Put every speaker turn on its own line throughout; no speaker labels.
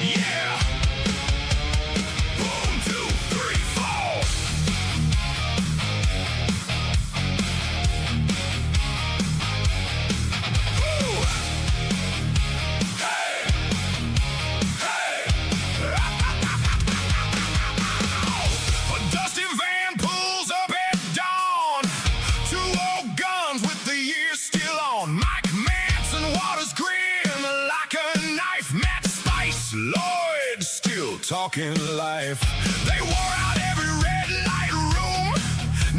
Yeah. Boom, 2, 3, 4. Woo. Hey. Hey. A dusty van pulls up at dawn. 2 old guns with the years still on. Mike Manson, Waters grin like a knife. Matt Spice, Lloyd still talking life. They wore out every red light room.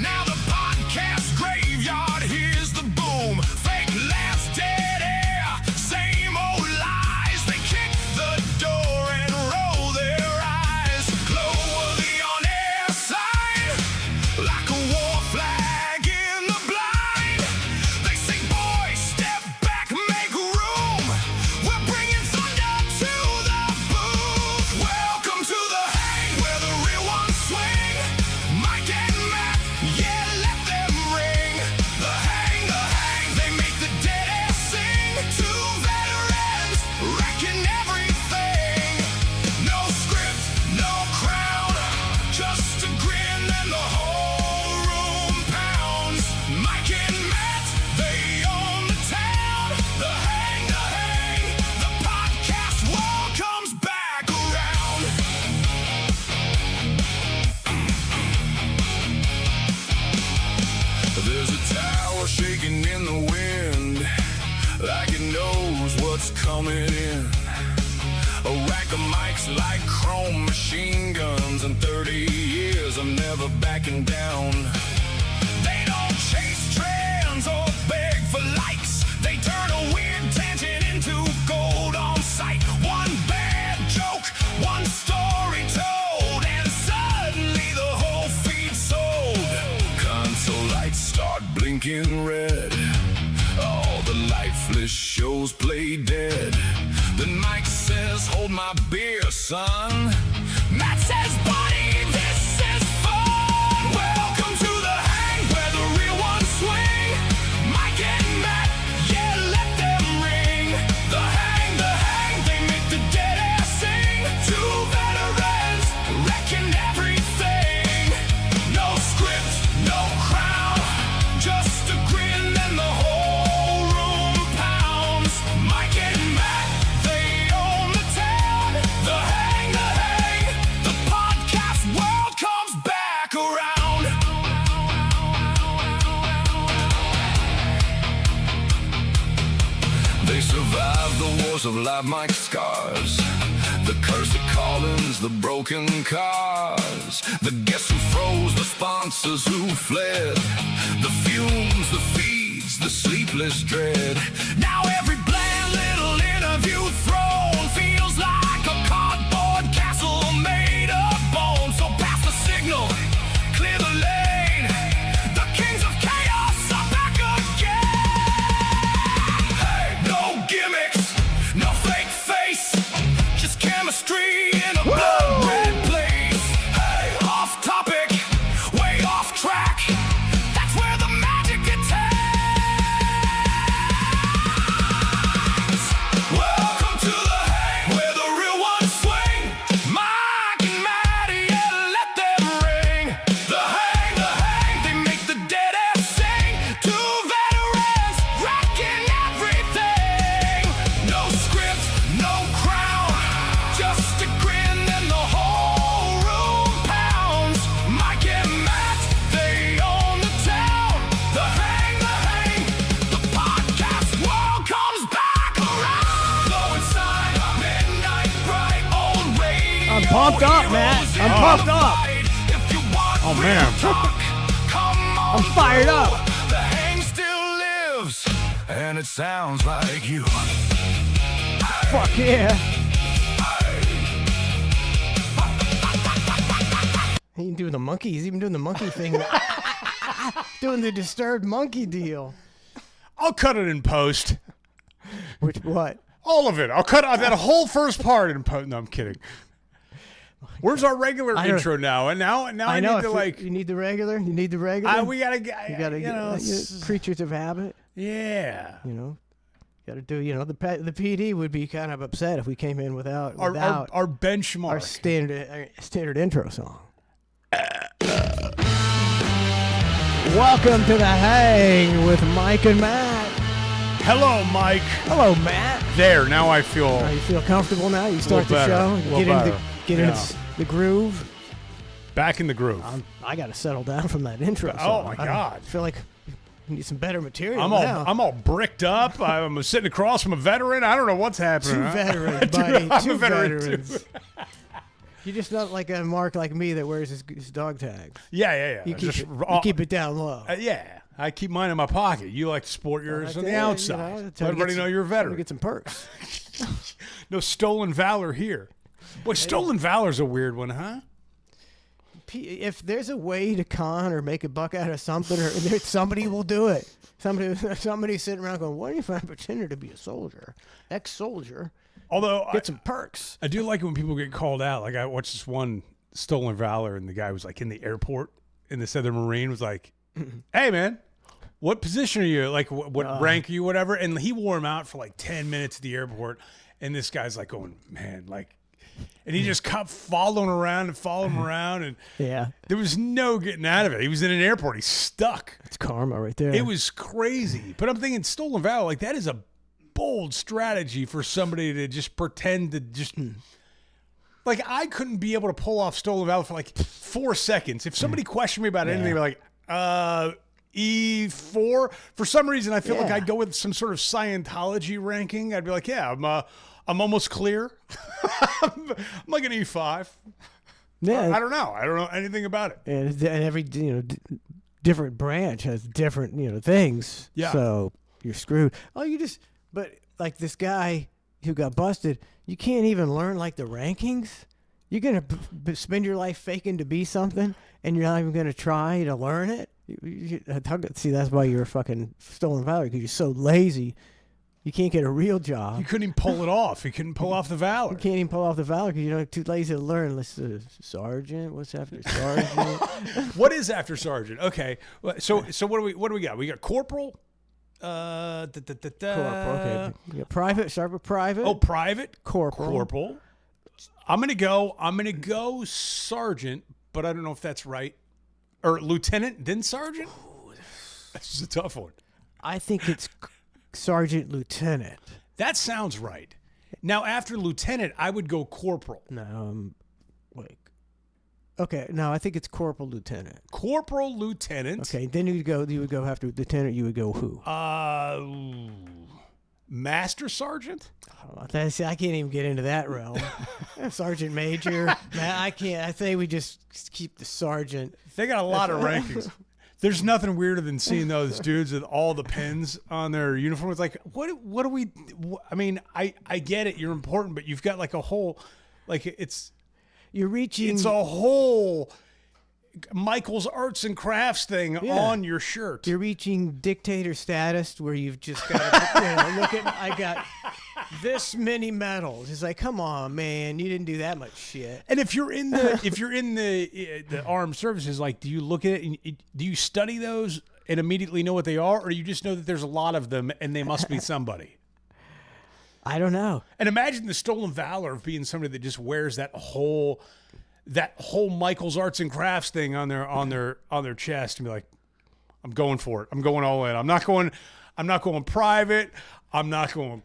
Now the podcast graveyard hears the boom. Fake laughs, dead air, same old lies. They kick the door and roll their eyes. Glow of the on-air sign, like a war flag in the blind. They say, boys, step back, make room. We're bringing thunder to the booth. Welcome to the hang where the real ones swing. Mike and Matt, yeah, let them ring. The hang, they make the dead air sing. 2 veterans wrecking everything. No script, no crown, just a grin and the whole room pounds. Mike and Matt, they own the town. The hang, the podcast world comes back around. There's a tower shaking in the wind, like it knows what's coming in. A rack of mics like chrome machine guns, and 30 years of never backing down. They don't chase trends or beg for likes. They turn a weird tangent into gold on sight. One bad joke, one story told, and suddenly the whole feed's sold. Console lights start blinking red. All the lifeless shows play dead. Then Mike says, hold my beer, son. Matt says, buddy, this is fun. Welcome to the hang where the real ones swing. Mike and Matt, yeah, let them ring. The hang, they make the dead air sing. 2 veterans wrecking everything. No script, no crown, just a grin and the whole room pounds. Mike and Matt, they own the town. The hang, the podcast world comes back around. They survived the wars of live mic scars, the curse of call-ins, the broken cars, the guests who froze, the sponsors who fled, the fumes, the feeds, the sleepless dread. Now every bland little interview thrown feels like a cardboard castle made of bone. So pass the signal, clear the lane. The kings of chaos are back again. Hey, no gimmicks, no fake face, just chemistry in a blood red place. Hey, off topic, way off track. That's where the magic gets Welcome to the hang where the real ones swing. Mike and Matty, yeah, let them ring. The hang, they make the dead air sing. 2 veterans wrecking everything. No script, no crown, just a grin and the whole room pounds. Mike and Matt, they own the town. The hang, the podcast world comes back around. Low inside, midnight bright, old radio.
I'm pumped up, Matt. I'm pumped up.
If you want
Oh, man.
real talk, come on
I'm fired
through.
up.
The hang still lives, and it sounds like you.
Fuck yeah. He ain't doing the monkey. He's even doing the monkey thing. Doing the disturbed monkey deal.
I'll cut it in post.
Which what?
All of it. I'll cut out that whole first part in post. No, I'm kidding. Where's our regular
I don't-
intro now? And now I
know.
need to
if you-
like.
You need the regular. You need the regular.
We gotta.
you gotta
you
get
know.
creatures of habit.
Yeah.
You know. Got to do. You know, the PD would be kind of upset if we came in without
Our benchmark.
our standard intro song. Welcome to the Hang with Mike and Matt.
Hello, Mike.
Hello, Matt.
There, now I feel.
You feel comfortable now? You start the
better.
show,
A little
get into
better.
get into the groove.
Back in the groove.
I got to settle down from that intro.
Oh,
song.
my
I
God.
feel like we need some better material.
I'm all bricked up. I'm sitting across from a veteran. I don't know what's happening.
Two veterans, buddy.
I'm
Two
a veteran,
veterans. You're just not like a Mark like me that wears his dog tags.
Yeah.
You
Just
keep it down low.
yeah. I keep mine in my pocket. You like to sport yours on the
Yeah,
outside.
you know,
Let everybody know you're a
to
veteran.
get some perks.
No stolen valor here. Boy, stolen valor's a weird one, huh?
If there's a way to con or make a buck out of something, or somebody will do it. Somebody's sitting around going, "What if I pretended to be a soldier, ex-soldier,
Although
get some perks?"
I do like it when people get called out. Like I watched this one stolen valor, and the guy was like in the airport, and the Southern Marine was like, "Hey, man, what position are you? Like, what rank are you? Whatever." And he wore him out for like 10 minutes at the airport, and this guy's like going, "Man, like," and he just kept following him around, and
Yeah,
there was no getting out of it. He was in an airport. He's stuck.
it's karma right there.
It was crazy. But I'm thinking stolen valor, like that is a bold strategy for somebody to just pretend to just like I couldn't be able to pull off stolen valor for like 4 seconds. If somebody questioned me about anything, they'd be like, E4. For some reason, I feel like
Yeah.
I'd go with some sort of Scientology ranking. I'd be like, yeah, I'm almost clear. I'm like an E5.
Yeah,
I don't know. I don't know anything about it.
and every different branch has different things.
Yeah.
So you're screwed. But like this guy who got busted, you can't even learn like the rankings. You're gonna spend your life faking to be something, and you're not even gonna try to learn it. See, that's why you're a fucking stolen valor, because you're so lazy. You can't get a real job.
You couldn't even pull it off. You couldn't pull off the valor.
You can't even pull off the valor because you're too lazy to learn. Sergeant, what's after sergeant?
What is after sergeant? Okay, so what do we got? We got corporal.
Corporal. Okay. You got private. Start with private.
Oh, private.
Corporal.
I'm gonna go sergeant, but I don't know if that's right. Or lieutenant, then sergeant. This is a tough one.
I think it's sergeant lieutenant.
That sounds right. Now after lieutenant, I would go corporal.
No, wait. Okay, no, I think it's corporal lieutenant.
Corporal lieutenant.
Okay, then you would go after lieutenant. You would go who?
Master sergeant.
See, I can't even get into that realm. Sergeant major. Man, I can't. I think we just keep the sergeant.
They got a lot of rankings. There's nothing weirder than seeing those dudes with all the pins on their uniform. It's like, what do we? I mean, I get it. You're important, but you've got like a whole, like
You're reaching.
it's a whole Michael's Arts and Crafts thing on your shirt.
You're reaching dictator status where you've just got to look at. I got this many medals. It's like, come on, man, you didn't do that much shit.
And if you're in the armed services, like, do you look at it and do you study those and immediately know what they are, or you just know that there's a lot of them and they must be somebody?
I don't know.
And imagine the stolen valor of being somebody that just wears that whole Michael's Arts and Crafts thing on their chest and be like, I'm going for it. I'm going all in. I'm not going private. I'm not going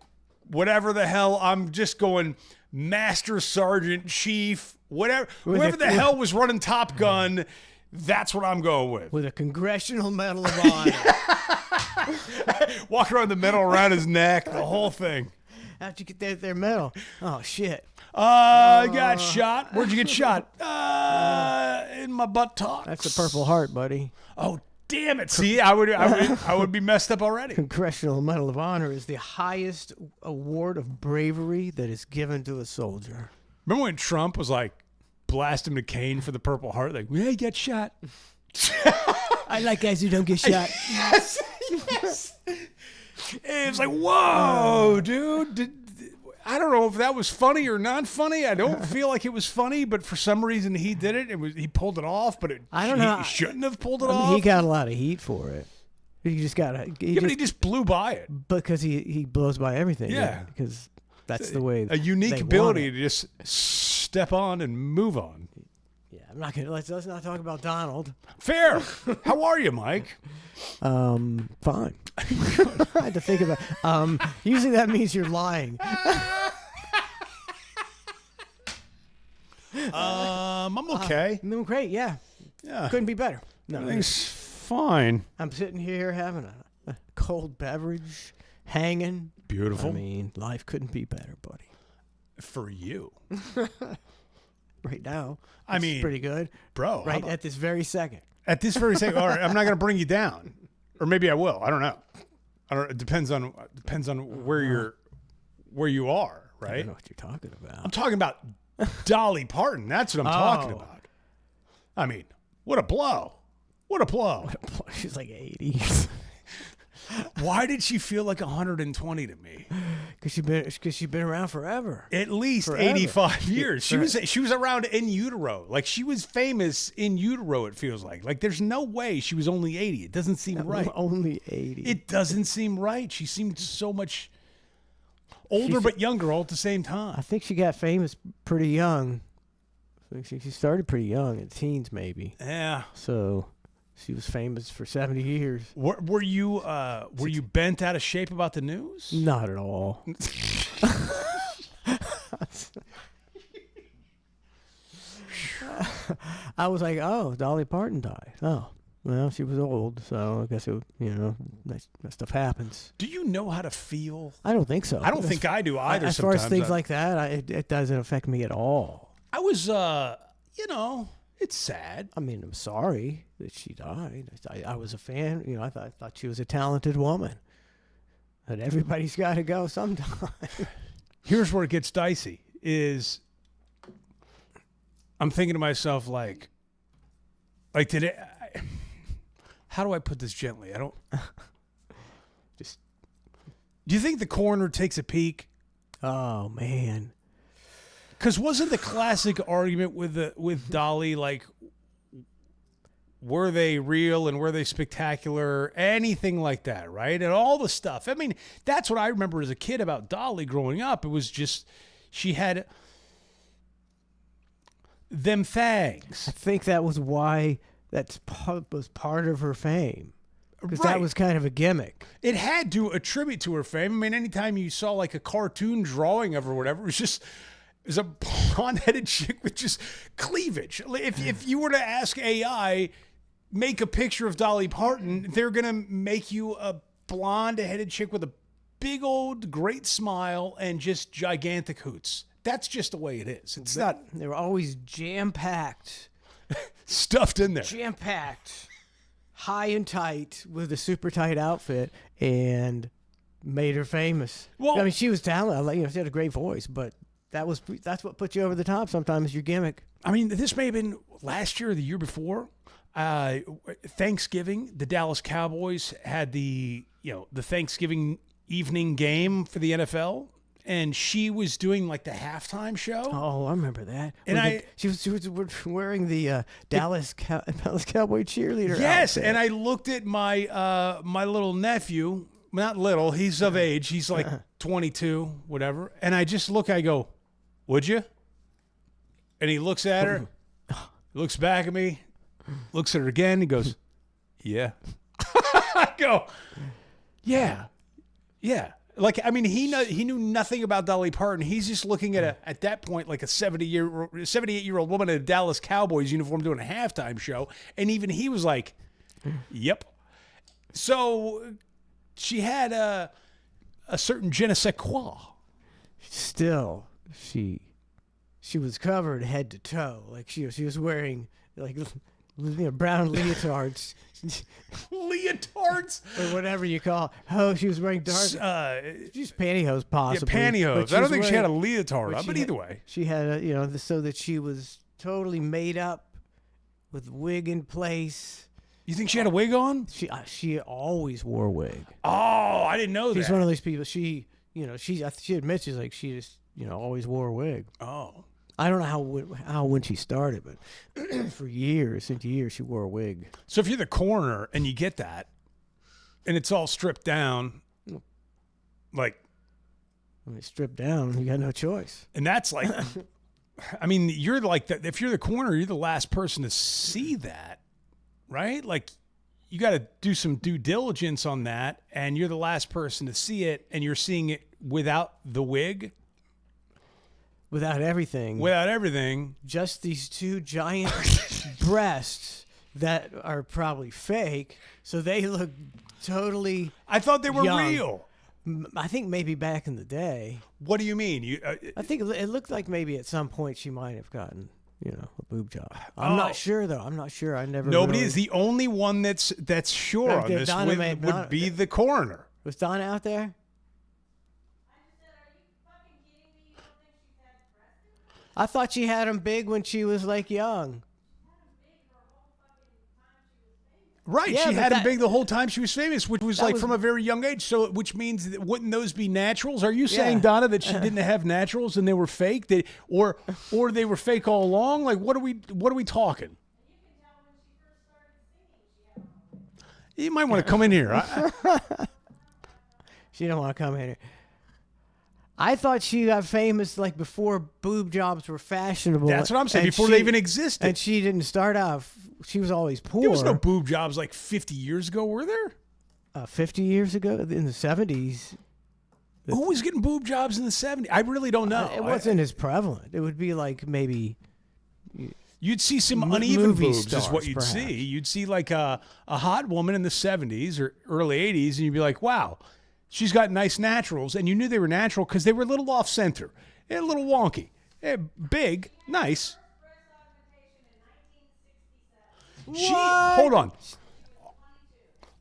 whatever the hell. I'm just going master sergeant, chief, whatever. Whoever the hell was running Top Gun, that's what I'm going with.
With a Congressional Medal of Honor.
Walk around the medal around his neck, the whole thing.
How'd you get their medal? Oh, shit.
I got shot. Where'd you get shot? In my buttocks.
That's the Purple Heart, buddy.
Oh, damn it. See, I would be messed up already.
Congressional Medal of Honor is the highest award of bravery that is given to a soldier.
Remember when Trump was like blasting McCain for the Purple Heart? Like, yeah, he got shot.
I like guys who don't get shot.
Yes. It's like, whoa, dude. I don't know if that was funny or not funny. I don't feel like it was funny, but for some reason he did it. He pulled it off, but
I don't know.
He shouldn't have pulled it
I mean,
off.
he got a lot of heat for it. You just gotta.
Yeah, but he just blew by it.
because he blows by everything.
Yeah.
because that's the way.
A unique
they want
ability
it.
to just step on and move on.
Yeah, I'm not gonna. Let's not talk about Donald.
Fair. How are you, Mike?
Fine. I had to think about. Usually that means you're lying.
I'm okay.
No, great. Yeah,
Yeah.
couldn't be better. No,
Everything's fine.
I'm sitting here having a cold beverage, hanging.
Beautiful.
I mean, life couldn't be better, buddy.
For you.
Right now,
I
it's
mean,
pretty good.
Bro, how
Right
about-
at this very second.
at this very second, all right, I'm not going to bring you down. Or maybe I will. I don't know. It depends on where you are,
I
right?
don't know what you're talking about.
I'm talking about Dolly Parton. That's what I'm talking
Oh.
about. I mean, what a blow. What a blow.
She's like 80.
Why did she feel like 120 to me?
Because she's been around forever.
At least
Forever.
85 years. She was around in utero. Like she was famous in utero, it feels like. Like there's no way she was only 80. It doesn't seem right.
Only 80.
It doesn't seem right. She seemed so much older but younger all at the same
I
time.
think she got famous pretty young. I think she started pretty young, in teens maybe.
Yeah.
So she was famous for 70 years.
Were you bent out of shape about the news?
Not at all. I was like, oh, Dolly Parton died. Oh, well, she was old, so I guess that stuff happens.
Do you know how to feel?
I don't think so.
I don't think I do either.
As far as
sometimes.
things like that, it doesn't affect me at all.
I was, it's sad.
I mean, I'm sorry that she died. I was a fan. I thought she was a talented woman. But everybody's got to go sometime.
Here's where it gets dicey. Is I'm thinking to myself like did it? How do I put this gently? I don't.
Just,
Do you think the coroner takes a peek?
oh man,
Because wasn't the classic argument with Dolly like, were they real and were they spectacular? Anything like that, right? And all the stuff. I mean, that's what I remember as a kid about Dolly growing up. It was just she had them fangs.
I think that was why was part of her fame. Because
Right.
that was kind of a gimmick.
It had to attribute to her fame. I mean, anytime you saw like a cartoon drawing of her or whatever, it was a blonde-headed chick with just cleavage. If you were to ask AI, make a picture of Dolly Parton, they're going to make you a blonde-headed chick with a big old great smile and just gigantic hoots. That's just the way it is. It's not
They were always jam-packed.
stuffed in there.
Jam-packed. High and tight with a super tight outfit and made her famous.
Well-
I mean, she was talented. She had a great voice, but that's what put you over the top sometimes, your gimmick.
I mean, this may have been last year or the year before. Thanksgiving, the Dallas Cowboys had the Thanksgiving evening game for the NFL, and she was doing like the halftime show.
Oh, I remember that.
And
she was wearing the Dallas Cowboy cheerleader
Yes,
outfit.
and I looked at my my little nephew. Not little, he's of age. He's like 22, whatever. And I just look. I go, "Would you?" And he looks at her, looks back at me, looks at her again. He goes, "Yeah." I go, "Yeah, yeah." Like, I mean, he knew nothing about Dolly Parton. He's just looking at that point like a 78-year-old woman in a Dallas Cowboys uniform doing a halftime show, and even he was like, "Yep." So she had a certain je ne sais quoi.
Still, she was covered head to toe. Like she was wearing like brown leotards.
Leotards,
Or whatever you call. Oh, she was wearing dark. She's pantyhose,
yeah,
possibly.
pantyhose.
but
I don't
was
think she had a
wearing-
leotard on,
she
but
had-
either way,
she had so that she was totally made up with wig in place.
you think she had a wig on?
She always wore a wig.
Oh, I didn't know
She's
that.
one of those people. She admits she just always wore a wig.
Oh,
I don't know how when she started, but for years and years she wore a wig.
so if you're the coroner and you get that, and it's all stripped down, like,
When it's stripped down, you got no choice.
and that's like, I mean, you're like that. If you're the coroner, you're the last person to see that, right? Like, you got to do some due diligence on that, and you're the last person to see it, and you're seeing it without the wig,
Without everything.
without everything.
Just these two giant breasts that are probably fake, so they look totally.
I thought they were
Young.
real.
I think maybe back in the day,
What do you mean? You
I think it looked like maybe at some point she might have gotten, a boob job. I'm
Oh.
not sure though. I'm not sure. I never.
nobody
really,
is the only one that's sure
No,
on this
Donna may-
would be the coroner.
Was Donna out there? I thought she had them big when she was like young.
Right,
Yeah,
she
but
had him
that-
big the whole time she was famous, which was
That
like
was-
from a very young age. So, which means that, wouldn't those be naturals? Are you saying,
Yeah.
Donna, that she didn't have naturals and they were fake? Or they were fake all along? Like, what are we talking? You might want to come in here.
She don't want to come in here. I thought she got famous like before boob jobs were fashionable.
That's what I'm saying.
and
Before they even existed.
And she didn't start off. She was always poor.
There was no boob jobs like 50 years ago, were there?
50 years ago in the 70s.
Who was getting boob jobs in the 70s? I really don't know.
It wasn't as prevalent. It would be like maybe.
You'd see some
M-
uneven
movie
boobs is what
stars,
you'd
perhaps.
see. You'd see like a hot woman in the 70s or early 80s, and you'd be like, wow, she's got nice naturals. And you knew they were natural because they were a little off-center, a little wonky. Big, nice. Hold on.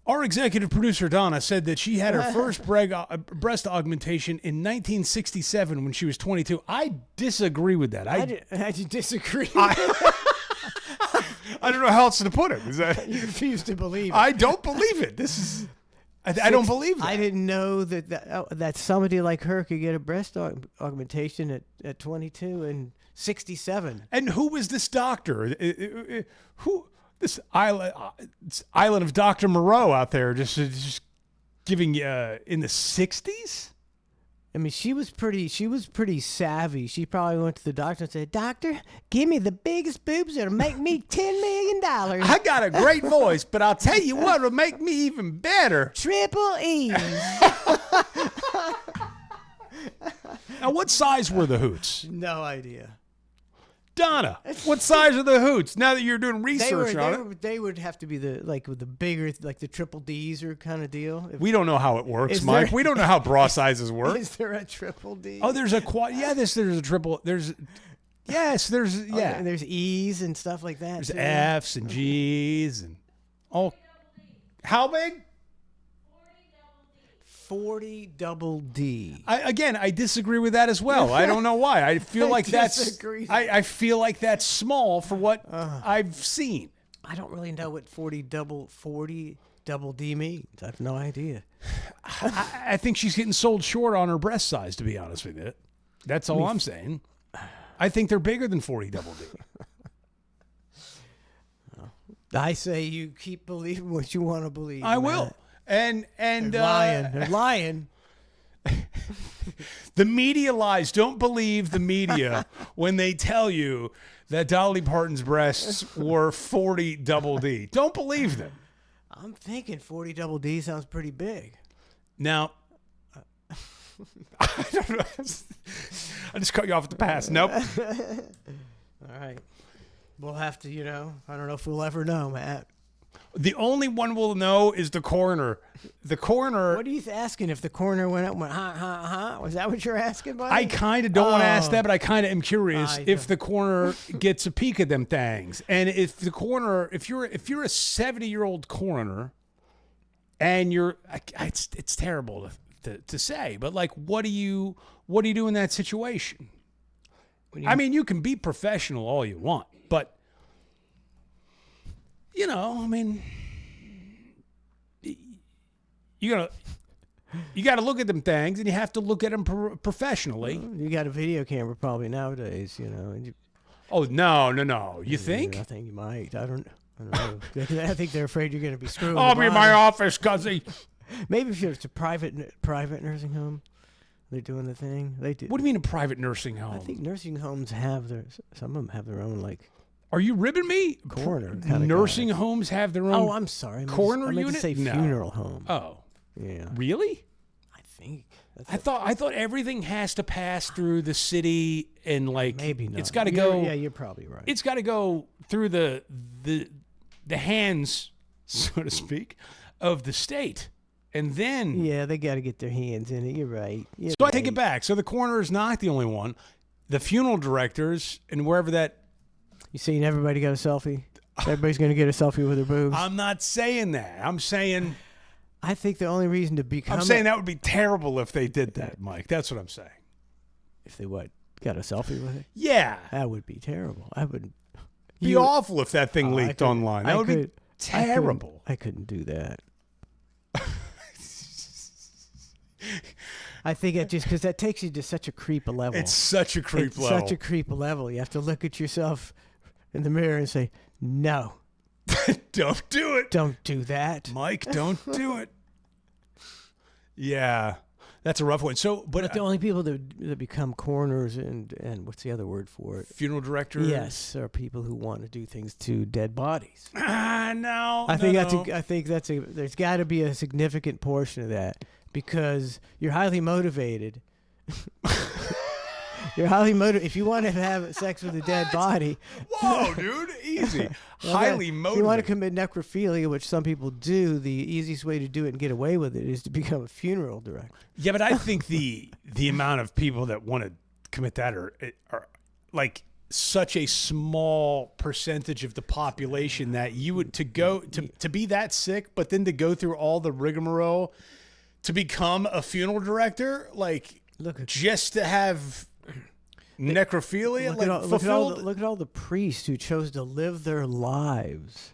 Our executive producer, Donna, said that she had her first breast augmentation in 1967 when she was 22. I disagree with that.
I disagree.
I don't know how else to put it. Is that
You refuse to believe it.
I don't believe it. This is I don't believe that.
I didn't know that somebody like her could get a breast augmentation at 22 and 67.
And who was this doctor? Who this island of Dr. Moreau out there just giving in the 60s?
I mean, she was pretty savvy. She probably went to the doctor and said, "Doctor, give me the biggest boobs that'll make me $10 million.
I got a great voice, but I'll tell you what will make me even better.
Triple E's."
Now, what size were the hoots?
No idea.
Donna, what size are the hoots? Now that you're doing research on it.
They would have to be with the bigger, like the triple D's or kind of deal.
We don't know how it works,
Is
Mike.
there-
We don't know how bra sizes work.
Is there a triple D?
Oh, there's a quad. Yeah, there's a triple. There's yeah.
And there's E's and stuff like that.
There's
too.
F's and G's and all. How big?
40 double D.
I disagree with that as well. I don't know why. I feel
I
like that's.
disagree.
I feel like that's small for what I've seen.
I don't really know what 40 double D means. I have no idea.
I think she's getting sold short on her breast size. To be honest with you, that's all I'm saying. I think they're bigger than 40 double D.
I say you keep believing what you want to believe.
I
Matt.
will. And
They're lying. They're lying.
the media lies. Don't believe the media when they tell you that Dolly Parton's breasts were 40 double D. Don't believe them.
I'm thinking 40 double D sounds pretty big.
Now, I don't know. I just cut you off at the pass. Nope.
All right. We'll have to, I don't know if we'll ever know, Matt.
The only one we'll know is the coroner. The coroner.
What are you asking if the coroner went up and went, Was that what you're asking, buddy?
I kind of don't want to ask that, but I kind of am curious
I
if
don't.
the coroner gets a peek at them things, and if the coroner, if you're a 70-year-old coroner, and it's terrible to say, but like, what do you do in that situation? I mean, you can be professional all you want, but I mean, you got to look at them things, and you have to look at them professionally.
You got a video camera probably nowadays, and
Oh no! You think?
I think you might. I don't know. I think they're afraid you're going to be screwing.
I'll
the
be in my
body.
office, cuzzy.
Maybe if it's a private nursing home, they're doing the thing. They do.
What do you mean a private nursing home?
I think nursing homes have some of them have their own like
Are you ribbing me?
coroner kind of
Nursing
guys.
homes have their own.
Oh, I'm sorry.
coroner
I meant
unit?
to say
No.
funeral home.
Oh,
Yeah,
really?
I think. That's
I thought everything has to pass through the city and like
maybe not.
It's got to
You're-
go.
Yeah, you're probably right.
It's got to go through the hands, so to speak, of the state, and then.
Yeah, they got to get their hands in it. You're right. You're
So I take it
right.
back. So the coroner is not the only one. The funeral directors and wherever that.
You saying everybody got a selfie? Everybody's going to get a selfie with their boobs.
I'm not saying that. I'm saying.
I think the only reason to become
I'm saying that would be terrible if they did that, Mike. That's what I'm saying.
if they got a selfie with it,
Yeah.
that would be terrible. I would
Be awful if that thing
I
leaked
could-
online.
I
That would be
could-
terrible.
I couldn't do that. I think it just because that takes you to such a creep level.
It's such a creep
It's
level.
such a creep level. You have to look at yourself in the mirror and say, "No,
Don't do it.
don't do that."
Mike, don't do it. Yeah. That's a rough one. So,
But the only people that become coroners and what's the other word for it?
funeral director.
Yes, are people who want to do things to dead bodies.
No.
I think
no.
that's a there's got to be a significant portion of that because you're highly motivated. You're highly motivated. If you want to have sex with a dead body,
Whoa, dude, easy. Highly
if
motivated.
you want to commit necrophilia, which some people do, the easiest way to do it and get away with it is to become a funeral director.
Yeah, but I think the amount of people that want to commit that are like such a small percentage of the population that you would to be that sick, but then to go through all the rigmarole to become a funeral director, like just to have necrophilia,
Look at all the priests who chose to live their lives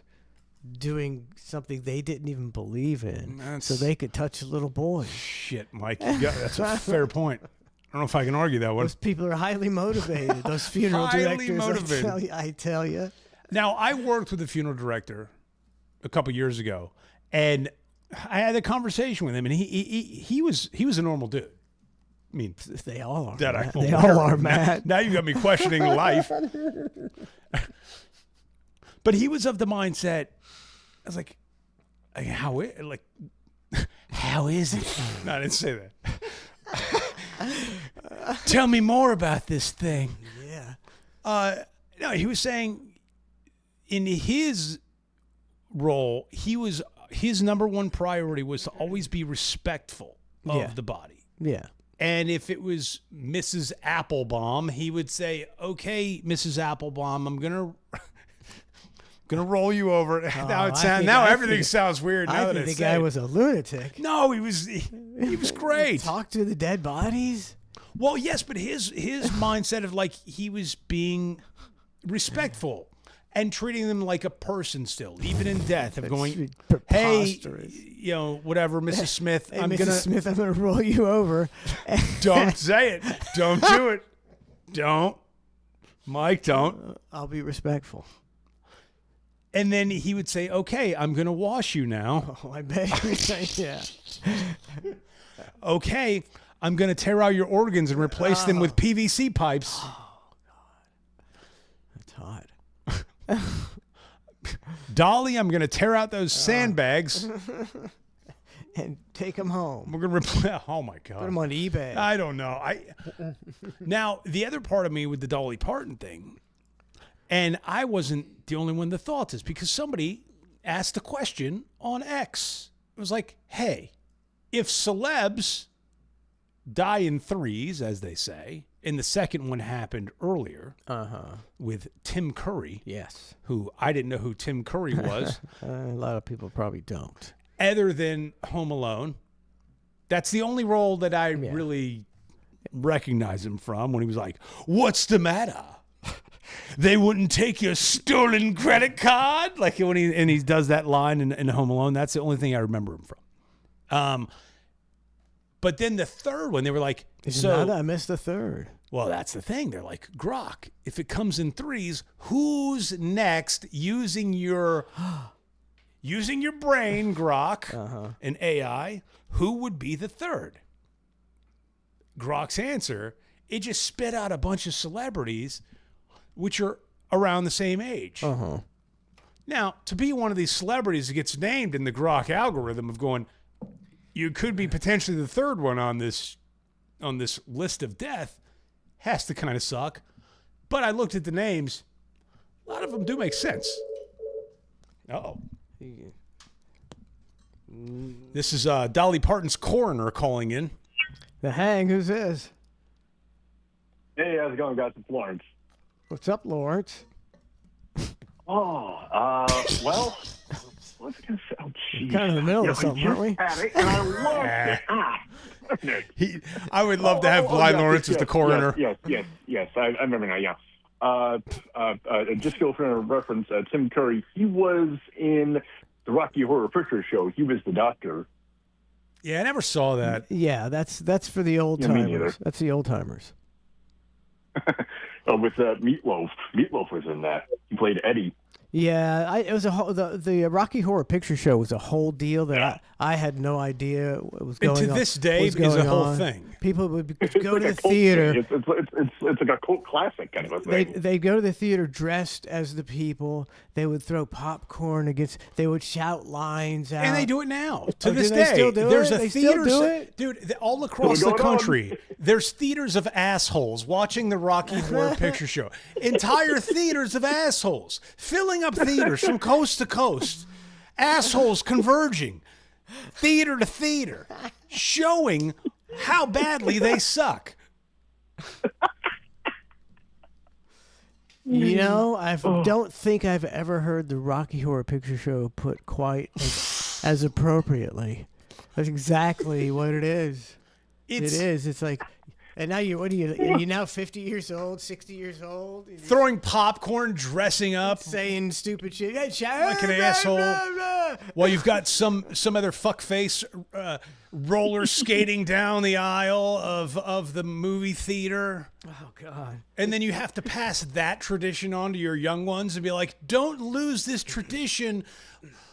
doing something they didn't even believe in, so they could touch little boys.
Shit, Mike, that's a fair point. I don't know if I can argue that one.
Those people are highly motivated. Those funeral
Highly
directors,
motivated.
I tell you.
Now, I worked with a funeral director a couple years ago, and I had a conversation with him, and he was a normal dude. I mean,
They all are.
that
Matt.
I
They all are,
now,
Matt.
now you got me questioning life. But he was of the mindset. I was like how is it? No, I didn't say that. Tell me more about this thing.
Yeah.
No, he was saying in his role, his number one priority was to always be respectful of the body.
Yeah.
And if it was Mrs. Applebaum, he would say, "Okay, Mrs. Applebaum, I'm gonna roll you over." Now everything sounds weird. Now
I
that
think
it's
the guy
said.
was a lunatic.
No, he was great.
Talk to the dead bodies.
Well, yes, but his mindset of like he was being respectful and treating them like a person still, even in death, of going, "Hey,
preposterous.
Whatever, Mrs. Smith,
Hey,
I'm
Mrs.
gonna
Smith, I'm gonna roll you over."
don't say it, don't do it, don't, Mike, don't."
I'll be respectful.
And then he would say, "Okay, I'm gonna wash you now.
Oh, I bet you think, yeah.
Okay, I'm gonna tear out your organs and replace them with PVC pipes."
That's hot.
Dolly, I'm gonna tear out those sandbags.
And take them home.
We're gonna replace. Oh my
Put
god.
them on eBay.
I don't know. Now the other part of me with the Dolly Parton thing, and I wasn't the only one that thought this because somebody asked a question on X. It was like, "Hey, if celebs die in threes, as they say, and the second one happened earlier with Tim Curry,
Yes.
who I didn't know who Tim Curry was,
A lot of people probably don't.
other than Home Alone. That's the only role that I really recognize him from when he was like, "What's the matter? They wouldn't take your stolen credit card." Like when he does that line in Home Alone. That's the only thing I remember him from. But then the third one, they were like,
I missed the third.
well, that's the thing. They're like, "Grok, if it comes in threes, who's next using your Using your brain, Grok, and AI, who would be the third? Grok's answer, it just spit out a bunch of celebrities which are around the same age. Now, to be one of these celebrities that gets named in the Grok algorithm of going, you could be potentially the third one on this list of death, has to kind of suck. But I looked at the names. A lot of them do make sense. Uh-oh. This is Dolly Parton's coroner calling in.
The Hang, who's this?
Hey, how's it going, guys? It's Lawrence.
What's up, Lawrence?
Well, what's going to say? Oh, geez.
Kind of in the middle of
we
something, aren't we?
just had it, and I loved it.
I would love to have Blind Lawrence as the coroner.
Yes. I remember now, yeah. Just go for a reference, Tim Curry, he was in the Rocky Horror Picture Show. He was the doctor.
Yeah, I never saw that.
Yeah, that's for the old
Yeah, me
timers.
neither.
That's the old timers.
With Meatloaf. Meatloaf was in that. He played Eddie.
Yeah, it was a whole, the Rocky Horror Picture Show was a whole deal that I had no idea what was going on.
And to this day,
was
is a
going
whole
on.
thing.
People would
It's
go to
like
the
a cult
theater.
thing. It's like a cult classic kind of a thing.
They'd go to the theater dressed as the people. They would throw popcorn against. They would shout lines out.
And they do it now. To
Oh,
this
do they
day,
still do
there's
it?
a
They still
theater,
do it?
dude. All across the
Still going on.
country, there's theaters of assholes watching the Rocky Horror Picture Show. Entire theaters of assholes filling up theaters from coast to coast. Assholes converging, theater to theater, showing how badly they suck.
You know, I don't think I've ever heard the Rocky Horror Picture Show put quite as appropriately. That's exactly what it is. It is. It's like, and now are you now 50 years old, 60 years old? You're
Throwing popcorn, dressing up
saying stupid shit.
like an asshole. While you've got some other fuckface roller skating down the aisle of the movie theater.
Oh, God.
And then you have to pass that tradition on to your young ones and be like, don't lose this tradition,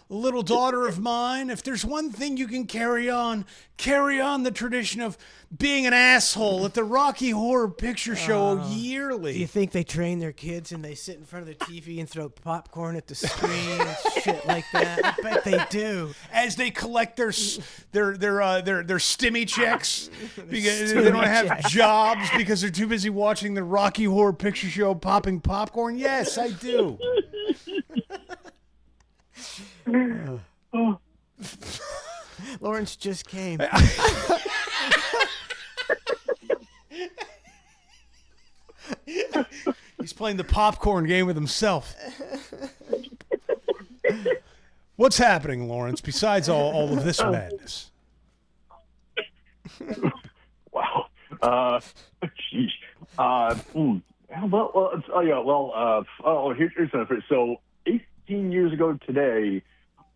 little daughter of mine. If there's one thing you can carry on the tradition of being an asshole at the Rocky Horror Picture Show yearly.
Do you think they train their kids and they sit in front of the TV and throw popcorn at the screen and shit like that? I bet they do.
As they collect their stimmy checks because they don't have jobs because they're too busy watching the Rocky Horror Picture Show popping popcorn? Yes, I do.
Lawrence just came.
He's playing the popcorn game with himself. What's happening, Lawrence, besides all of this madness?
Wow. Sheesh. Here's something. So 18 years ago today,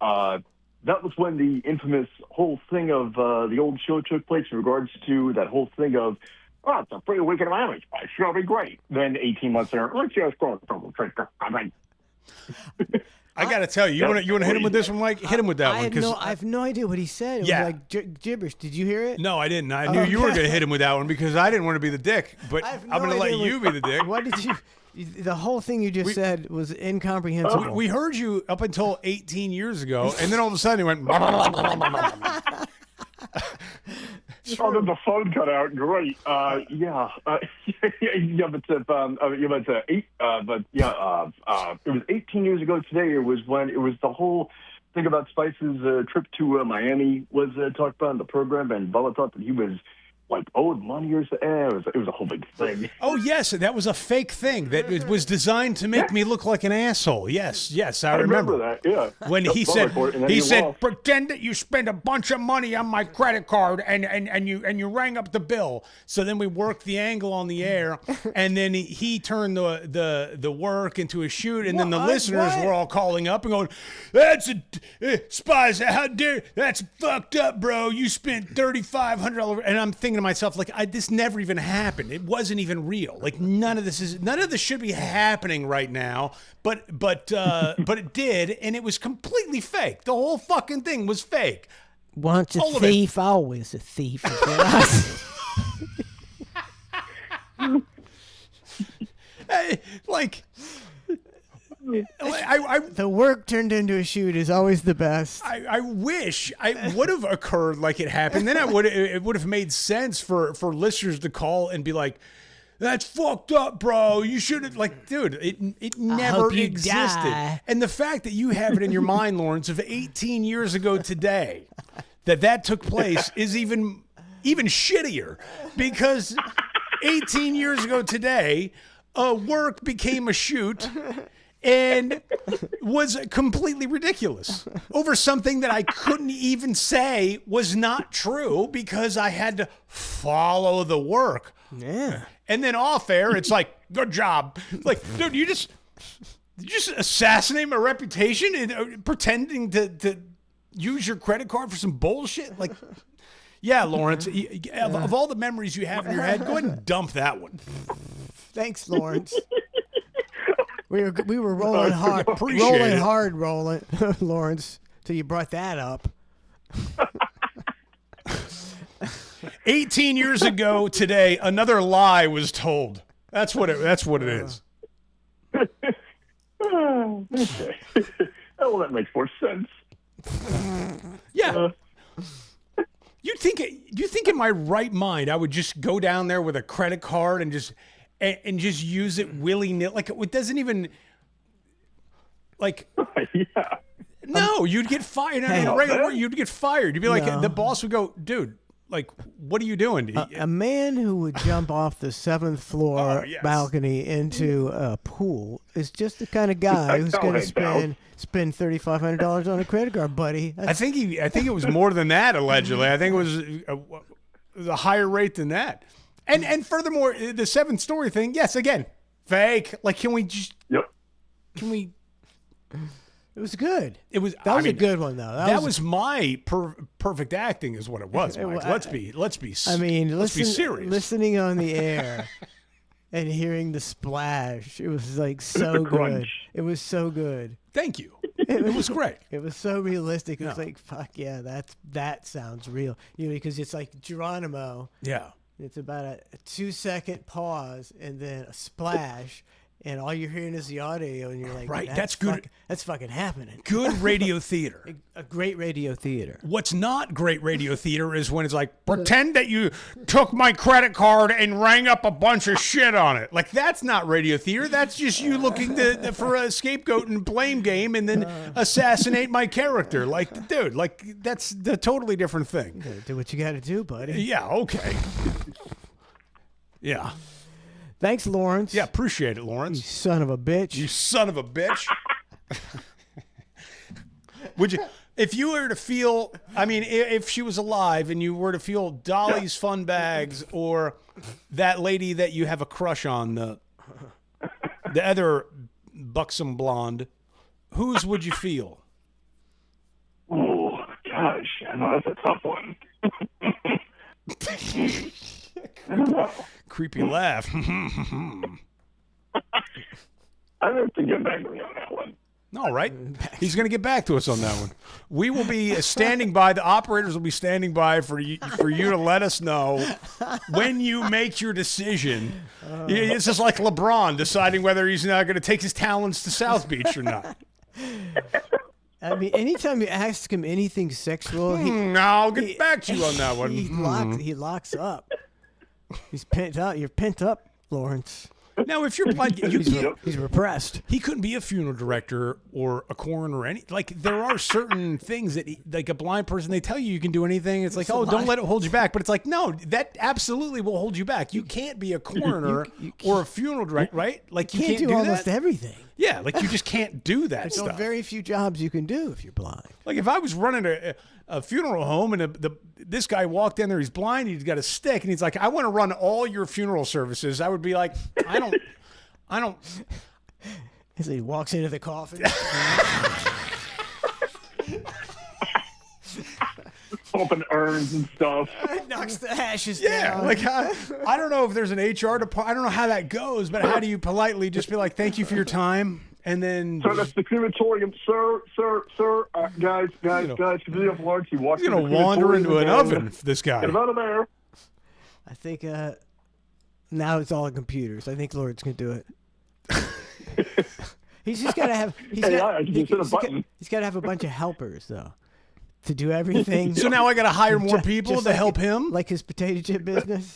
that was when the infamous whole thing of the old show took place in regards to that whole thing of, oh, it's a free weekend of Amish. It's going to be great. Then 18 months later, let's just go
I got to tell you, you want to hit him with this one, Mike? Hit him with that one.
I have no idea what he said. It
Yeah.
was like gibberish. Did you hear it?
No, I didn't. I knew you were going to hit him with that one because I didn't want to be the dick. But
I have
I'm
no
going to let
idea
you be the dick.
What did you? The whole thing you just said was incomprehensible.
We heard you up until 18 years ago, and then all of a sudden he went.
Oh, then the phone cut out. Great. Yeah. But it was 18 years ago today. It was when it was the whole thing about Spice's trip to Miami was talked about in the program, and Bella thought that he was like owed money or something. It was a whole big thing.
Oh, yes, that was a fake thing that it was designed to make me look like an asshole. Yes, I remember
that. Yeah.
When he said,
lost.
pretend that you spent a bunch of money on my credit card and you rang up the bill. So then we worked the angle on the air, and then he turned the work into a shoot, and then the listeners were all calling up and going, "That's Spice, how dare that's fucked up, bro. You spent $3,500," and I'm thinking thinking to myself, like, this never even happened. It wasn't even real. Like, none of this should be happening right now. But it did, and it was completely fake. The whole fucking thing was fake.
Once a
All of it.
thief, always a thief. Is what I say.
Like, I
The work turned into a shoot is always the best.
I wish I would have occurred like it happened. Then it would have made sense for listeners to call and be like, "That's fucked up, bro. You should have," like, dude, it never
hope you
existed.
die.
And the fact that you have it in your mind, Lawrence, of 18 years ago today, that took place is even shittier, because 18 years ago today, work became a shoot. And was completely ridiculous over something that I couldn't even say was not true because I had to follow the work.
Yeah.
And then off air, it's like, good job. Like, dude, did you just assassinate my reputation and pretending to use your credit card for some bullshit? Like, yeah, Lawrence, of all the memories you have in your head, go ahead and dump that one.
Thanks, Lawrence. We were rolling hard,
Appreciate it.
rolling, Lawrence, till you brought that up.
18 years ago today, another lie was told. That's what it is.
Okay. Well, that makes more sense.
Yeah. You think in my right mind I would just go down there with a credit card and just use it willy-nilly? Like, it doesn't even, like,
Yeah.
no, you'd get fired. I mean,
Hey.
regular work, you'd get fired. You'd be like,
No.
the boss would go, dude, like, what are you doing?
A man who would jump off the 7th floor
Oh, yes.
balcony into a pool is just the kind of guy who's going to spend $3,500 on a credit card, buddy.
I think it was more than that, allegedly. I think it was a higher rate than that. And furthermore, the 7th story thing, yes, again, fake. Like, can we?
It was good.
It was.
That was a good one, though.
That was my perfect acting, is what it was, Mike. Let's be.
I mean,
let's be serious.
Listening on the air and hearing the splash, it was like so good.
crunch.
It was so good.
Thank you. It was great.
It was so realistic. It was
No.
like, fuck yeah, that sounds real. You know, because it's like Geronimo.
Yeah.
It's about a 2-second pause and then a splash, and all you're hearing is the audio, and you're like,
Right, that's good.
That's fucking happening.
Good radio theater.
A great radio theater.
What's not great radio theater is when it's like, pretend that you took my credit card and rang up a bunch of shit on it. Like, that's not radio theater. That's just you looking for a scapegoat and blame game and then assassinate my character. Like, dude, like, that's the totally different thing.
Do what you got to do, buddy.
Yeah, okay. Yeah.
Thanks, Lawrence.
Yeah, appreciate it,
You
Lawrence.
son of a bitch.
You son of a bitch. Would you, if you were to feel, I mean, if she was alive and you were to feel Dolly's Fun Bags or that lady that you have a crush on, the other buxom blonde, whose would you feel?
Oh, gosh. I know that's a tough one. I don't know.
Creepy laugh.
I have to get back to me on that one.
All right. He's going to get back to us on that one. We will be standing by. The operators will be standing by for you to let us know when you make your decision. It's just like LeBron deciding whether he's not going to take his talents to South Beach or not.
I mean, anytime you ask him anything sexual,
I'll get back to you on that one.
he locks up. He's pent up. You're pent up, Lawrence.
Now, if you're blind,
He's repressed.
he couldn't be a funeral director or a coroner or any. Like, there are certain things that, like a blind person, they tell you can do anything. It's like, oh, don't let it hold you back. But it's like, no, that absolutely will hold you back. You can't be a coroner or a funeral director, right? Like, you
Can't
can't
do
do
almost
that.
everything.
Yeah, like you just can't do that
There's
stuff.
very few jobs you can do if you're blind.
Like, if I was running a funeral home and this guy walked in there, he's blind, he's got a stick, and he's like, I want to run all your funeral services. I would be like, I don't.
As he walks into the coffin.
pumping urns and stuff.
Knocks the ashes
Yeah,
down.
like I don't know if there's an HR department. I don't know how that goes, but how do you politely just be like, "Thank you for your time," and then
So that's the crematorium, sir. Guys, continue up Lawrence. You walk
he's gonna
through the
wander into an
crematorium
oven. This guy.
Get him out of there.
I think now it's all computers. I think Lord's gonna do it. He's just gotta have. He's
Hey,
got,
I can just hit a button.
he's got to have a bunch of helpers though, to do everything.
So now I got to hire more
Ju-
people
just
to
like
help him.
like his potato chip business.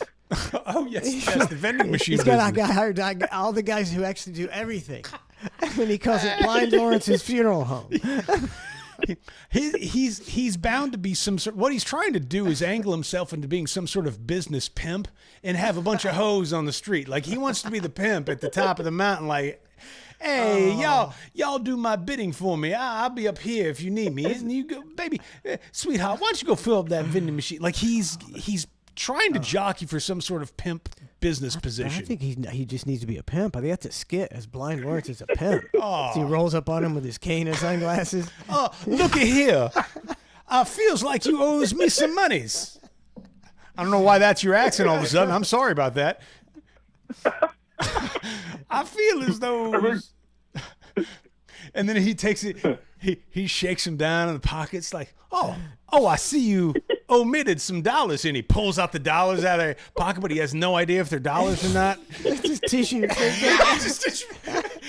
Oh yes, the vending machine.
He's got
business.
hired all the guys who actually do everything, and he calls it Blind Lawrence's funeral home.
He's bound to be some sort. What he's trying to do is angle himself into being some sort of business pimp and have a bunch of hoes on the street. Like he wants to be the pimp at the top of the mountain. Like, hey, y'all do my bidding for me. I'll be up here if you need me. And you go, baby, sweetheart. Why don't you go fill up that vending machine? Like he's trying to jockey for some sort of pimp business
I
position.
think he just needs to be a pimp. I think that's a skit. As Blind Lawrence is a pimp. So he rolls up on him with his cane and sunglasses.
Look at here. Feels like you owes me some monies. I don't know why that's your accent all of a sudden. I'm sorry about that. I feel as though. And then he takes it. He shakes him down in the pockets like, oh, I see you omitted some dollars. And he pulls out the dollars out of their pocket, but he has no idea if they're dollars or not.
It's just tissue.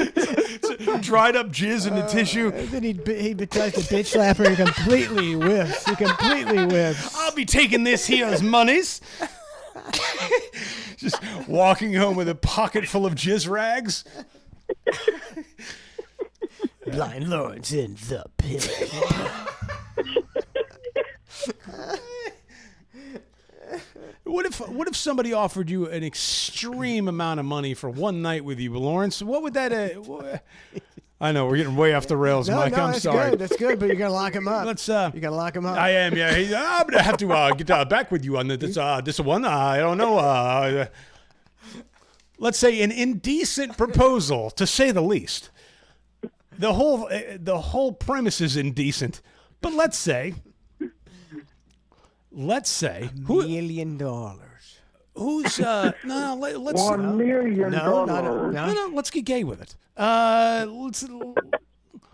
It's dried up jizz in the tissue.
And then he tries to bitch slap her and completely whiffs. He completely whiffs.
I'll be taking this here as monies. Just walking home with a pocket full of jizz rags.
Blind Lawrence in the pit.
What if somebody offered you an extreme amount of money for one night with you, Lawrence? What would that? I know we're getting way off the rails,
No,
Mike. I'm
that's
sorry.
good. That's good, but you're gonna lock him up.
Let's.
You gotta lock him up.
I am. Yeah. I'm gonna have to get back with you on this one. I don't know. Let's say an indecent proposal, to say the least. The whole premise is indecent, but let's say
$1 million.
who's let's
$1 million.
no, let's get gay with it.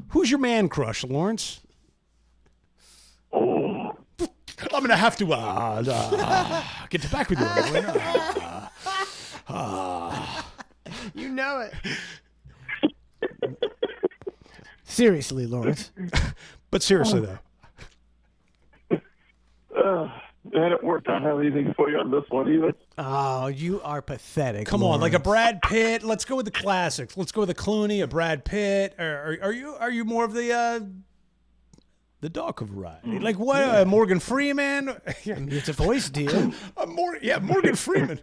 Who's your man crush, Lawrence?
Oh,
I'm gonna have to get back with you on that one.
You know it. Seriously, Lawrence.
But seriously though,
man, it worked. I don't have anything for you on this one either.
Oh, you are pathetic.
come on, like a
Lawrence.
Brad Pitt. Let's go with the classics. Let's go with a Clooney, a Brad Pitt. Or are you more of the darker variety? Like what? Morgan Freeman.
It's a voice deal.
Morgan Freeman.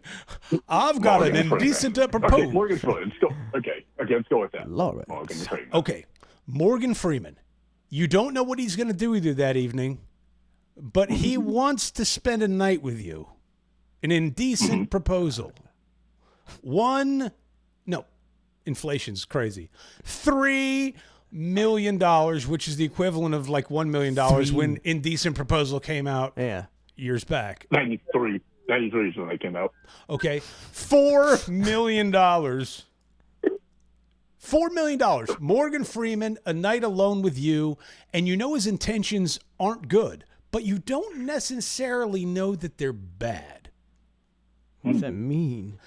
I've got
Morgan
an
Freeman.
indecent
Okay,
proposal.
Morgan Freeman. Let's go. Okay, let's go with that.
Lawrence.
Morgan Freeman.
Okay, Morgan Freeman. You don't know what he's going to do with you that evening, but he wants to spend a night with you. An indecent proposal. Inflation's crazy. $3 million, which is the equivalent of like $1 million when Indecent Proposal came out
Yeah.
years back.
93 is when they came out.
Okay, $4 million. $4 million. Morgan Freeman, a night alone with you, and you know his intentions aren't good, but you don't necessarily know that they're bad.
What does that mean?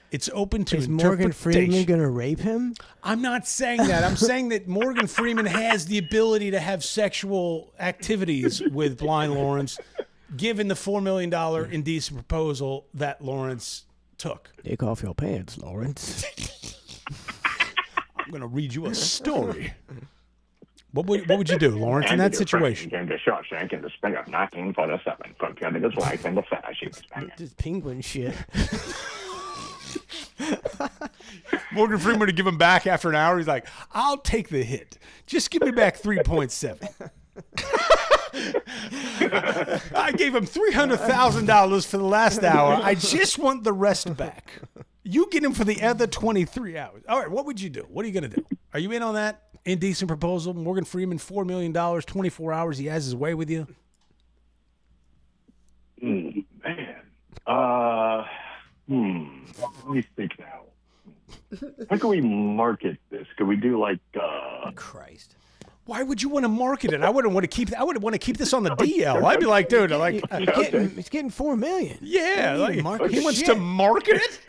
It's open to
Is Morgan Freeman
interpretation.
gonna rape him?
I'm not saying that. I'm saying that Morgan Freeman has the ability to have sexual activities with Blind Lawrence, given the $4 million indecent proposal that Lawrence took.
Take off your pants, Lawrence.
I'm going to read you a story. What would you do, Lawrence, in that situation?
Came to Shawshank in the spring of 1947 from killing his wife in the flesh. He was banging.
Just penguin shit.
Morgan Freeman would give him back after an hour. He's like, I'll take the hit. Just give me back 3.7. I gave him $300,000 for the last hour. I just want the rest back. You get him for the other 23 hours. All right, what would you do? What are you going to do? Are you in on that? Indecent proposal. Morgan Freeman, $4 million, 24 hours. He has his way with you.
Let me think now. How can we market this? Could we do like
Christ.
Why would you want to market it? I wouldn't want to keep. I would want to keep this on the DL. I'd be like, dude,
It's getting $4 million.
yeah,
You need to
like
market
he wants
shit.
to market it.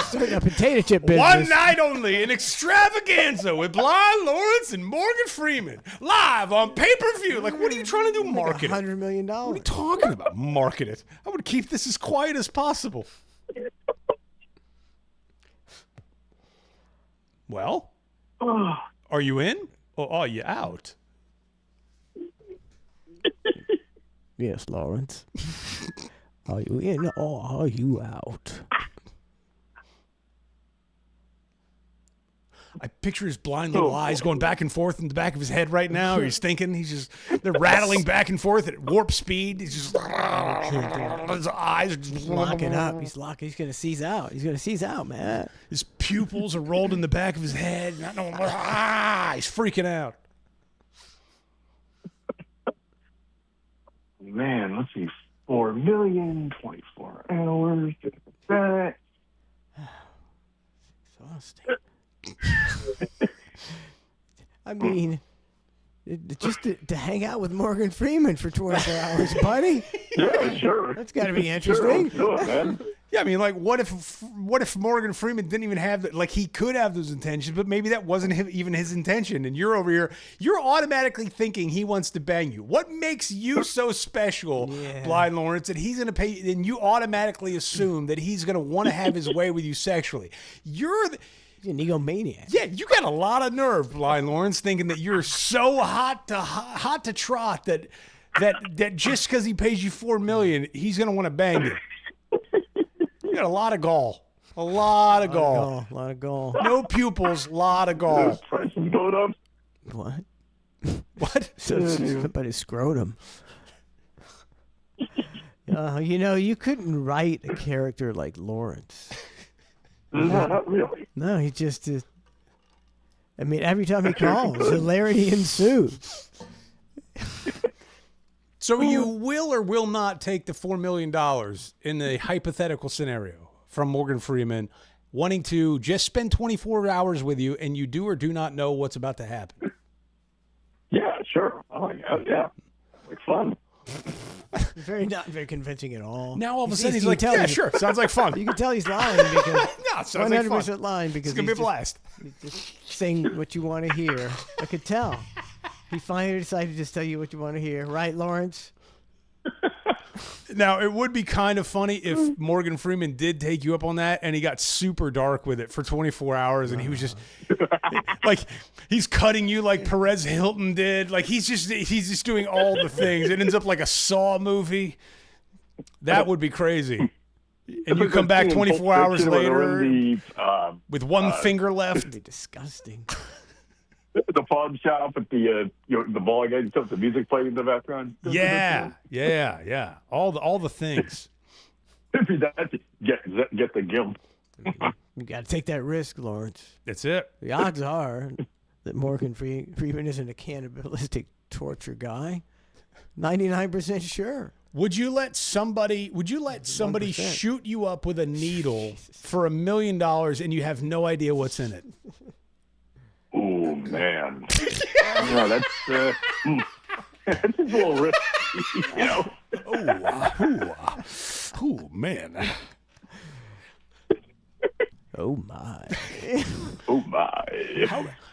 Starting a potato chip business.
One night only, an extravaganza with Blind Lawrence and Morgan Freeman live on pay-per-view. Like, what are you trying to do? Market it?
$100 million.
What are you talking about? Market it. I would keep this as quiet as possible. Well, are you in or are you out?
Yes, Lawrence. Are you in or are you out?
I picture his blind little eyes going back and forth in the back of his head right now. He's thinking. They're rattling back and forth at warp speed. He's just his eyes are just
Locking up. He's gonna seize out. He's gonna seize out, man.
His pupils are rolled in the back of his head. Not knowing what. He's freaking out.
man, let's see, 4 million, 24 hours. That.
Exhausting. I mean, just to hang out with Morgan Freeman for 24 hours, buddy.
Yeah, sure.
That's got to be
Sure,
interesting.
let's do it, man.
Yeah, I mean, like, what if Morgan Freeman didn't even have like he could have those intentions, but maybe that wasn't even his intention, and you're over here, you're automatically thinking he wants to bang you. What makes you so special, Blind Lawrence, that he's gonna pay? And you automatically assume that he's gonna want to have his way with you sexually. You're
He's an egomaniac.
yeah, you got a lot of nerve, Blind Lawrence, thinking that you're so hot to trot that just because he pays you $4 million, he's gonna want to bang you. You got a lot of gall. A lot of gall.
A lot of gall.
No pupils, lot of gall.
Price is going up.
What?
What?
Somebody scrotum. You couldn't write a character like Lawrence.
No, not really.
No, he just is. I mean, every time he calls, hilarity ensues.
So you will or will not take the $4 million in the hypothetical scenario from Morgan Freeman, wanting to just spend 24 hours with you, and you do or do not know what's about to happen?
Yeah, sure. Oh, yeah. Like fun.
Not very convincing at all.
Now all of a sudden
You
he's
can
like,
tell
yeah,
he-
sure, sounds like fun.
You can tell he's lying because
No, it sounds like
100%
fun.
lying because
It's gonna be a
he's
blast.
just saying what you want to hear. I could tell. He finally decided to just tell you what you want to hear, right, Lawrence?
Now, it would be kind of funny if Morgan Freeman did take you up on that and he got super dark with it for 24 hours and he was just like, he's cutting you like Perez Hilton did. Like he's just doing all the things. It ends up like a Saw movie. That would be crazy. And you come back 24 hours later with one finger left.
It'd be disgusting.
The pawn shop at the the ball game stuff, the music playing in the background.
Yeah. All the things.
That's get the gimp.
You got to take that risk, Lawrence.
That's it.
The odds are that Morgan Freeman isn't a cannibalistic torture guy. 99% sure.
Would you let somebody
1%.
shoot you up with a needle for $1 million and you have no idea what's in it?
Oh man, yeah, that's that's a little risky,
Oh man.
Oh, my.
Oh my.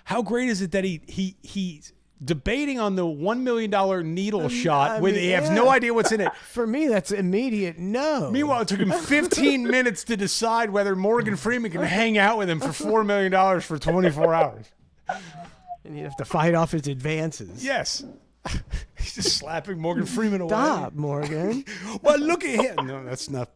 How great is it that he's debating on the $1 million needle shot when he has no idea what's in it?
For me, that's immediate no.
Meanwhile, it took him 15 minutes to decide whether Morgan Freeman can hang out with him for $4 million for 24 hours.
And you have to fight off his advances.
Yes. He's just slapping Morgan Freeman away.
Stop, Morgan.
Well, look at him. No, that's not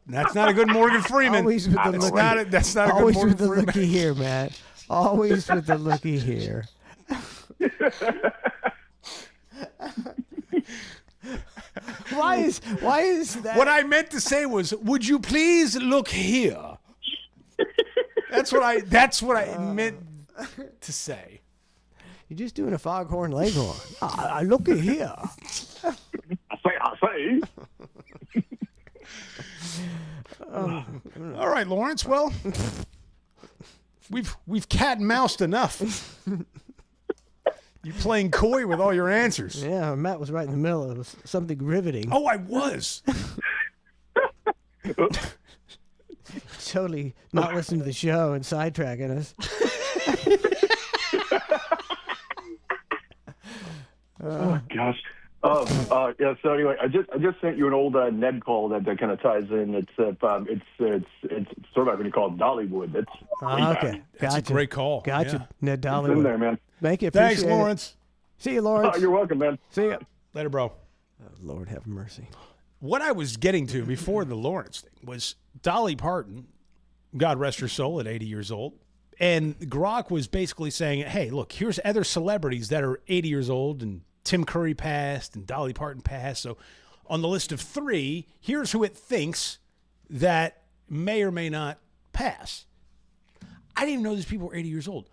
a good Morgan Freeman.
Always with the looky.
That's not a good
Always
Morgan
with the
Freeman.
looky here, Matt. Always with the looky here. Why is that?
What I meant to say was, would you please look here? That's what I meant to say.
You're just doing a foghorn leghorn. Looky here.
I say.
All right, Lawrence. Well, we've cat and moused enough. You playing coy with all your answers.
Yeah, Matt was right in the middle. It was something riveting.
Oh, I was.
Totally not listening to the show and sidetracking us.
Oh gosh. Yeah. So anyway, I just sent you an old Ned call that kind of ties in. It's sort of like when you call it Dollywood. It's
Okay,
That's
gotcha.
a great call.
Gotcha,
Yeah.
Ned
in
Dollywood.
there, man.
Thank you.
Thanks,
appreciate it.
Lawrence.
See you, Lawrence.
Oh, you're welcome, man.
See ya.
Later, bro.
Lord have mercy.
What I was getting to before the Lawrence thing was Dolly Parton, God rest her soul, at 80 years old. And Grok was basically saying, hey, look, here's other celebrities that are 80 years old, and Tim Curry passed and Dolly Parton passed. So on the list of 3, here's who it thinks that may or may not pass. I didn't even know these people were 80 years old.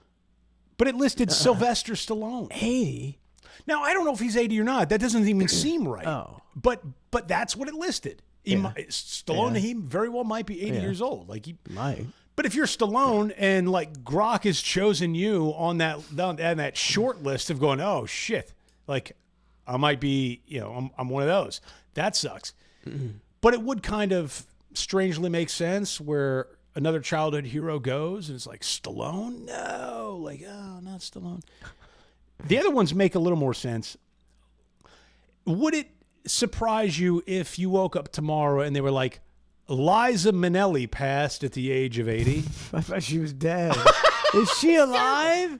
But it listed Sylvester Stallone.
80?
Now, I don't know if he's 80 or not. That doesn't even seem right.
Oh.
But that's what it listed. Stallone, he very well might be 80 years old. Like
Mike.
But if you're Stallone and like Grok has chosen you on that short list of going, oh shit, like I might be, I'm one of those. That sucks. But it would kind of strangely make sense where another childhood hero goes and it's like, Stallone? No. Like, oh, not Stallone. The other ones make a little more sense. Would it surprise you if you woke up tomorrow and they were like, Liza Minnelli passed at the age of 80?
I thought she was dead. Is she alive?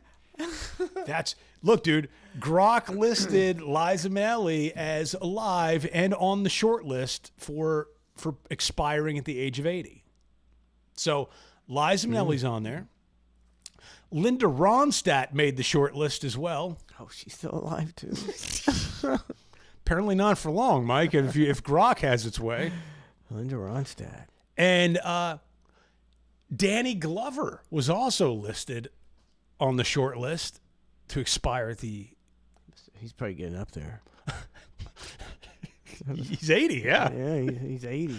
Look, dude, Grok listed Liza Minnelli as alive and on the short list for expiring at the age of 80. So Liza Minnelli's on there. Linda Ronstadt made the short list as well.
Oh, she's still alive too.
Apparently not for long, Mike, if Grok has its way.
Linda Ronstadt.
And Danny Glover was also listed on the short list to expire at the...
He's probably getting up there.
He's 80, yeah.
Yeah, he's 80.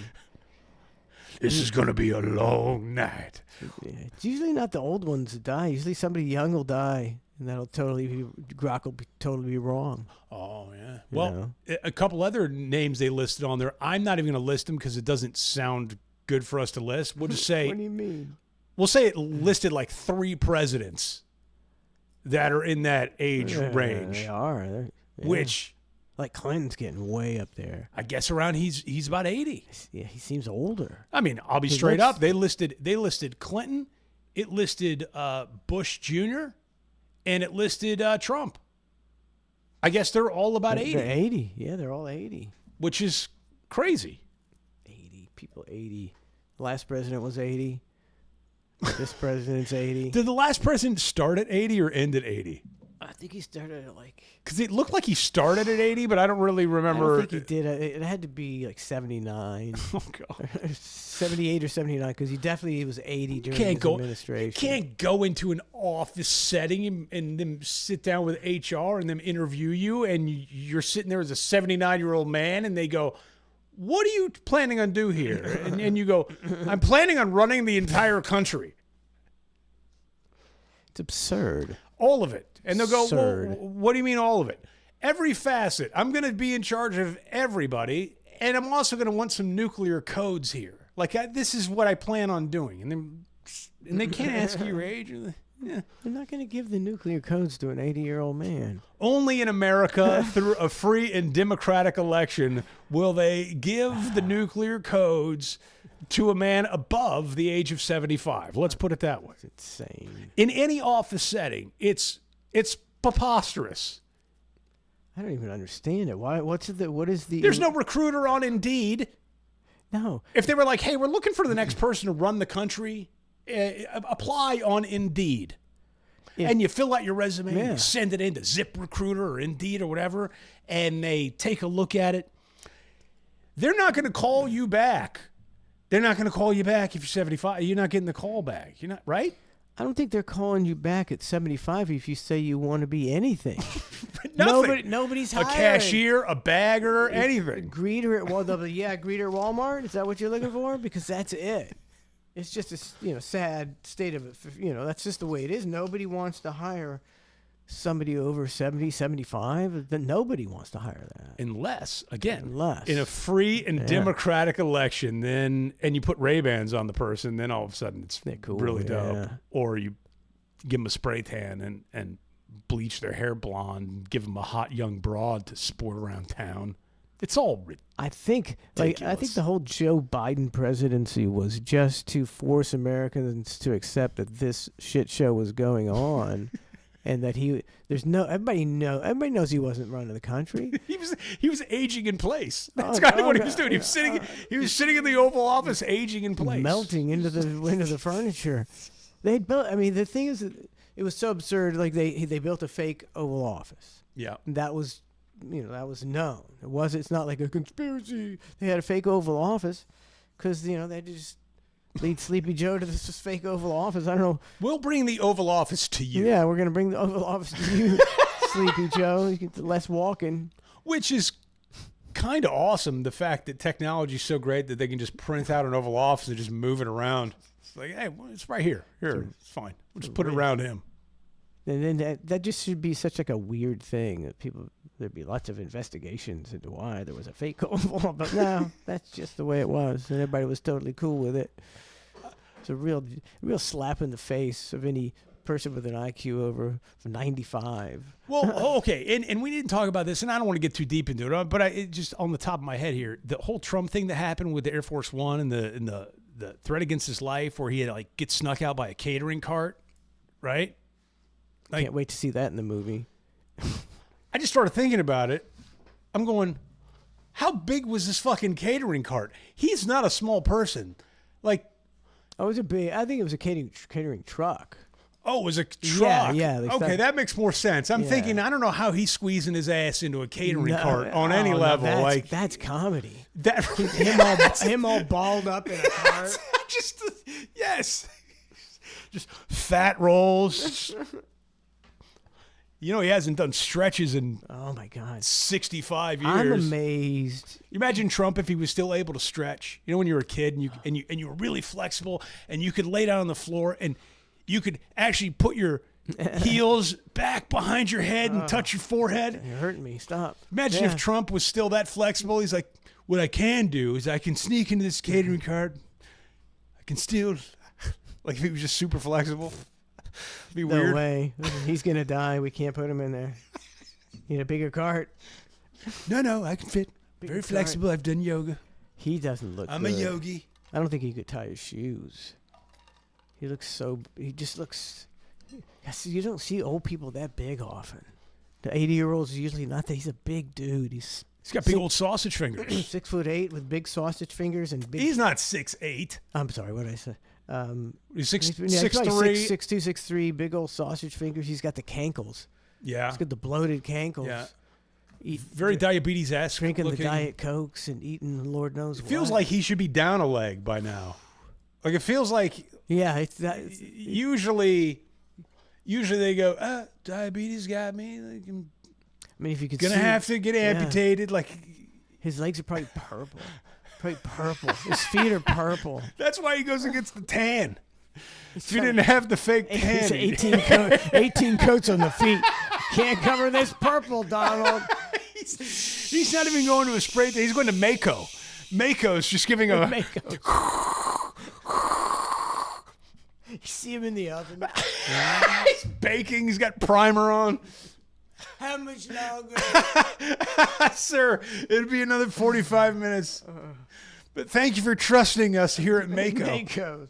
This is going to be a long night.
Yeah. It's usually not the old ones that die. Usually somebody young will die, and Grok will totally be wrong.
Oh, yeah. Well, a couple other names they listed on there. I'm not even going to list them because it doesn't sound good for us to list. We'll just say...
What do you mean?
We'll say it listed like 3 presidents that are in that age range.
They are. Yeah.
Which...
Like Clinton's getting way up there.
I guess around he's about 80.
Yeah, he seems older.
I mean, I'll be straight up. They listed Clinton, it listed Bush Jr., and it listed Trump. I guess they're all about 80.
They're 80. Yeah, they're all 80.
Which is crazy.
80. People 80. The last president was 80. This president's 80.
Did the last president start at 80 or end at 80?
I think he started at
Because it looked like he started at 80, but I don't really remember.
I don't think he did. It had to be like 79.
Oh, God.
78 or 79, because he was 80 during his administration.
You can't go into an office setting and then sit down with HR and them interview you, and you're sitting there as a 79-year-old man, and they go, what are you planning on do here? And you go, I'm planning on running the entire country.
It's absurd.
All of it. And they'll go,
Absurd.
well, what do you mean all of it? Every facet. I'm going to be in charge of everybody, and I'm also going to want some nuclear codes here. Like, this is what I plan on doing. And they can't ask you your age. Yeah.
They're not going to give the nuclear codes to an 80-year-old man.
Only in America, through a free and democratic election, will they give the nuclear codes to a man above the age of 75. Let's put it that way.
It's insane.
In any office setting, it's preposterous.
I don't even understand it. Why? What is the?
There's no recruiter on Indeed.
No.
If they were like, hey, we're looking for the next person to run the country, apply on Indeed.
Yeah.
And you fill out your resume,
Yeah.
you send it into ZipRecruiter or Indeed or whatever, and they take a look at it. They're not going to call you back. They're not going to call you back if you're 75. You're not getting the call back. You're not, right?
I don't think they're calling you back at 75 if you say you want to be anything.
Nothing.
Nobody's
A
hiring.
cashier, a bagger, anything.
Greeter at greeter at Walmart. Is that what you're looking for? Because that's it. It's just a sad state of that's just the way it is. Nobody wants to hire somebody over 70, 75. Then nobody wants to hire that.
Unless, again,
Unless.
in a free and democratic election, and you put Ray-Bans on the person, then all of a sudden it's
They're cool,
really dope.
yeah.
Or you give them a spray tan and bleach their hair blonde and give them a hot young broad to sport around town. It's all
I think
ridiculous.
the whole Joe Biden presidency was just to force Americans to accept that this shit show was going on. And that everybody knows he wasn't running the country.
he was aging in place. That's kind of what he was doing. He was sitting in the Oval Office, aging in place,
melting into the furniture. They built. I mean, the thing is, that it was so absurd. Like they built a fake Oval Office.
Yeah,
That was, that was known. It's not like a conspiracy. They had a fake Oval Office because they just lead Sleepy Joe to this fake Oval Office. I don't know.
we'll bring the Oval Office to you.
Yeah, we're gonna bring the Oval Office to you, Sleepy Joe. You get less walking.
Which is kind of awesome. The fact that technology is so great that they can just print out an Oval Office and just move it around. It's like, hey, well, it's right here. Here, it's fine. We'll just put it around him.
And then that just should be such like a weird thing that there'd be lots of investigations into why there was a fake Oval, but no, that's just the way it was, and everybody was totally cool with it. It's a real slap in the face of any person with an IQ over 95.
Well, okay, and we didn't talk about this, and I don't want to get too deep into it, but it just on the top of my head here, the whole Trump thing that happened with the Air Force One and the threat against his life, where he had to get snuck out by a catering cart, right?
Can't wait to see that in the movie.
I just started thinking about it. I'm going, how big was this fucking catering cart? He's not a small person.
I think it was a catering truck.
Oh, it was a truck.
Yeah,
okay, that makes more sense. I'm thinking, I don't know how he's squeezing his ass into a catering cart on any level.
That's comedy.
That
him all balled up in a cart.
Yes. Just fat rolls. He hasn't done stretches in
Oh my God.
65 years.
I'm amazed.
You imagine Trump if he was still able to stretch. When you were a kid and you were really flexible and you could lay down on the floor and you could actually put your heels back behind your head and touch your forehead.
You're hurting me. Stop.
Imagine if Trump was still that flexible. He's like, what I can do is I can sneak into this catering cart. I can steal. Like if he was just super flexible. Be
No
weird.
way. He's going to die. We can't put him in there. Need a bigger cart.
No, I can fit. Very
cart.
flexible. I've done yoga.
He doesn't look
I'm
good.
a yogi.
I don't think he could tie his shoes. He just looks. You don't see old people that big often. The 80-year-olds usually not that. He's a big dude. He's
He's got big old sausage fingers.
6'8" with big sausage fingers and big.
He's not 6'8".
I'm sorry, what did I say?
He's
He's
6'3".
probably 6'2", 6'3", big old sausage fingers. He's got the cankles.
Yeah.
He's got the bloated cankles.
Yeah.
Very
diabetes-esque
drinking
looking.
the Diet Cokes and eating Lord knows what.
Feels like he should be down a leg by now. Like it feels like usually they go, diabetes got me. Like, I'm
I mean, if you could
gonna
see,
have to get amputated. Like
his legs are probably purple. His feet are purple.
that's why he goes against the tan. If you didn't have the fake tan,
He's 18 coats on the feet. Can't cover this purple, Donald.
he's not even going to a spray tan. He's going to Mako. Mako's just giving a.
You see him in the oven.
He's baking. He's got primer on.
How much longer?
Sir, it'll be another 45 minutes. But thank you for trusting us here at Mako.
Mako's.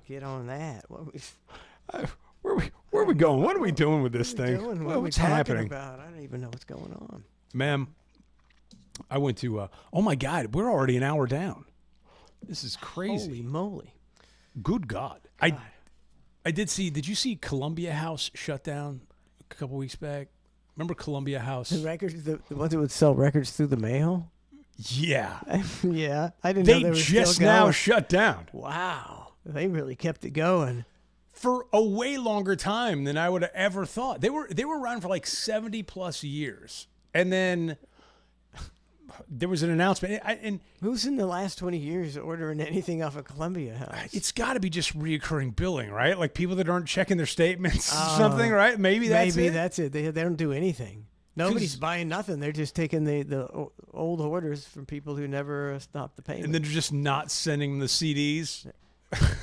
Get on that.
Where are we going? What are we doing with this thing?
What are we
What's
talking
happening?
about? I don't even know what's going on.
Ma'am, I went to, oh my God, we're already an hour down. This is crazy.
Holy moly.
Good God. I did you see Columbia House shut down a couple weeks back? Remember Columbia House?
The records, the ones that would sell records through the mail?
Yeah.
Yeah. I didn't know
They
they were
just
still
now
going.
shut down.
Wow. They really kept it going.
for a way longer time than I would have ever thought. They were around for like 70 plus years, and then there was an announcement. And
Who's in the last 20 years ordering anything off of Columbia House?
it's got to be just reoccurring billing, right? Like people that aren't checking their statements, something, right? Maybe that's
Maybe
it.
that's it. They don't do anything. Nobody's buying nothing. They're just taking the old orders from people who never stopped the payment.
And then they're just not sending the CDs.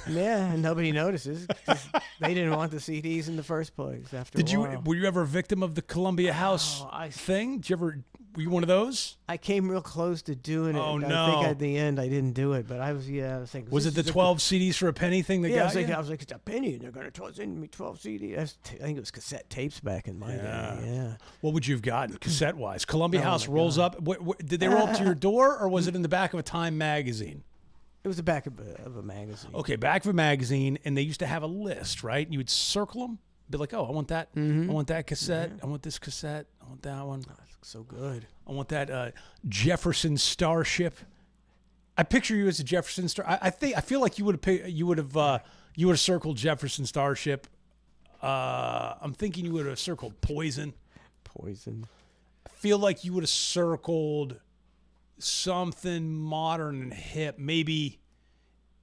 Yeah, and nobody notices 'cause they didn't want the CDs in the first place. After a while.
Were you ever a victim of the Columbia House thing? Did you ever? Were you one of those?
I came real close to doing it.
Oh,
I
no.
think at the end I didn't do it, but I was thinking.
Was it the 12 CDs for a penny thing that
Yeah,
got you?
I was like, it's a penny, and they're going to send me 12 CDs. I think it was cassette tapes back in my day. Yeah.
What would you have gotten cassette wise? Columbia
Oh,
House
my
rolls
God.
up. Did they roll up to your door, or was it in the back of a Time magazine?
It was the back of a magazine.
Okay, back of a magazine, and they used to have a list, right? You would circle them, be like, "Oh, I want that. I want that cassette. I want this cassette. I want that one.
Oh, it looks so good.
I want that Jefferson Starship." I picture you as a Jefferson Star. I feel like you would have circled Jefferson Starship. I'm thinking you would have circled Poison.
Poison.
I feel like you would have circled something modern and hip, maybe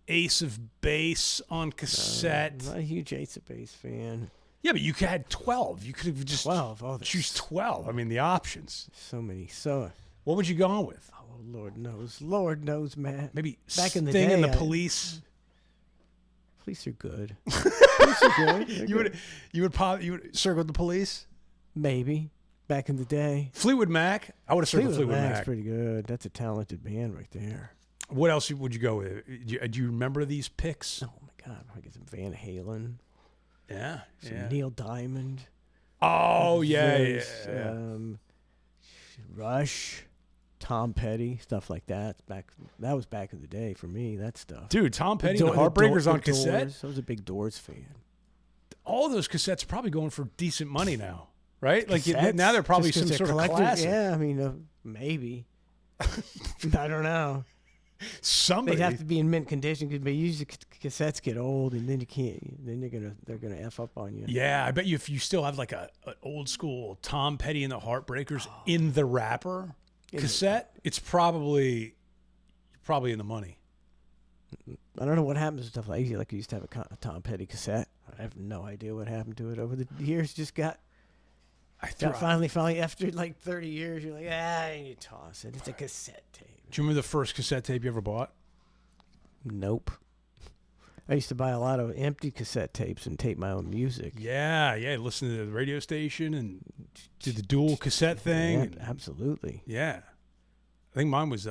Ace of Base on cassette.
I'm not a huge Ace of Base fan.
Yeah, but you had 12. You could have just
12. Oh, there's
choose 12. I mean, the options.
so many. So,
What would you go on with?
oh, Lord knows, man.
Maybe
Back in the
Sting
day,
and the
I-
Police.
Police are good. Police are good. They're
You
good.
would circle the Police.
Maybe. Back in the day.
Fleetwood Mac. I would have circled Fleetwood
Mac's
Mac.
pretty good. That's a talented band right there.
What else would you go with? Do you remember these picks?
Oh my God! I get some Van Halen,
Yeah.
some Neil Diamond.
Oh yeah,
There's,
yeah.
Rush, Tom Petty, stuff like that. That was back in the day for me. That stuff.
Dude, Tom Petty
The
and the Heartbreakers
The
on cassette.
Doors. I was a big Doors fan.
All those cassettes are probably going for decent money now, right? Like
Cassettes?
now they're probably
Just 'cause
some
they're
sort of
collectors?
classic.
Yeah, I mean, maybe. I don't know.
Somebody.
They'd have to be in mint condition because usually cassettes get old and then you can't. Then they're gonna f up on you.
Yeah, I bet you if you still have like an old school Tom Petty and the Heartbreakers in the wrapper cassette, it's probably in the money.
I don't know what happens to stuff like I used to have a Tom Petty cassette. I have no idea what happened to it over the years. Just got finally after like 30 years, you're like, you toss it. It's a cassette tape.
Do you remember the first cassette tape you ever bought?
Nope. I used to buy a lot of empty cassette tapes and tape my own music.
Yeah. Listen to the radio station and did the dual cassette thing.
Yeah,
and-
absolutely.
yeah. I think mine was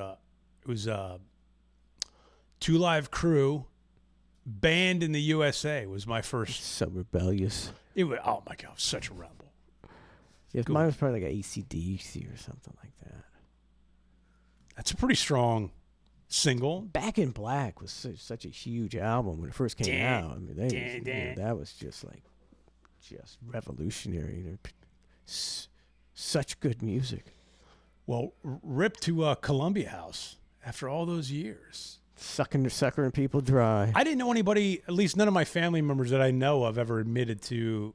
Two Live Crew, Banned in the USA was my first.
So rebellious.
It was, oh my God, such a rebel.
Yeah,
Cool.
mine was probably like AC/DC or something like that.
That's a pretty strong single.
Back in Black was such a huge album when it first came out. I mean, that was just revolutionary. Such good music.
Well, rip to Columbia House after all those years.
Suckering people dry.
I didn't know anybody, at least none of my family members that I know of, ever admitted to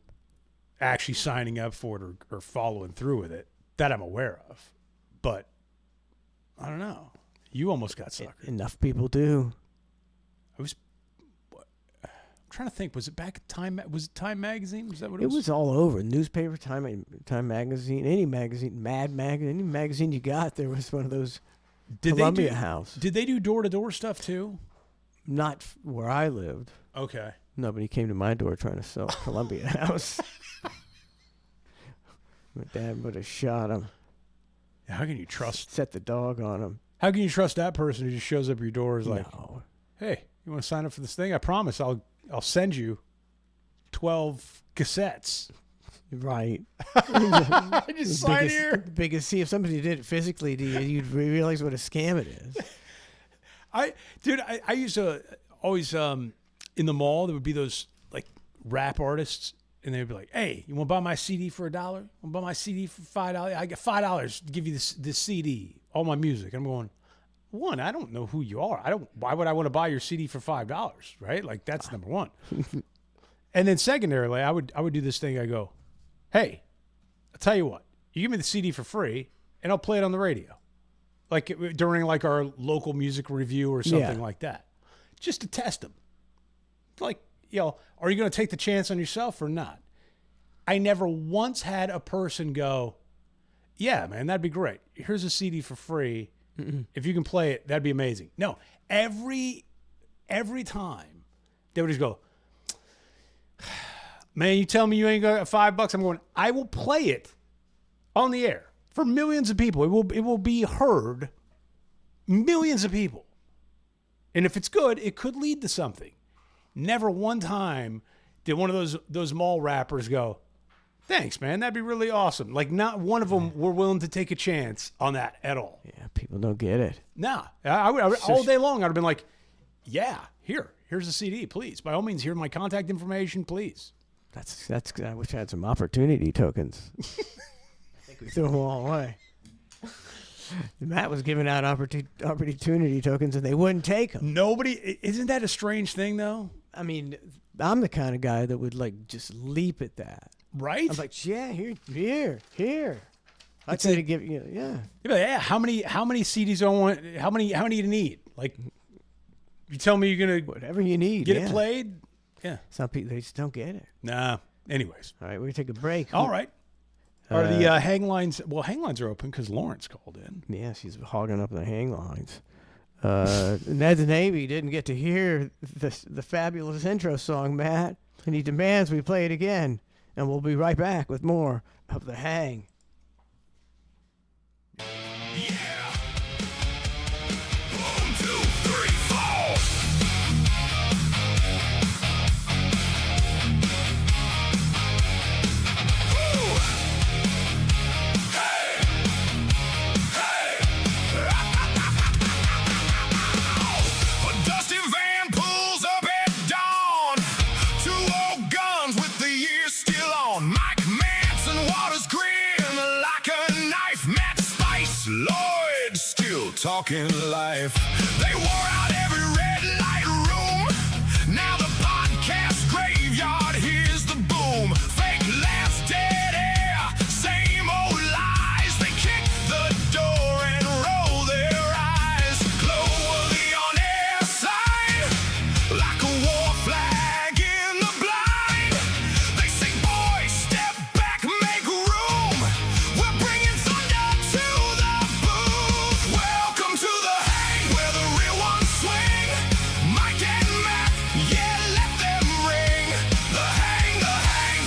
actually signing up for it or following through with it that I'm aware of. But I don't know. You almost got suckered.
Enough people do.
I'm trying to think. Was it back at Time? Was it Time Magazine? Was that what it
It
was?
was all over. Newspaper, Time Magazine, any magazine, Mad Magazine, any magazine you got, there was one of those. Columbia House.
Did they do door-to-door stuff too?
Not where I lived.
Okay.
Nobody came to my door trying to sell Columbia House. My dad would have shot him,
How can you trust?
set the dog on him.
How can you trust that person who just shows up at your door? Is like,
No.
hey, you want to sign up for this thing? I promise I'll send you 12 cassettes.
Right.
I just sign here.
Biggest. See, if somebody did it physically to you, you'd realize what a scam it is.
I used to always in the mall there would be those like rap artists and they'd be like, hey, you want to buy my CD for $1? Want to buy my CD for $5? I get $5 to give you this CD, all my music. I'm going, one, I don't know who you are. Why would I want to buy your CD for $5, right? Like, that's number one. And then secondarily, I would do this thing. I go, hey, I'll tell you what, you give me the CD for free and I'll play it on the radio. Like during like our local music review or something like that, just to test them. Like, are you going to take the chance on yourself or not? I never once had a person go, yeah, man, that'd be great. Here's a CD for free. If you can play it, that'd be amazing. No, every time they would just go, man, you tell me you ain't got $5. I'm going, I will play it on the air for millions of people. It will be heard millions of people. And if it's good, it could lead to something. Never one time did one of those mall rappers go, thanks, man, that'd be really awesome. Like, not one of them were willing to take a chance on that at all.
Yeah, people don't get it.
Nah, I would all day long, I'd have been like, yeah, here's a CD, please. By all means, here's my contact information, please.
That's. I wish I had some opportunity tokens. I think we threw them all away. Matt was giving out opportunity tokens, and they wouldn't take them.
Nobody, isn't that a strange thing, though?
I mean, I'm the kind of guy that would like just leap at that.
Right?
I'm like, yeah, here. I try to give you, yeah.
You're like, yeah. How many CDs do I want? How many do you need? Like, you tell me you're gonna
Whatever you need.
get it played. Yeah.
Some people, they just don't get it.
Nah. Anyways.
All right, we're going to take a break.
All right. Are the hang lines? Well, hang lines are open because Lawrence called in.
Yeah, she's hogging up the hang lines. Ned's Navy didn't get to hear the fabulous intro song, Matt, and he demands we play it again. And we'll be right back with more of The Hang.
Yeah. 1, 2, 3, 4. Woo. Hey. A dusty van pulls up at dawn. 2 old guns with the years still on. Mike Manson, Waters grin like a knife. Matt Spice, Lloyd still talking life. They wore out every red light room. Now the podcast graveyard hears the boom. Fake laughs, dead air, same old lies. They kick the door and roll their eyes. Globally on air side, like a war flag in the blind. They say, boys, step back, make room. We're bringing thunder to the booth. Welcome to the hang, where the real ones swing. Mike and Matt, yeah, let them ring. The hang,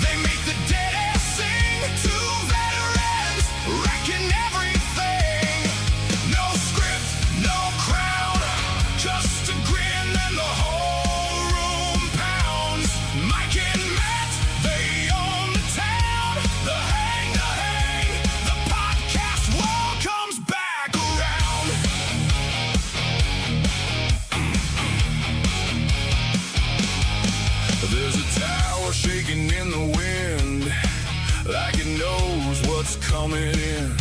they make the dead air sing. 2 veterans, wrecking everything. No script, no crown, just a grin and the whole room pounds. Mike and Matt, they own the town. The hang, the podcast world comes back around. There's a tower shaking in the wind, like it knows what's coming in.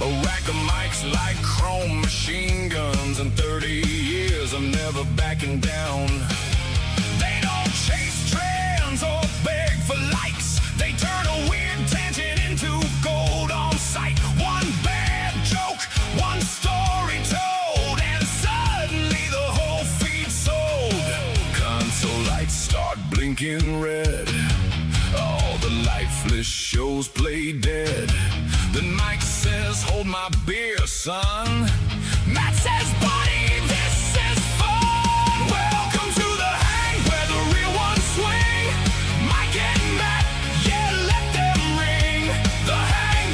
A rack of mics like chrome machine guns, and 30 years I'm never backing down. They don't chase trends or beg for likes. They turn a weird tangent into gold on sight. One bad joke, one story told, and suddenly the whole feed's sold. Console lights start blinking red. All the lifeless shows play dead. Then Mike says, hold my beer, son. Matt says, buddy, this is fun. Welcome to the hang, where the real ones swing. Mike and Matt, yeah, let them ring. The hang,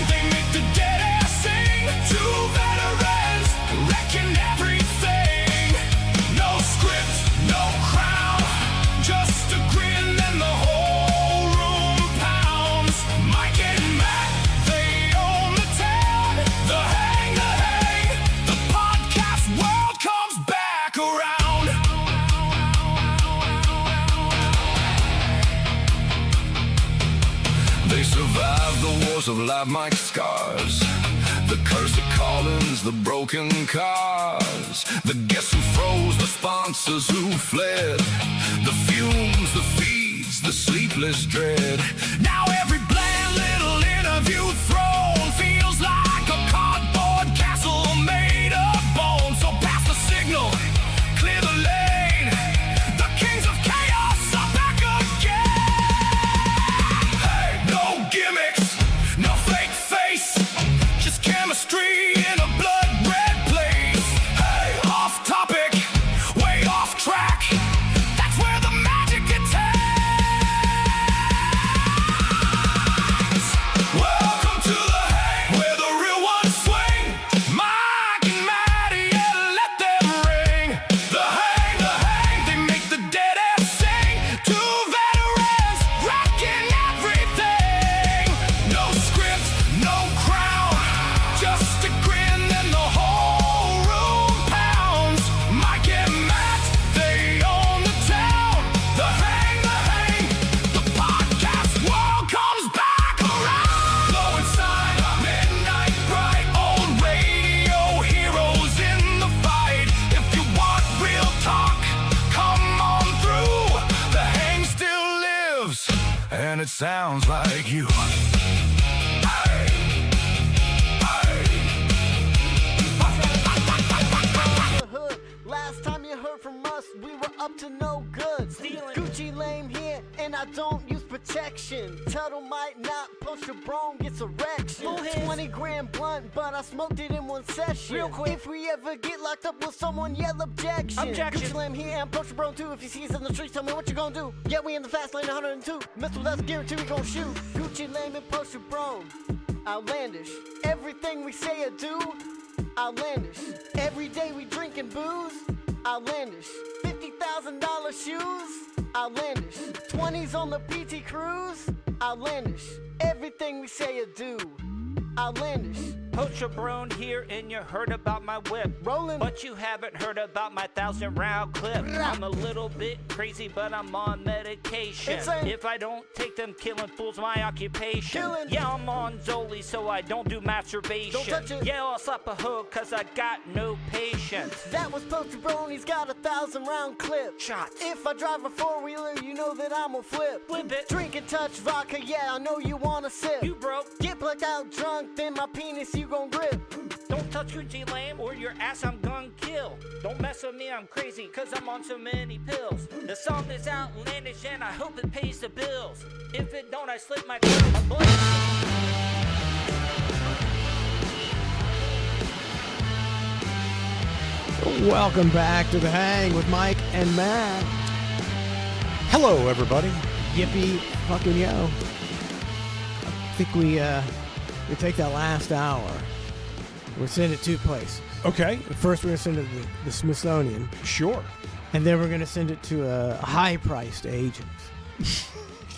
they make the dead air sing. 2 veterans, wrecking everything. No script, no crown, just a grin and the whole room pounds. Mike and Matt, they own the town. The hang, the podcast world comes back around. They survived the wars of live mic scars. The curse of callings, the broken cars, the guests who froze, the sponsors who fled, the fumes, the feeds, the sleepless dread. Now every bland little interview thrown feels like a cardboard castle made of bone. So pass the signal, clear the lane. The kings of chaos are back again. Hey, no gimmicks, no fake face, just chemistry in a blood red place. Hey, off topic, way off track. That's where the magic attacks. Welcome to the hang, where the real ones swing. Mike and Maddie, yeah, let them ring. The hang, they make the dead ass sing. Two veterans wrecking everything. No script, no crown, just a grin and the whole room pounds. Mike and Matt, they own the town. The hang, the podcast world comes back around. Low inside, midnight bright, old radio heroes in the fight. If you want real talk, come on through. The hang still lives, and it sounds like you. Hey,
the hood. Last time you heard from us, we were up to no good. Gucci lame here, and I don't use protection. Tuttle might not, post your bro gets erection. 20 grand blunt, but I smoked it in one session. Real quick, if we ever get locked up, will someone yell objection? Gucci lame here, and post your bro too. If you see us in the streets, tell me what you gonna do. Yeah, we in the fast lane 102. Mess with us, guarantee we gon' shoot. Gucci lame and post your bro. Outlandish. Everything we say or do, outlandish. Every day we drinking booze, outlandish. $50,000 shoes, outlandish. 20s on the PT Cruise, outlandish. Everything we say or do, outlandish.
Poacher Brown here, and you heard about my whip.
Rollin'.
But you haven't heard about my 1,000-round clip. I'm a little bit crazy, but I'm on medication.
Insane.
If I don't take them, killing fools my occupation.
Killin'.
Yeah, I'm on Zoli, so I don't do masturbation.
Don't touch it.
Yeah, I'll slap a hook, cause I got no patience.
That was Poacher Brown, he's got a 1,000-round clip.
Shots.
If I drive a four-wheeler, you know that I'ma flip.
Flip it.
Drink and touch vodka, yeah, I know you wanna sip.
You broke.
Get blacked out drunk, then my penis you gon' grip.
Don't touch Gucci lame, or your ass I'm gonna kill. Don't mess with me, I'm crazy, cause I'm on so many pills. The song is outlandish, and I hope it pays the bills. If it don't, I slip my tongue, my blood.
Welcome back to the hang with Mike and Matt.
Hello, everybody.
Yippee fucking yo. I think we take that last hour. We'll send it two places.
Okay,
First, we're going to send it to the Smithsonian,
sure.
and then we're going to send it to a high-priced agent.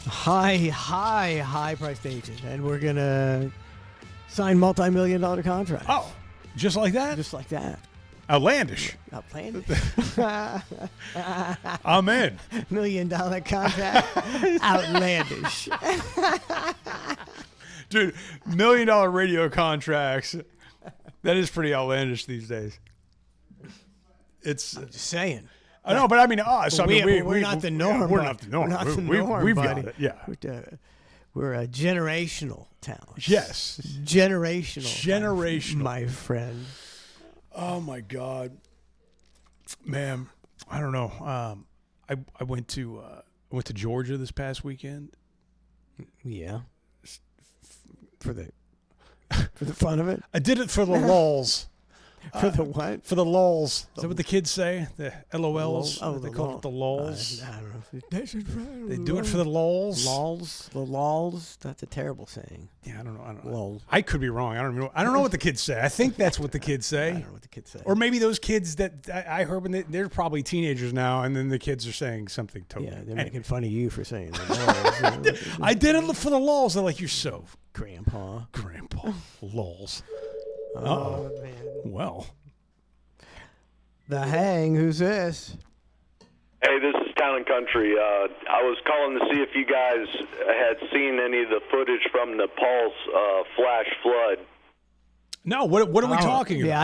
High-priced agent. And we're going to sign multi-million-dollar contracts.
Oh, just like that?
Just like that.
Outlandish.
Outlandish.
I'm in.
$1 million contract. Outlandish.
Dude, $1 million radio contracts. That is pretty outlandish these days. It's.
Just saying.
I know, but I mean us. I mean,
we're not the norm.
We're
bud.
not the norm.
We're not the norm,
We've
buddy.
got it. Yeah.
We're a generational talent.
Yes.
Generational.
Generational.
My friend.
Oh my God, man. I don't know. I went to Georgia this past weekend.
Yeah. For the fun of it.
I did it for the lulls.
For the what?
For the lulls. Is that what the kids say? The LOLs?
Oh,
they
the
call
lul-
it the lulls.
I don't know.
They do it for the lulls.
Lulls. The lulls. That's a terrible saying.
Yeah, I don't know.
Lulls.
I could be wrong. I don't know. I don't know what the kids say. I think that's what the kids
I
say.
don't know what the kids say.
Or maybe those kids that I heard when they're probably teenagers now, and then the kids are saying something totally.
yeah, they're
Anyway.
making fun of you for saying that.
I did it for the lulls. They're like, you're so
Grandpa.
grandpa. Lulls.
Oh, man.
Well.
The hang. Who's this?
Hey, this is Town and Country. I was calling to see if you guys had seen any of the footage from Nepal's flash flood.
No, what are we talking about?
Yeah,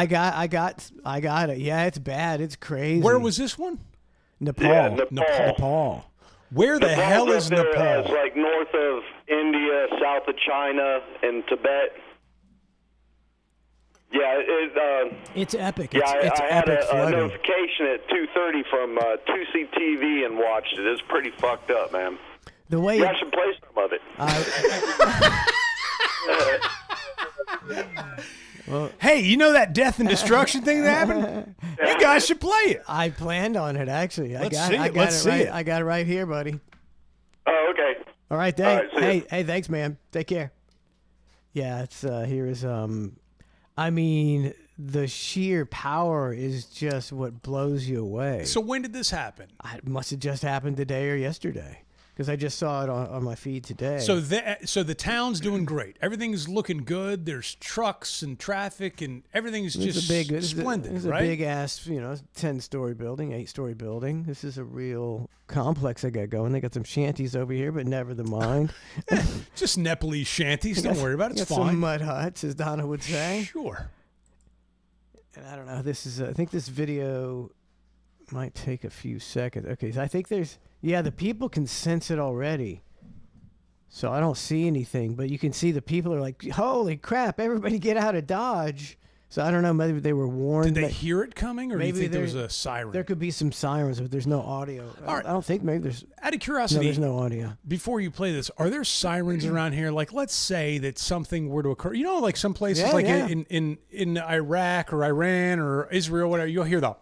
I got it. Yeah, it's bad. It's crazy.
Where was this one?
Nepal?
Yeah, Nepal.
Nepal.
Where the hell
Nepal's
is
up there,
Nepal?
It's like north of India, south of China, and Tibet. Yeah,
It's epic.
yeah.
It's
I had
epic
a
flooding.
notification at 2:30 from 2C TV and watched it. It's pretty fucked up, man.
The way
Yeah, I should play some of it.
Hey, you know that death and destruction thing that happened? You guys should play it.
I planned on it actually.
Let's
I
see
got
it. Let's see
right.
it.
I got it right here, buddy.
Oh, okay.
All right,
All right, see ya.
hey, thanks, man. Take care. Yeah, it's here is I mean, the sheer power is just what blows you away.
So when did this happen?
It must have just happened today or yesterday because I just saw it on my feed today.
So the town's doing great. Everything's looking good. There's trucks and traffic and everything's just splendid,
It's
right?
a big ass, 10-story building, 8-story building. This is a real complex they got going. They got some shanties over here, but never the mind.
Just Nepalese shanties. Don't worry about it. It's
got some
fine.
mud huts, as Donna would say.
Sure.
And I don't know. This is. I think this video might take a few seconds. Okay, so I think there's. Yeah, the people can sense it already. So I don't see anything, but you can see the people are like, "Holy crap! Everybody get out of Dodge!" So I don't know. Maybe they were warned.
Did they hear it coming, or do you
maybe
think there was
there-
a siren?
There could be some sirens, but there's no audio.
All right.
I don't think maybe there's.
Out of
No,
curiosity,
there's no audio.
before you play this, are there sirens around here? Like, let's say that something were to occur. You know, like some places,
Yeah,
like
yeah.
in Iraq or Iran or Israel, whatever, you'll hear the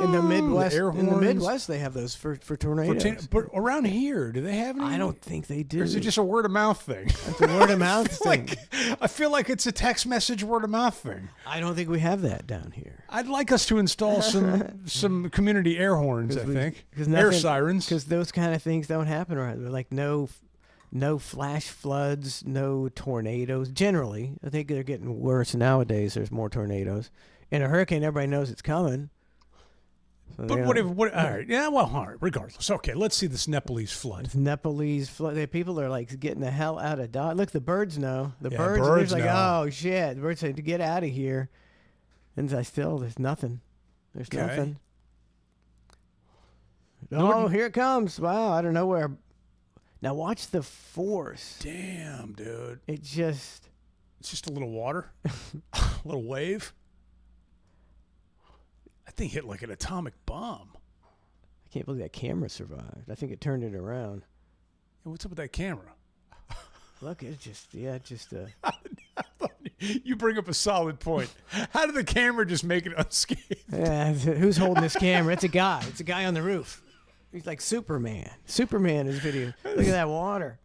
In the Midwest,
air
in the
horns.
Midwest, they have those for tornadoes.
But around here, do they have any?
I don't think they do.
Or is it just a word of mouth thing?
It's a word of mouth thing.
I feel like it's a text message word of mouth thing.
I don't think we have that down here.
I'd like us to install some community air horns. I think air sirens.
Because those kind of things don't happen around. They're like no flash floods, no tornadoes. Generally, I think they're getting worse nowadays. There's more tornadoes. In a hurricane, everybody knows it's coming. So
But
they
whatever.
don't-
All right. Yeah. Well. All right. Regardless. Okay. Let's see this Nepalese flood.
It's Nepalese flood. People are like getting the hell out of Dodge. Look, the birds know. The
Yeah,
birds
birds
are like,
know.
oh shit. The birds say to get out of here. And there's nothing. There's
Okay.
nothing.
No
Oh,
one-
here it comes. Wow, I don't know where. Now watch the force.
Damn, dude.
It just.
It's just a little water, a little wave. That thing hit like an atomic bomb.
I can't believe that camera survived. I think it turned it around.
Hey, what's up with that camera?
Look, it just.
You bring up a solid point. How did the camera just make it unscathed?
Yeah, who's holding this camera? It's a guy. It's a guy on the roof. He's like Superman. Superman is video. Look at that water.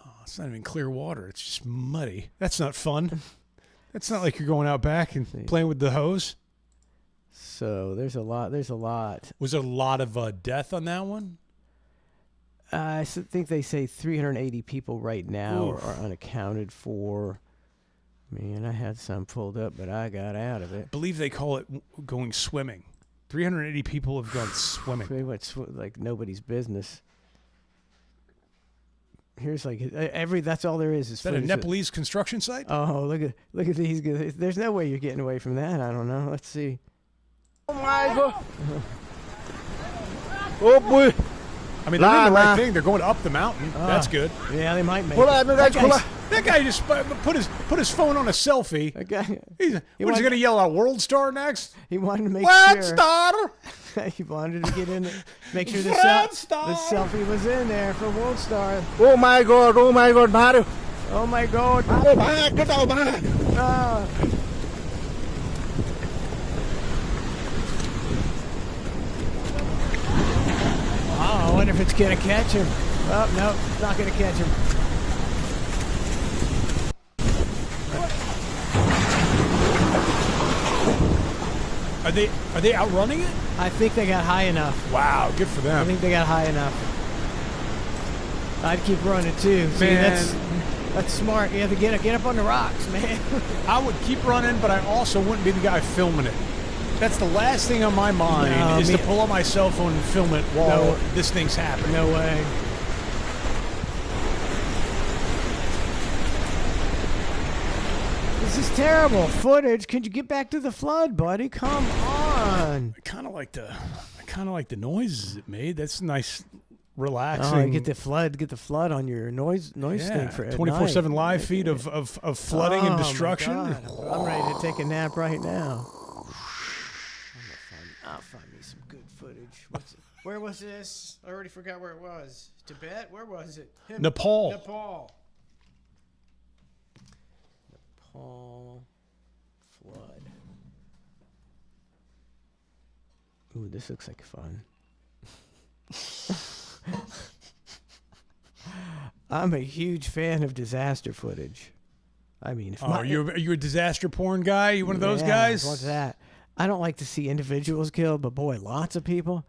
Oh, it's not even clear water. It's just muddy. That's not fun. That's not like you're going out back and playing with the hose.
So there's a lot.
Was there a lot of death on that one?
I think they say 380 people right now
Oof.
are unaccounted for. Man, I had some pulled up, but I got out of it.
I believe they call it going swimming. 380 people have gone swimming.
Pretty much like nobody's business. Here's like that's all there is.
Is that a Nepalese construction site?
Oh, look at these guys. There's no way you're getting away from that. I don't know. Let's see.
Oh my God. Oh boy.
I mean, they're doing the right thing. They're going up the mountain. That's good.
Yeah, they might make
Hold
it.
on, guys, hold on.
That guy just put his phone on a selfie.
That guy,
He's, what is
wanted-
he going to yell out? World Star next?
he wanted to make
World
sure.
Star!
He wanted to get in, make sure the
World Star!
selfie was in there for World Star.
Oh my God, Mario.
Oh my God!
Oh my God, oh my.
Ah. Oh, I wonder if it's gonna catch him. Oh no, it's not gonna catch him.
Are they outrunning it?
I think they got high enough.
Wow, good for
I
them.
think they got high enough. I'd keep running too. See,
Man.
that's smart. You have to get up on the rocks, man.
I would keep running, but I also wouldn't be the guy filming it. That's the last thing on my mind
No,
is
me-
to pull up my cell phone and film it while
No.
this thing's happening.
No way. This is terrible footage. Could you get back to the flood, buddy? Come on.
I kind of like the noises it made. That's nice, relaxing.
Oh, get the flood on your noise thing for
24/7 live feed of flooding and destruction.
My God. I'm ready to take a nap right now. I'll find me some good footage. Where was this? I already forgot where it was. Tibet? Where was it?
Nepal.
Nepal flood. Ooh, this looks like fun. I'm a huge fan of disaster footage. I mean, if
you're a disaster porn guy? You one of those guys?
What's that? I don't like to see individuals killed, but boy, lots of people.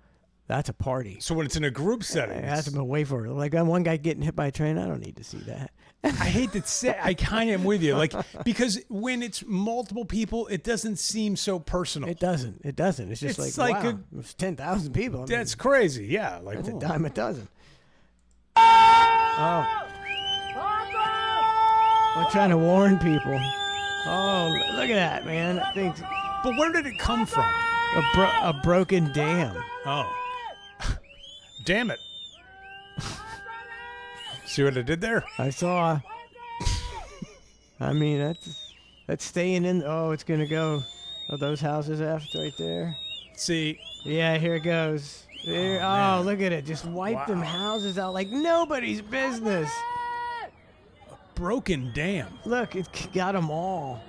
That's a party.
So when it's in a group setting,
I have to wait for it. Like one guy getting hit by a train, I don't need to see that.
I hate to say, I kind of am with you, like because when it's multiple people, it doesn't seem so personal.
It doesn't. It's just
It's
like
like
wow, it's 10,000 people. I mean,
That's crazy. Yeah, like
that's a
ooh.
dime a dozen. Oh, we're trying to warn people. Oh, look at that, man! That thing's
But where did it come from?
a broken dam.
Oh, damn it! See what I did there?
I saw. I mean, that's staying in. Oh, it's gonna go. Oh, those houses after right there.
See,
Yeah, here it goes. There,
man.
look at it. Just wipe them
Wow.
houses out like nobody's business.
broken dam.
Look, it got them all.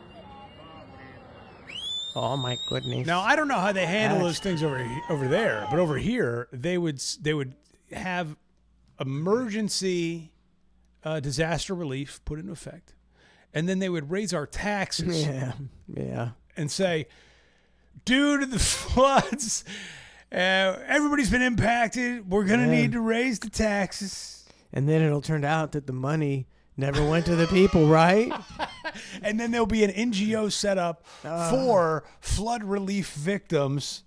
Oh my goodness.
Now I don't know how they handle
That's-
those things over there, but over here they would have emergency disaster relief put into effect, and then they would raise our taxes
Yeah.
and say, due to the floods, everybody's been impacted. We're gonna need to raise the taxes,
And then it'll turn out that the money never went to the people, right?
and then there'll be an NGO set up for flood relief victims,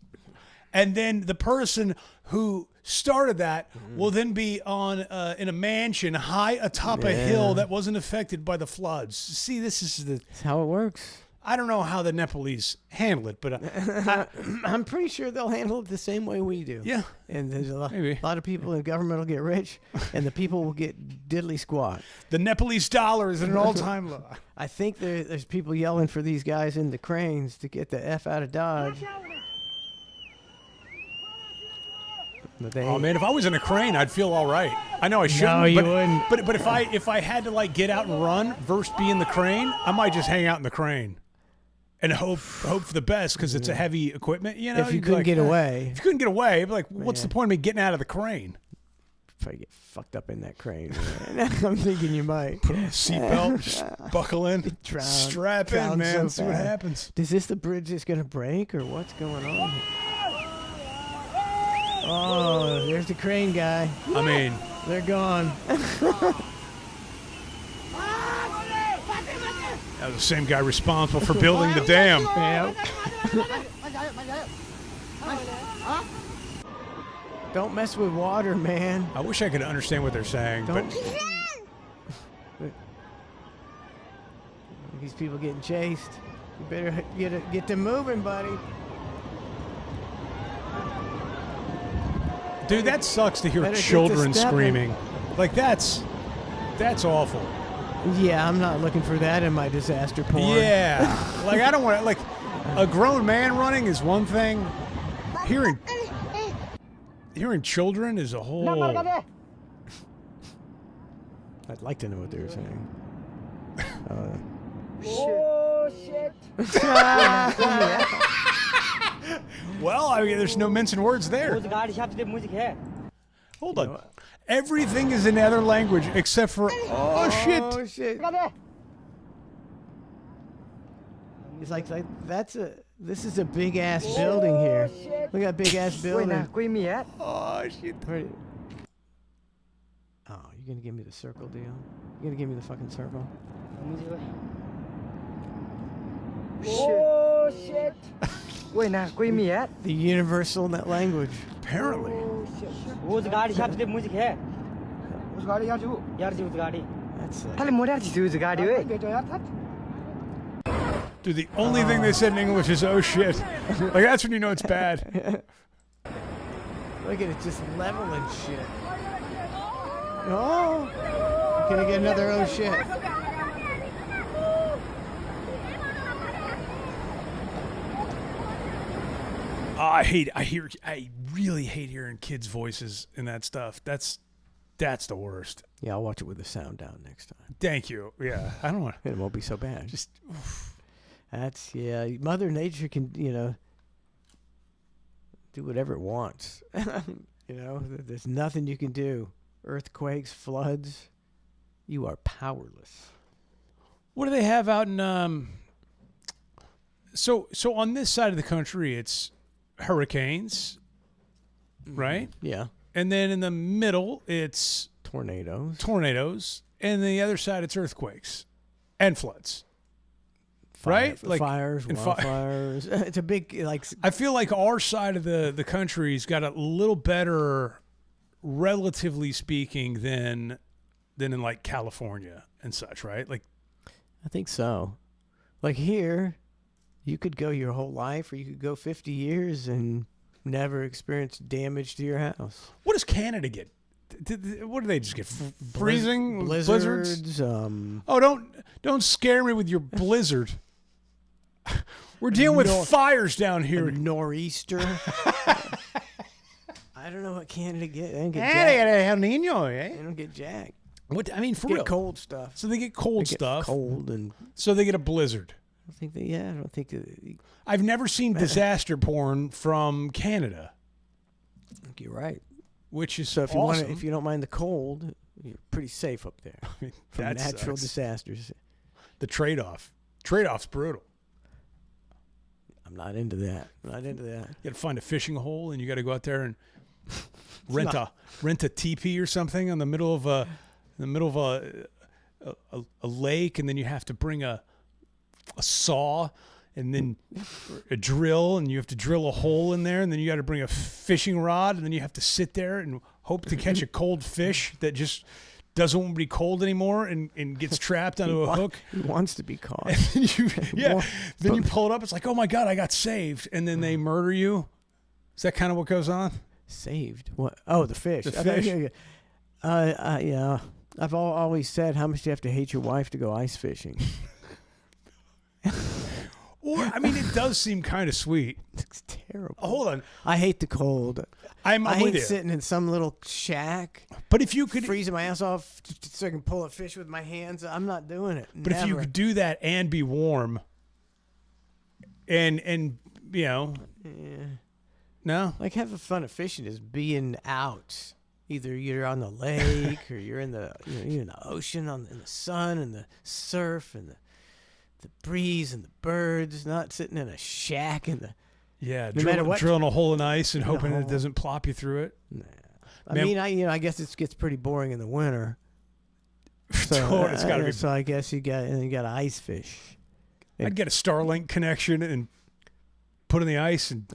and then the person who started that will then be on in a mansion high atop a hill that wasn't affected by the floods. See, this is
That's how it works.
I don't know how the Nepalese handle it, but
I'm pretty sure they'll handle it the same way we do.
yeah.
And there's a
Maybe.
lot of people in government will get rich, and the people will get diddly squat.
The Nepalese dollar is at an all-time low.
I think there's people yelling for these guys in the cranes to get the F out of Dodge. But they
Oh man, if I was in a crane, I'd feel all right. I know I shouldn't.
No, you
but,
wouldn't.
But if I had to like get out and run versus be in the crane, I might just hang out in the crane and hope for the best because it's a heavy equipment. You know,
If you
You'd be
couldn't
like,
get
"Eh."
away.
If you couldn't get away, I'd be like, what's the point of me getting out of the crane?
Probably get fucked up in that crane. Man. I'm thinking you might.
Seatbelt, just buckle in,
Drown-
strap in,
drown
man.
so
See what
fast.
happens.
Is this the bridge that's going to break, or what's going on here? Oh, there's the crane guy.
I mean,
They're gone.
that was the same guy responsible for building the dam.
Yeah. Don't mess with water, man.
I wish I could understand what they're saying,
Don't.
but
These people getting chased. You better get them moving, buddy.
dude, that sucks to hear
Better get to
children
stepping.
screaming. Like that's awful.
Yeah, I'm not looking for that in my disaster porn.
Yeah, like I don't want to. Like a grown man running is one thing. Hearing children is a whole.
I'd like to know what they were saying.
Well, I mean, there's no mincing words there. Hold on. Everything is in other language except for oh shit.
Oh shit! It's like this is a big ass building here. Look at that big ass building.
Oh shit.
Oh, you're gonna give me the circle deal? You're gonna give me the fucking circle? The universal net language.
Apparently.
That's like,
Dude, the only thing they said in English is "oh shit." Like that's when you know it's bad.
Look at it, just leveling shit. Oh, can I get another oh shit?
I really hate hearing kids' voices in that stuff. That's the worst.
Yeah, I'll watch it with the sound down next time.
Thank you. Yeah, I don't want to.
It won't be so bad. That's Mother Nature can do whatever it wants. There's nothing you can do. Earthquakes, floods, you are powerless.
What do they have out in So on this side of the country, it's hurricanes, right?
Yeah,
And then in the middle, it's
tornadoes,
and the other side, it's earthquakes and floods. Right? Like
fires, wildfires. It's a big
I feel like our side of the country's got a little better, relatively speaking, than in like California and such, right? Like,
I think so. Like here, you could go your whole life, or you could go 50 years and never experience damage to your house.
what does Canada get? What do they just get? Freezing
blizzards.
Oh, don't scare me with your blizzard. We're dealing with fires down here.
A nor'easter. I don't know what Canada get. They don't get
Hey,
jack.
El Niño,
They
eh?
don't get jack.
What I mean, for
Get
real.
cold stuff.
So they get cold
They get
stuff.
Cold and
So they get a blizzard.
I don't think
I've never seen disaster porn from Canada,
you're right.
which is
So if you
awesome.
if you don't mind the cold, you're pretty safe up there from
that
natural
sucks.
disasters.
The trade-off's brutal.
I'm not into that. I'm not into that.
You got to find a fishing hole, and you got to go out there and rent a teepee or something in the middle of a lake, and then you have to bring a saw and then a drill, and you have to drill a hole in there, and then you got to bring a fishing rod, and then you have to sit there and hope to catch a cold fish that just doesn't want to be cold anymore and gets trapped onto a hook.
He wants to be caught.
Then you pull it up. It's like, oh my God, I got saved. And then they murder you. Is that kind of what goes on?
Saved? What? Oh, the fish.
The
I thought-
fish.
yeah. I've always said, how much do you have to hate your wife to go ice fishing?
Or, I mean, it does seem kind of sweet.
It's terrible.
Hold on.
I hate the cold.
I'm
I
with
hate
you.
sitting in some little shack,
But if you could,
freezing my ass off so I can pull a fish with my hands. I'm not doing it.
but if you
Never.
could do that and be warm, and no,
Like, having fun at fishing is being out. Either you're on the lake or you're in the you're in the ocean in the sun and the surf and the breeze and the birds. Not sitting in a shack in the.
yeah,
No matter what-
drilling a hole in ice and
In a
hoping it
hole.
doesn't plop you through it.
I
Man-
mean, I guess it gets pretty boring in the winter. So
Sure, it's gotta be-
So I guess you got ice fish.
I'd get a Starlink connection and put in the ice and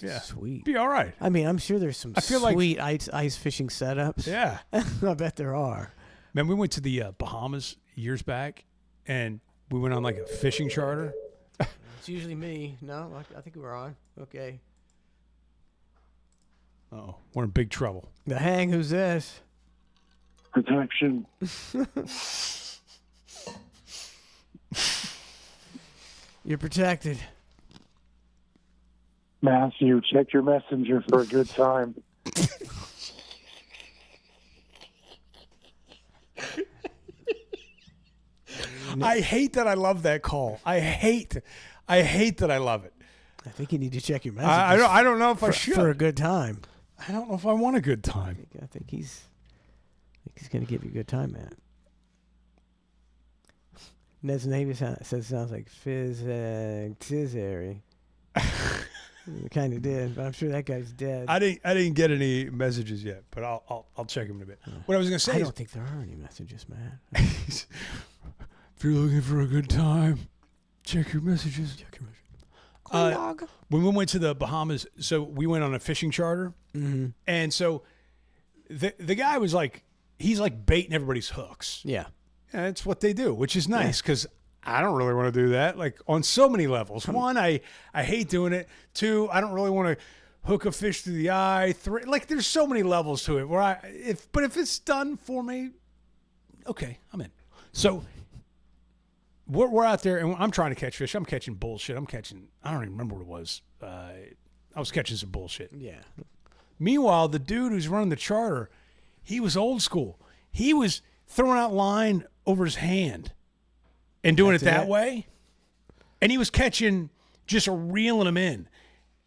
yeah,
Sweet.
be all right.
I mean, I'm sure there's some
I feel like-
sweet ice fishing setups.
Yeah.
I bet there are.
Man, we went to the Bahamas years back, and we went on like a fishing charter.
It's usually me. No, I think we're on. Okay.
Oh, we're in big trouble.
The Hang, who's this?
Protection.
You're protected.
Matthew, check your messenger for a good time.
I hate that I love that call. I hate that I love it.
I think you need to check your messages.
I don't know if I should.
for a good time.
I don't know if I want a good time.
I think he's going to give you a good time, man. Ned's name says it sounds like Tizary. It kind of did, but I'm sure that guy's dead.
I didn't get any messages yet, but I'll check him in a bit. What I was gonna say
I
is,
don't think there are any messages, man.
if you're looking for a good time, check your messages. When we went to the Bahamas, so we went on a fishing charter, and so the guy was like, he's like baiting everybody's hooks.
Yeah.
And that's what they do, which is nice because I don't really want to do that. Like on so many levels. One, I hate doing it. Two, I don't really want to hook a fish through the eye. Three, like there's so many levels to it where if it's done for me, okay, I'm in. So we're out there and I'm trying to catch fish. I'm catching bullshit. I don't even remember what it was. I was catching some bullshit.
Yeah.
Meanwhile, the dude who's running the charter, he was old school. He was throwing out line over his hand and doing it that way. And he was catching, just reeling them in.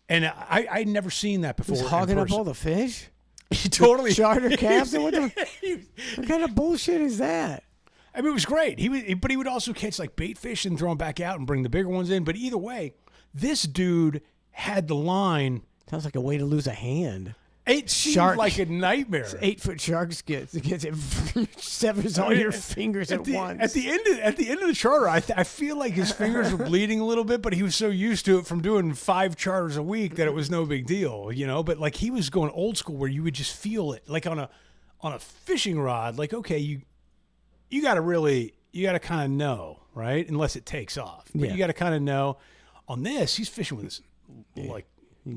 And I'd never seen that before.
He was hogging up all the fish?
He totally.
Charter captain? What kind of bullshit is that?
I mean, it was great. But he would also catch like bait fish and throw them back out and bring the bigger ones in. But either way, this dude had the line.
Sounds like a way to lose a hand.
It seemed like a nightmare.
8-foot shark gets it severs all your fingers at once.
At the end of the charter, I feel like his fingers were bleeding a little bit, but he was so used to it from doing 5 charters a week that it was no big deal, you know. But like he was going old school where you would just feel it, like on a fishing rod. Like okay, you got to kind of know, right? Unless it takes off, but you got to kind of know. On this, he's fishing with his like.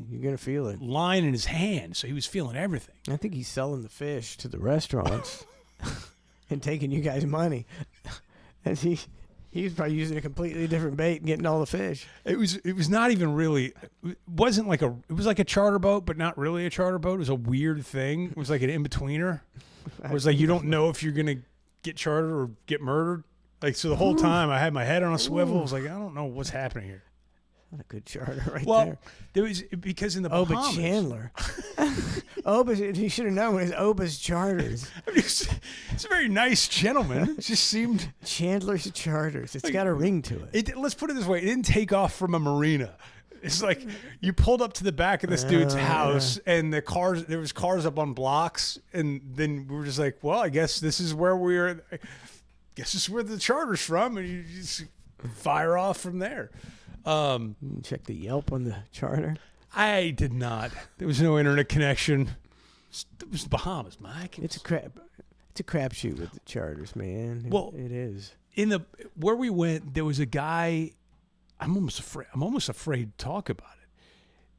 You're going to feel it.
Line in his hand, so he was feeling everything.
I think he's selling the fish to the restaurants and taking you guys money. And he was probably using a completely different bait and getting all the fish.
It was not even really, it was like a charter boat, but not really a charter boat. It was a weird thing. It was like an in-betweener. It was like you don't know if you're going to get chartered or get murdered. Like, so the whole time I had my head on a swivel. I was like, I don't know what's happening here.
Not a good charter right there.
Well, there was, because in the Bahamas.
Oba Chandler. Oba, he should have known it was Oba's Charters.
I mean, it's a very nice gentleman. It just seemed.
Chandler's Charters. It's got a ring to it.
Let's put it this way. It didn't take off from a marina. It's like you pulled up to the back of this dude's house and there was cars up on blocks. And then we were just like, well, I guess this is where this is where the charter's from. And you just fire off from there.
Check the Yelp on the charter.
I did not. There was no internet connection. It was the Bahamas, Mike.
It's a crapshoot with the charters, man.
Well,
it is.
Where we went, there was a guy. I'm almost afraid to talk about it.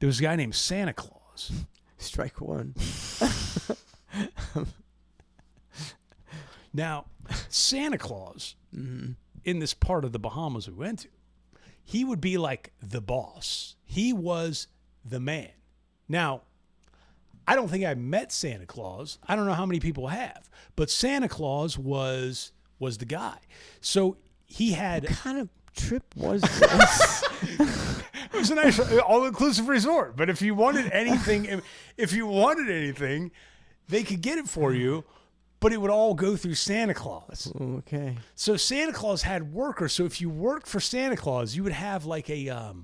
There was a guy named Santa Claus.
Strike one.
Now, Santa Claus in this part of the Bahamas we went to. He would be like the boss. He was the man. Now, I don't think I met Santa Claus. I don't know how many people have, but Santa Claus was the guy. So he had.
What kind of trip was this?
It was a nice all-inclusive resort. But if you wanted anything, they could get it for you. But it would all go through Santa Claus.
Okay.
So Santa Claus had workers. So if you worked for Santa Claus, you would have like a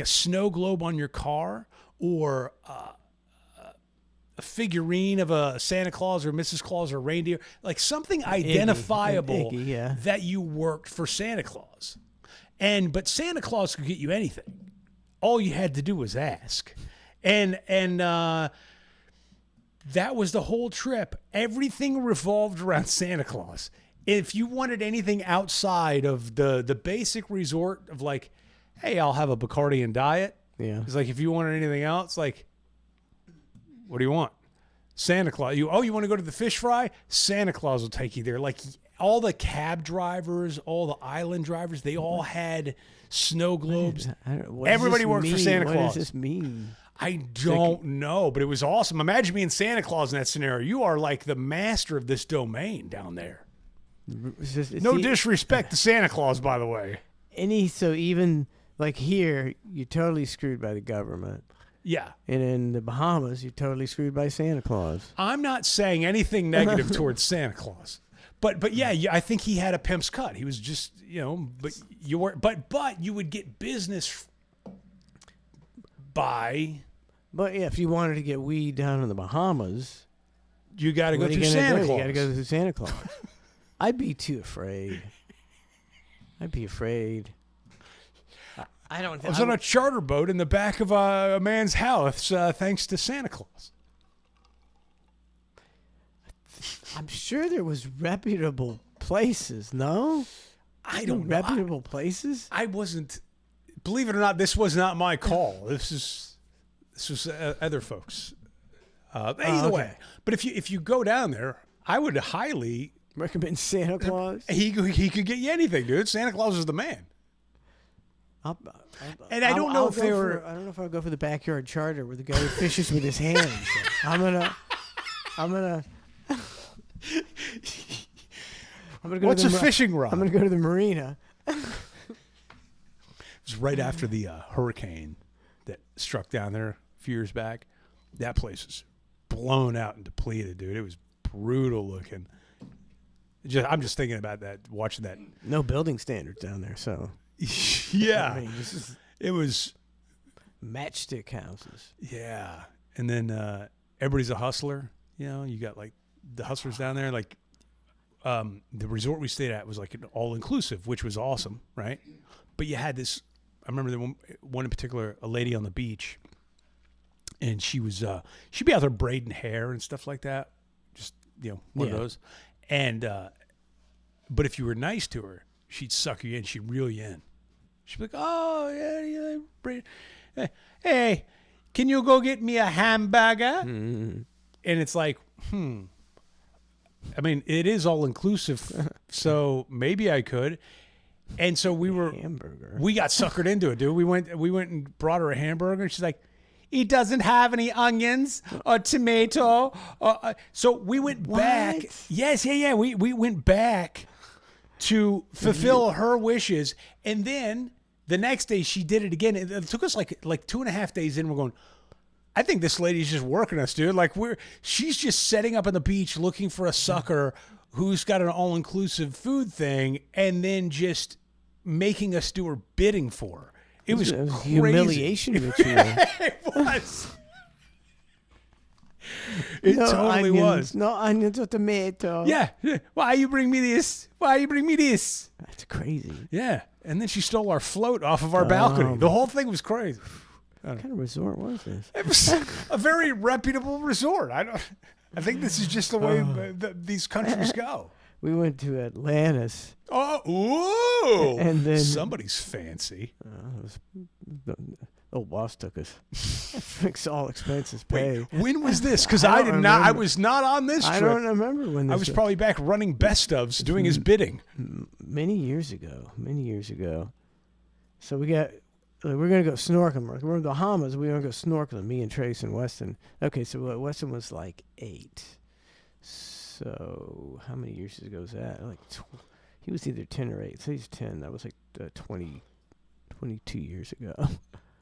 snow globe on your car or a figurine of a Santa Claus or Mrs. Claus or reindeer, like something identifiable
Iggy,
that you worked for Santa Claus. But Santa Claus could get you anything. All you had to do was ask. And that was the whole trip. Everything revolved around Santa Claus. If you wanted anything outside of the basic resort of like, hey, I'll have a Bacardi and diet.
Yeah.
It's like if you wanted anything else, like, what do you want? Santa Claus. You want to go to the fish fry? Santa Claus will take you there. Like all the cab drivers, all the island drivers, they all had snow globes. Everybody worked for Santa Claus.
What does this mean?
I don't know, but it was awesome. Imagine being Santa Claus in that scenario. You are like the master of this domain down there. No disrespect to Santa Claus, by the way.
So even like here, you're totally screwed by the government.
Yeah.
And in the Bahamas, you're totally screwed by Santa Claus.
I'm not saying anything negative towards Santa Claus. But yeah, I think he had a pimp's cut. He was just, but you would get business by.
But yeah, if you wanted to get weed down in the Bahamas,
you got to go through Santa Claus.
You got to go through Santa Claus. I'd be too afraid. I'd be afraid. I was
on a charter boat in the back of a man's house, thanks to Santa Claus.
I'm sure there was reputable places. No,
I don't know.
Reputable places.
I wasn't. Believe it or not, this was not my call. This was other folks. Either way, but if you go down there, I would highly
recommend Santa Claus.
He could get you anything, dude. Santa Claus is the man. And I don't know if they were.
I don't know if I'll go for the backyard charter where the guy fishes with his hands. I'm gonna.
What's a fishing rod?
I'm gonna go to the marina.
It was right after the hurricane that struck down there a few years back. That place is blown out and depleted, dude. It was brutal looking. I'm just thinking about that, watching that.
No building standards down there, so.
Yeah.
I mean,
it was
matchstick houses.
Yeah. And then everybody's a hustler. You know, you got like the hustlers down there. Like the resort we stayed at was like an all-inclusive, which was awesome, right? But you had this, I remember the one in particular, a lady on the beach. And she was, she'd be out there braiding hair and stuff like that. Just, you know, one of those. And, but if you were nice to her, she'd suck you in. She'd reel you in. She'd be like, oh, yeah. Hey, can you go get me a hamburger? Mm-hmm. And it's like, I mean, it is all inclusive. So maybe I could. And so we got suckered into it, dude. We went and brought her a hamburger. She's like, it doesn't have any onions or tomato. So we went back. Yes, yeah. We went back to fulfill her wishes. And then the next day she did it again. It took us like 2.5 days in. We're going, I think this lady's just working us, dude. Like she's just setting up on the beach looking for a sucker who's got an all-inclusive food thing and then just making us do her bidding for her. It was
a
crazy.
humiliation ritual.
It was. It totally was.
No onions or tomato.
Yeah. Why you bring me this? Why you bring me this?
That's crazy.
Yeah. And then she stole our float off of our balcony. The whole thing was crazy.
What kind of resort was this?
It was a very reputable resort. I think this is just the way these countries go.
We went to Atlantis.
Oh, ooh!
And then
somebody's fancy.
Old boss took us. Fix all expenses paid.
Wait, when was this? Because I did not. I was not on this trip.
I don't remember when. This
I was probably back running best ofs, doing his bidding.
Many years ago. So we're gonna go snorkeling. We're in the Bahamas. We're gonna go snorkeling. Me and Trace and Weston. Okay, so Weston was like 8. So how many years ago was that? Like he was either 10 or 8. So he's 10. That was like 22 years ago.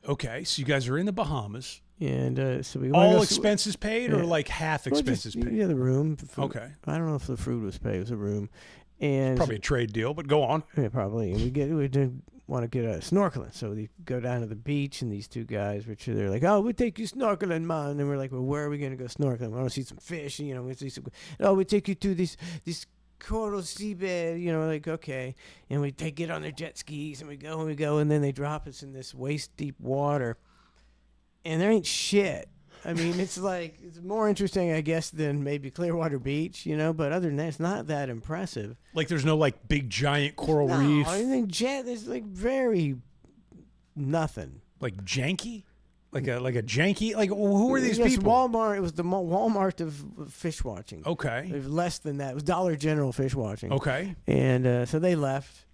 Okay, so you guys are in the Bahamas.
And so we
all expenses paid, or like half expenses paid?
Yeah, the room.
Okay.
I don't know if the food was paid. It was a room, and
probably a trade deal. But go on.
Yeah, probably. And we did want to get snorkeling, so we go down to the beach, and these two guys, they're like, "Oh, we'll take you snorkeling, man." And we're like, "Well, where are we going to go snorkeling? We want to see some fish, you know. We see some. Oh, we take you to this coral seabed, you know." Like, okay, and we get on their jet skis, and we go, and then they drop us in this waist deep water, and there ain't shit. I mean, it's like it's more interesting, I guess, than maybe Clearwater Beach, you know. But other than that, it's not that impressive.
Like, there's no like big giant coral reef.
Anything there's like very nothing.
Like janky, like a janky. Like, who are these people?
Walmart. It was the Walmart of fish watching.
Okay.
It was less than that. It was Dollar General fish watching.
Okay.
And so they left.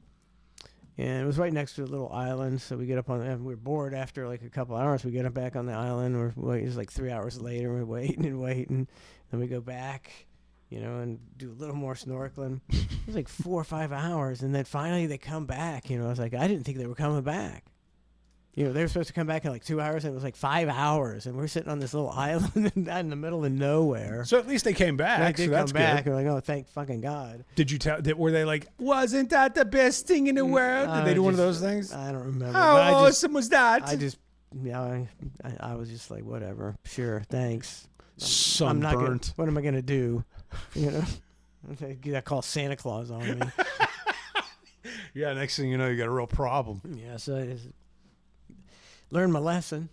And it was right next to a little island, so we get up on and we were bored after like a couple hours. We get up back on the island. It was like 3 hours later. We're waiting. Then we go back, you know, and do a little more snorkeling. It was like 4 or 5 hours, and then finally they come back. You know, I was like, I didn't think they were coming back. You know, they were supposed to come back in like 2 hours, and it was like 5 hours, and we're sitting on this little island in the middle of nowhere.
So at least they came back.
They
so
did
that's
come back.
good.
We're like, oh, thank fucking God.
Did you tell? Were they like, wasn't that the best thing in the world? Did they do one of those things?
I don't remember.
How awesome was that?
I was just like, whatever. Sure, thanks.
Sunburnt.
What am I gonna do? You know, I call Santa Claus on me.
Yeah. Next thing you know, you got a real problem.
Yeah. So Learn my lesson.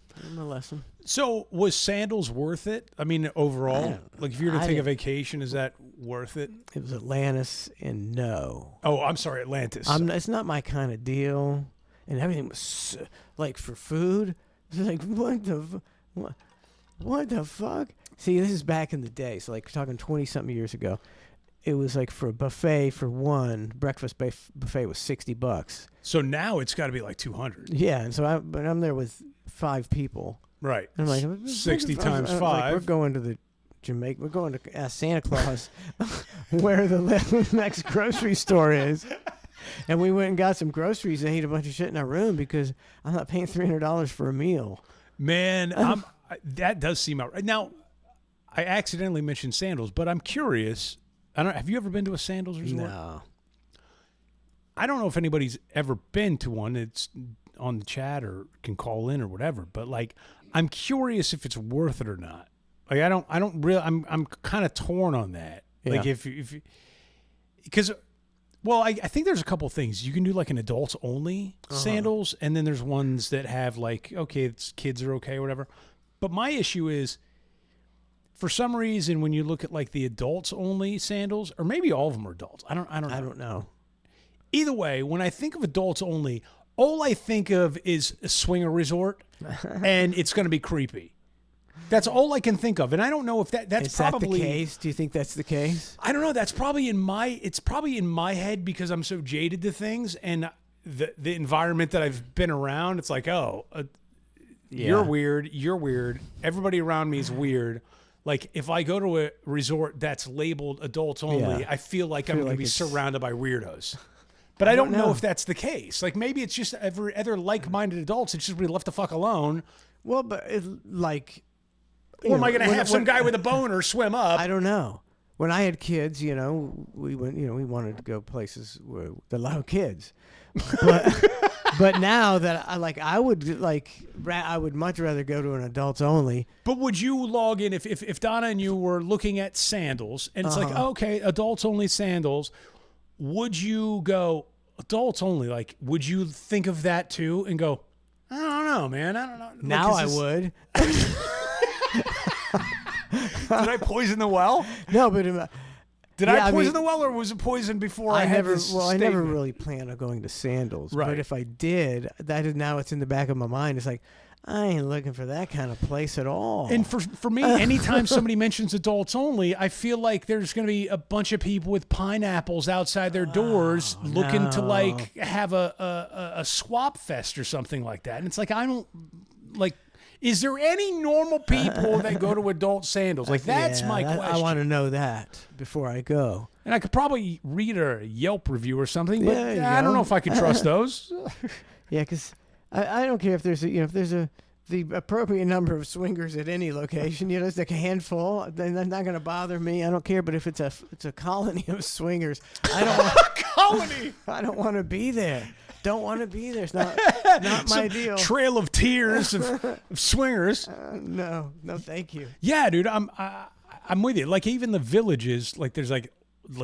So was sandals worth it? I mean, overall, like if you were to
I
take a
didn't-
vacation, is that worth it?
It was Atlantis, and no.
Oh, I'm sorry, Atlantis.
It's not my kind of deal, and everything was like for food. It's like what the fuck? See, this is back in the day, so like talking 20-something years ago. It was like for a buffet for one breakfast buffet was $60.
So now it's got to be like 200.
Yeah, and so I'm there with 5 people.
Right.
And I'm like
60 times
I'm
5.
like, we're going to the Jamaica. We're going to ask Santa Claus where the next grocery store is. And we went and got some groceries and ate a bunch of shit in our room because I'm not paying $300 for a meal.
Man, that does seem outright. Now, I accidentally mentioned sandals, but I'm curious. Have you ever been to a sandals resort?
No.
I don't know if anybody's ever been to one. It's on the chat or can call in or whatever. But like, I'm curious if it's worth it or not. Like, I don't really. I'm kind of torn on that.
Yeah.
Like because. Well, I think there's a couple things. You can do like an adults only sandals, and then there's ones that have like, okay, it's kids are okay or whatever. But my issue is, for some reason, when you look at like the adults only sandals, or maybe all of them are adults. I don't know. Either way, when I think of adults only, all I think of is a swinger resort, and it's going to be creepy. That's all I can think of, and I don't know if that's
Is
probably
that the case. Do you think that's the case?
I don't know. That's probably it's probably in my head because I'm so jaded to things and the environment that I've been around. It's like, you're weird. You're weird. Everybody around me is weird. Like if I go to a resort that's labeled adults only, I feel like I'm going to be surrounded by weirdos. But I don't know if that's the case. Like maybe it's just other like-minded adults. It's just we left the fuck alone.
Well, but
Or am I going to have some guy with a boner swim up?
I don't know. When I had kids, we went, we wanted to go places where that allow kids. But now that I would much rather go to an adults only.
But would you log in if Donna and you were looking at sandals and it's like, okay, adults only sandals, would you go adults only? Like, would you think of that too and go, I don't know, man. I don't know.
Now I would.
Did I poison the well?
No, but
did I poison the well, or was it poisoned before I had this
I
statement?
never really planned on going to sandals.
Right.
But if I did, now it's in the back of my mind. It's like, I ain't looking for that kind of place at all.
And for me, anytime somebody mentions adults only, I feel like there's going to be a bunch of people with pineapples outside their doors looking to like have a swap fest or something like that. And it's like, I don't like. Is there any normal people that go to adult sandals? Like, that's my question.
I want to know that before I go.
And I could probably read a Yelp review or something, but
Yeah, you
I don't
go.
know if I could trust those.
Yeah, because I don't care if there's the appropriate number of swingers at any location. It's like a handful. They're not going to bother me. I don't care. But if it's a colony of swingers, I don't want
colony.
I don't want to be there. Don't want to be there. It's not my deal.
Trail of tears of swingers.
No, thank you.
Yeah, dude, I'm with you. Like even the villages, like there's like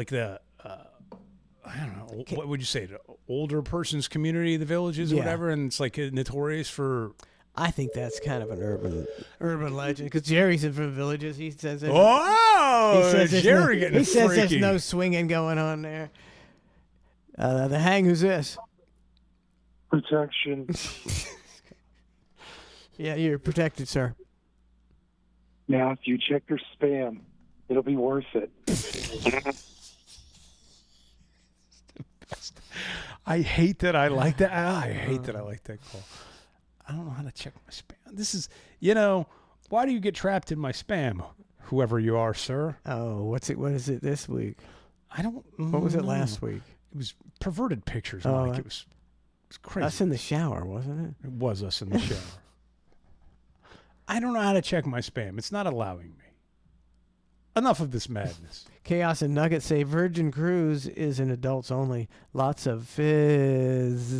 the I don't know, what would you say, the older person's community, the villages or whatever, and it's like notorious for.
I think that's kind of an urban legend because Jerry's in from villages. He says,
Jerry getting
he says
freaky.
there's no swinging going on there. The hang, who's this?
Protection.
Yeah, you're protected, sir.
Now, if you check your spam, it'll be worth it.
I hate that I like that. I hate that I like that call. I don't know how to check my spam. This is, why do you get trapped in my spam? Whoever you are, sir.
Oh, what is it this week?
I don't.
What was it last week?
It was perverted pictures,
Oh,
Mike. It was crazy.
Us in the shower, wasn't it?
It was us in the shower. I don't know how to check my spam. It's not allowing me. Enough of this madness.
Chaos and Nugget say Virgin Cruise is an adults only. Lots of fizz.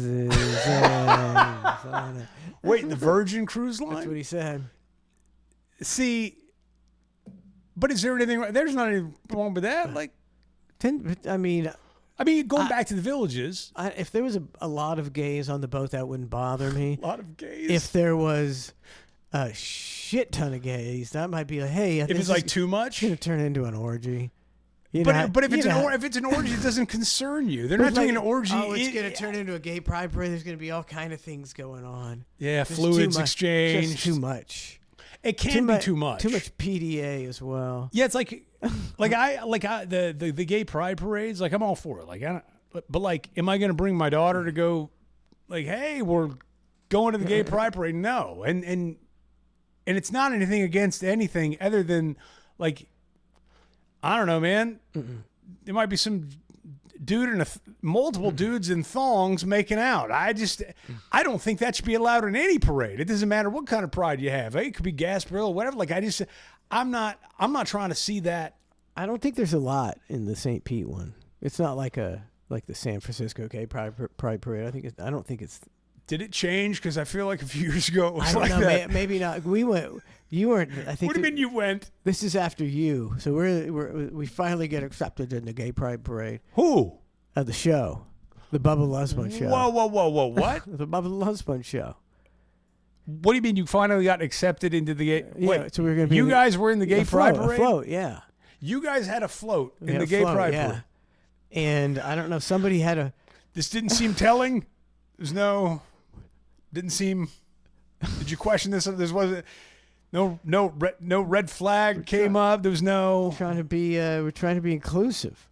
on it.
Wait, the Virgin Cruise Line?
That's what he said.
See, but is there anything? There's not anything wrong with that. Like,
I mean,
I mean, going back to the villages,
If there was a lot of gays on the boat, that wouldn't bother me.
a lot of gays.
If there was a shit ton of gays, that might be like, hey,
if it's like too much,
going to turn into an orgy.
But if it's an orgy, it doesn't concern you. They're not doing an orgy.
Oh, it's going to turn into a gay pride parade. There's going to be all kind of things going on.
Yeah,
There's
fluids
too much-
exchange.
Just too much.
It can be too much.
Too much PDA as well.
Yeah, it's like the gay pride parades. Like I'm all for it. Like but like, am I going to bring my daughter to go? Like, hey, we're going to the gay pride parade. No, and it's not anything against anything other than like, I don't know, man. There might be some dude and multiple dudes in thongs making out. I don't think that should be allowed in any parade. It doesn't matter what kind of pride you have. It could be Gasparilla, whatever. Like I'm not trying to see that.
I don't think there's a lot in the St. Pete one. It's not like the San Francisco gay pride parade. I don't think it's.
Did it change? Because I feel like a few years ago it was
I don't
like
know.
that.
Maybe not. We went. You weren't. I think.
What do you mean you went?
This is after you. So we finally get accepted in the gay pride parade.
Who?
The show, the Bubba Lunsford show.
Whoa! What?
The Bubba Lunsford show.
What do you mean you finally got accepted into the gay?
Yeah,
Wait,
so we were gonna be
you
in the-
guys were in the gay pride
A
parade?
float, yeah.
You guys had a float
We
in
had
the
a
gay
float,
pride
yeah.
parade.
And I don't know. Somebody had a.
This didn't seem telling. There's no. Didn't seem. Did you question this? There wasn't. No red flag came up. There was no.
We're trying to be inclusive.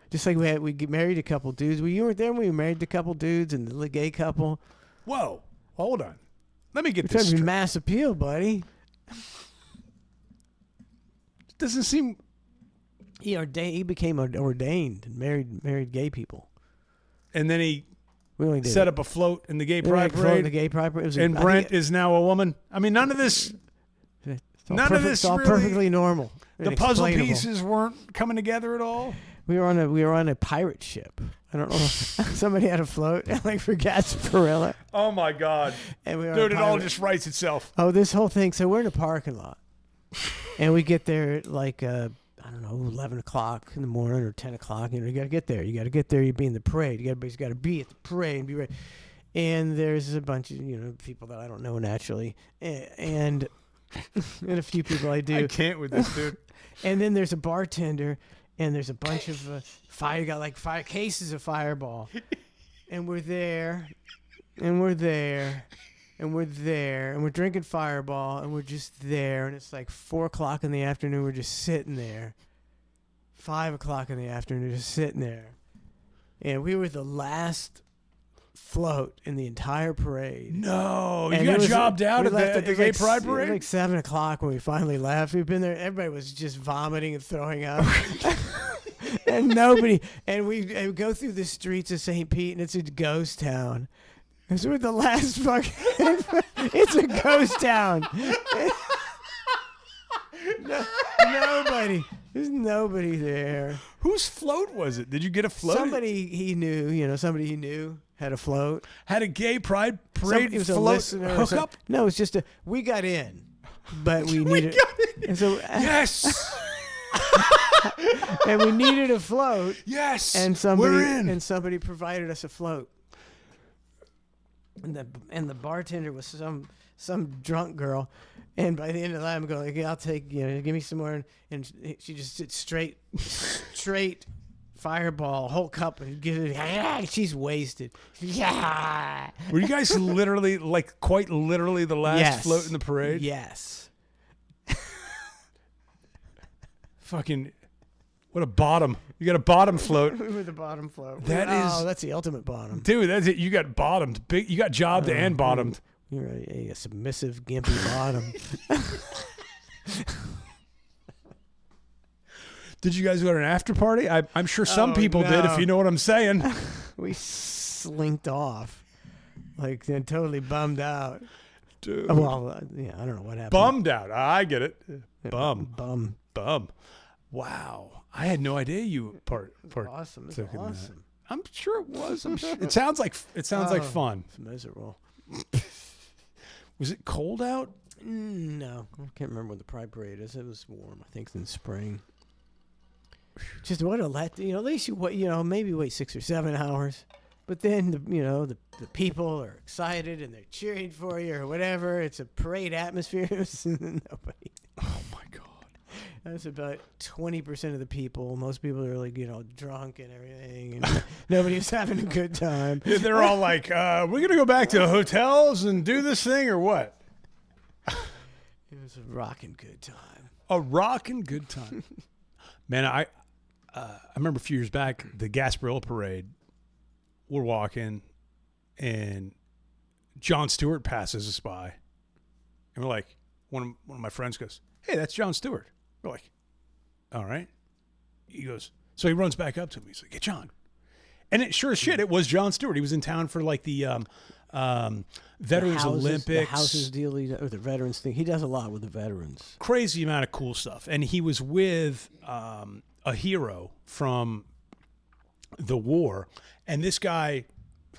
Just like we married a couple dudes. You weren't there when we married a couple dudes and the gay couple.
Whoa! Hold on. Let me get
We're
this
trying to be
straight.
mass appeal, buddy.
Doesn't seem.
He became ordained and married gay people.
And then he
We only did
set up a float in the gay
We
pride
only floated
parade.
The gay pride parade. It was
And Brent is now a woman. I mean, none of this.
It's all perfectly normal.
The
and
puzzle
explainable.
pieces weren't coming together at all.
We were on a pirate ship. I don't know. Somebody had a float like for Gasparilla.
Oh my God,
And we were on
dude!
a
It all
pirate-
just writes itself.
Oh, this whole thing. So we're in a parking lot, and we get there at like I don't know, 11 o'clock in the morning or 10 o'clock. You got to get there. You got to get there. You be in the parade. Everybody's got to be at the parade and be ready. And there's a bunch of people that I don't know naturally, and a few people I do.
I can't with this, dude.
And then there's a bartender, and there's a bunch of fire. Got like 5 cases of Fireball, and we're there, and we're there, and we're there, and we're drinking Fireball, and we're just there, and it's like 4 o'clock in the afternoon. We're just sitting there. 5 o'clock in the afternoon, just sitting there, and we were the last float in the entire parade.
No,
And
you
it
got
was-
jobbed out
we
at
left
the
it
gay
like
pride
it was
parade.
like 7 o'clock when we finally left. We've been there. Everybody was just vomiting and throwing up. And nobody. And we go through the streets of St. Pete, and it's a ghost town. Because we're the last fucking. It's a ghost town. Nobody. There's nobody there.
Whose float was it? Did you get a float?
Somebody he knew, somebody he knew had a float.
Had a gay pride parade
It was a
float
listener. or
hook
some-
up.
No, it's just we got in, but we needed. And so,
Yes,
and we needed a float,
yes.
and somebody
we're in.
and somebody provided us a float. And the bartender was some drunk girl, and by the end of the night, I'm going, okay, I'll take, give me some more, and she just sits straight Fireball, whole cup, and gives it. She's wasted. Yeah.
Were you guys literally, quite literally, the last
Yes.
float in the parade?
Yes.
Fucking, what a bottom! You got a bottom float,
We were the bottom float.
That is-
that's the ultimate bottom.
dude. That's it. You got bottomed. You got jobbed and bottomed.
You're a submissive, gimpy bottom.
Did you guys go to an after party? I'm sure some
Oh,
people did.
no.
If you know what I'm saying.
We slinked off, then totally bummed out.
Dude.
Well, yeah, I don't know what happened.
Bummed out. I get it. Bum.
Bum.
Wow. I had no idea you part
Awesome. It's
took in that.
awesome.
I'm sure it was. I'm sure. It sounds like fun.
It's miserable.
Was it cold out?
No, I can't remember when the Pride Parade is. It was warm. I think it's in spring. Just what a let. At least you wait. Maybe wait 6 or 7 hours. But then the people are excited and they're cheering for you or whatever. It's a parade atmosphere. Nobody.
Oh my God.
That's about 20% of the people. Most people are like drunk and everything, and nobody was having a good time.
Yeah, they're all like, "We're gonna go back to hotels and do this thing or what?"
It was a rocking good time.
A rocking good time. Man, I remember a few years back the Gasparilla Parade. We're walking, and Jon Stewart passes us by, and we're like, one of my friends goes, "Hey, that's Jon Stewart." We're like, "All right." He goes, so he runs back up to me. He's like, "Hey, John," and it sure as shit, it was Jon Stewart. He was in town for like the Veterans Olympics,
the houses deal, or the veterans thing. He does a lot with the veterans.
Crazy amount of cool stuff, and he was with a hero from the war. And this guy,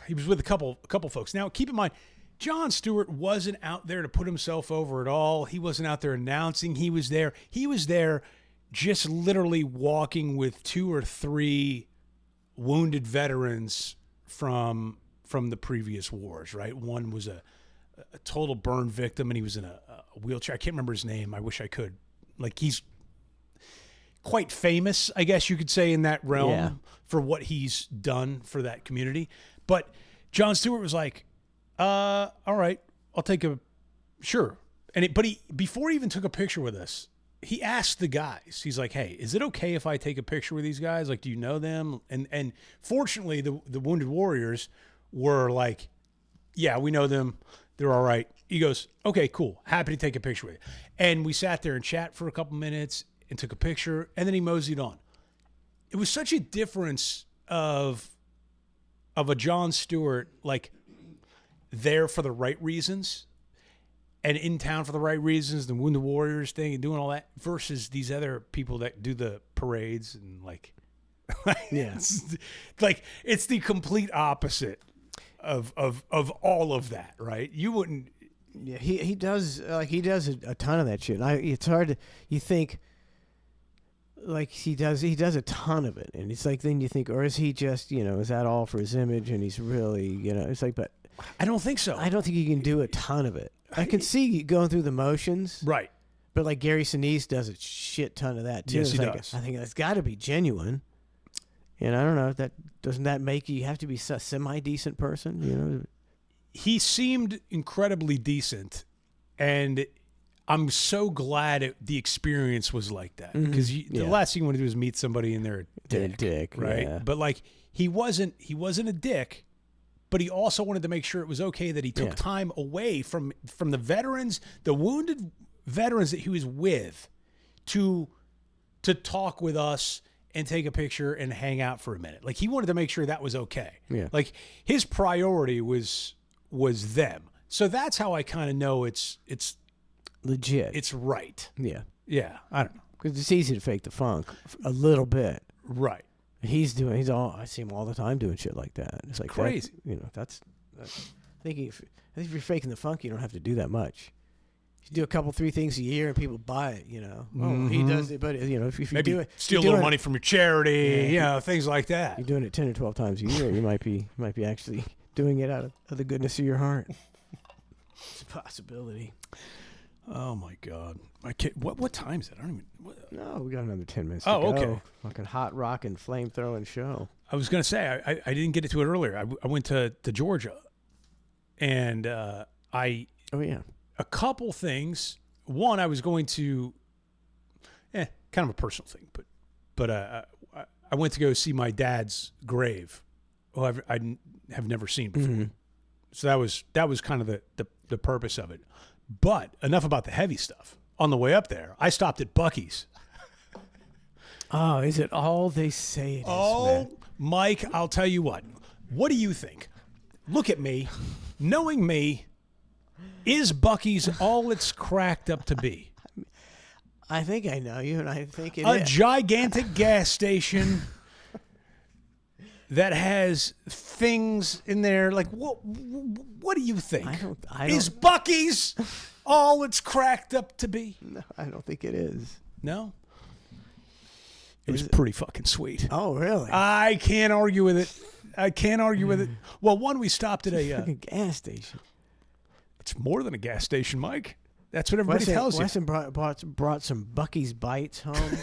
he was with a couple folks. Now, keep in mind, Jon Stewart wasn't out there to put himself over at all. He wasn't out there announcing. He was there just literally walking with 2 or 3 wounded veterans from the previous wars, right? One was a total burn victim, and he was in a wheelchair. I can't remember his name. I wish I could. Like, he's quite famous, I guess you could say, in that realm for what he's done for that community. But Jon Stewart was like, all right, I'll take sure. But before he even took a picture with us, he asked the guys, he's like, "Hey, is it okay if I take a picture with these guys? Like, do you know them?" And fortunately, the Wounded Warriors were like, "Yeah, we know them. They're all right." He goes, "Okay, cool. Happy to take a picture with you." And we sat there and chat for a couple minutes and took a picture, and then he moseyed on. It was such a difference of a Jon Stewart, like, there for the right reasons and in town for the right reasons, the Wounded Warriors thing and doing all that, versus these other people that do the parades and like it's the complete opposite of all of that, right? You wouldn't.
Yeah, he does a ton of that shit. It's hard to, you think, like, he does a ton of it, and it's like, then you think, or is he just, is that all for his image, and he's really, it's like, but
I don't think so.
I don't think he can do a ton of it. I can see going through the motions,
right?
But like Gary Sinise does a shit ton of that too.
Yes, he
does. I think that's got to be genuine. And I don't know, doesn't that make you have to be a semi-decent person?
He seemed incredibly decent, and I'm so glad the experience was like that, because the last thing you want to do is meet somebody and they're a dick, right?
Yeah.
But like, he wasn't a dick, but he also wanted to make sure it was okay that he took time away from the veterans, the wounded veterans that he was with, to talk with us and take a picture and hang out for a minute. Like, he wanted to make sure that was okay.
Yeah.
Like, his priority was them. So that's how I kind of know it's
legit.
It's right.
Yeah.
Yeah. I don't know.
Because it's easy to fake the funk a little bit.
Right.
I see him all the time doing shit like that. It's like
crazy.
That's I think if you're faking the funk, you don't have to do that much. You do a couple, 3 things a year, and people buy it. Oh, he does it, but if you
maybe
do it,
steal a little money from your charity, things like that.
You're doing it 10 or 12 times a year. You might be actually doing it out of the goodness of your heart. It's a possibility.
Oh my God! My kid. What time is it? I don't even.
No, we got another 10 minutes.
Oh,
to go.
okay.
Fucking hot rock and flame throwing show.
I was gonna say I didn't get to it earlier. I went to Georgia, and I.
Oh yeah.
A couple things. One, I was going to, kind of a personal thing, but I went to go see my dad's grave, who I have never seen before. Mm-hmm. So that was kind of the purpose of it. But enough about the heavy stuff. On the way up there, I stopped at Buc-ee's.
Oh, is it all they say it is?
Oh,
man?
Mike, I'll tell you what. What do you think? Look at me, knowing me. Is Buc-ee's all it's cracked up to be?
I think I know you, and I think it
is.
A
gigantic gas station that has things in there. Like, what do you think?
I don't.
Is Buc-ee's all it's cracked up to be?
No, I don't think it is.
No? It was pretty fucking sweet.
Oh, really?
I can't argue with it. I can't argue with it. Well, one, we stopped at a.
Fucking gas station.
It's more than a gas station, Mike. That's what everybody tells you.
Weston brought some Bucky's Bites home,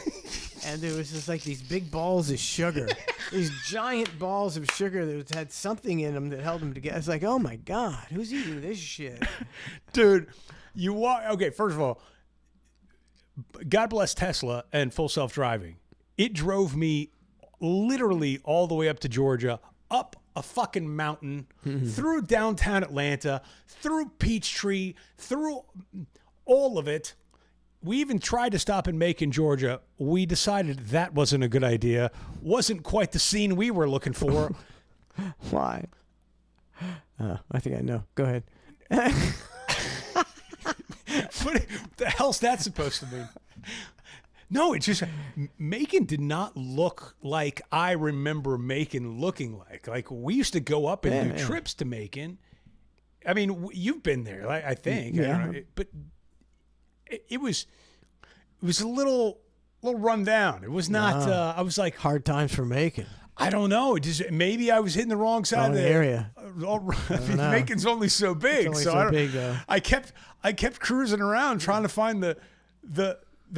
and there was just like these big balls of sugar, these giant balls of sugar that had something in them that held them together. It's like, oh my God, who's eating this shit?
Dude, okay, first of all, God bless Tesla and full self-driving. It drove me literally all the way up to Georgia, up a fucking mountain, through downtown Atlanta, through Peachtree, through all of it. We even tried to stop in Macon, Georgia. We decided that wasn't a good idea. Wasn't quite the scene we were looking for.
Why? I think I know. Go ahead.
What the hell's that supposed to mean? No, it's just Macon did not look like I remember Macon looking like. Like, we used to go up and do trips to Macon. I mean, you've been there, I think.
Yeah.
I don't know, but it was a little run down. It was not. I was like,
Hard times for Macon.
I don't know. Maybe I was hitting the wrong side of the
area.
Macon's only so big,
only
so
so
I don't,
big, though.
I kept cruising around trying to find the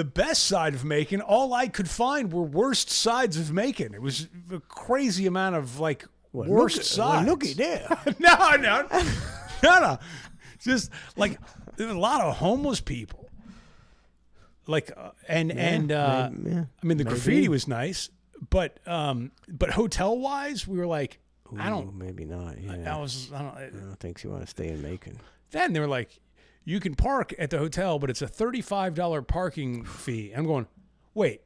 best side of Macon. All I could find were worst sides of Macon. It was a crazy amount of like worst sides.
Looky there.
No. Just like there were a lot of homeless people. Like I mean the graffiti was nice, but hotel wise we were like, I don't,
maybe not. Yeah.
I
don't think you want to stay in Macon.
Then they were like, you can park at the hotel, but it's a $35 parking fee. I'm going, wait,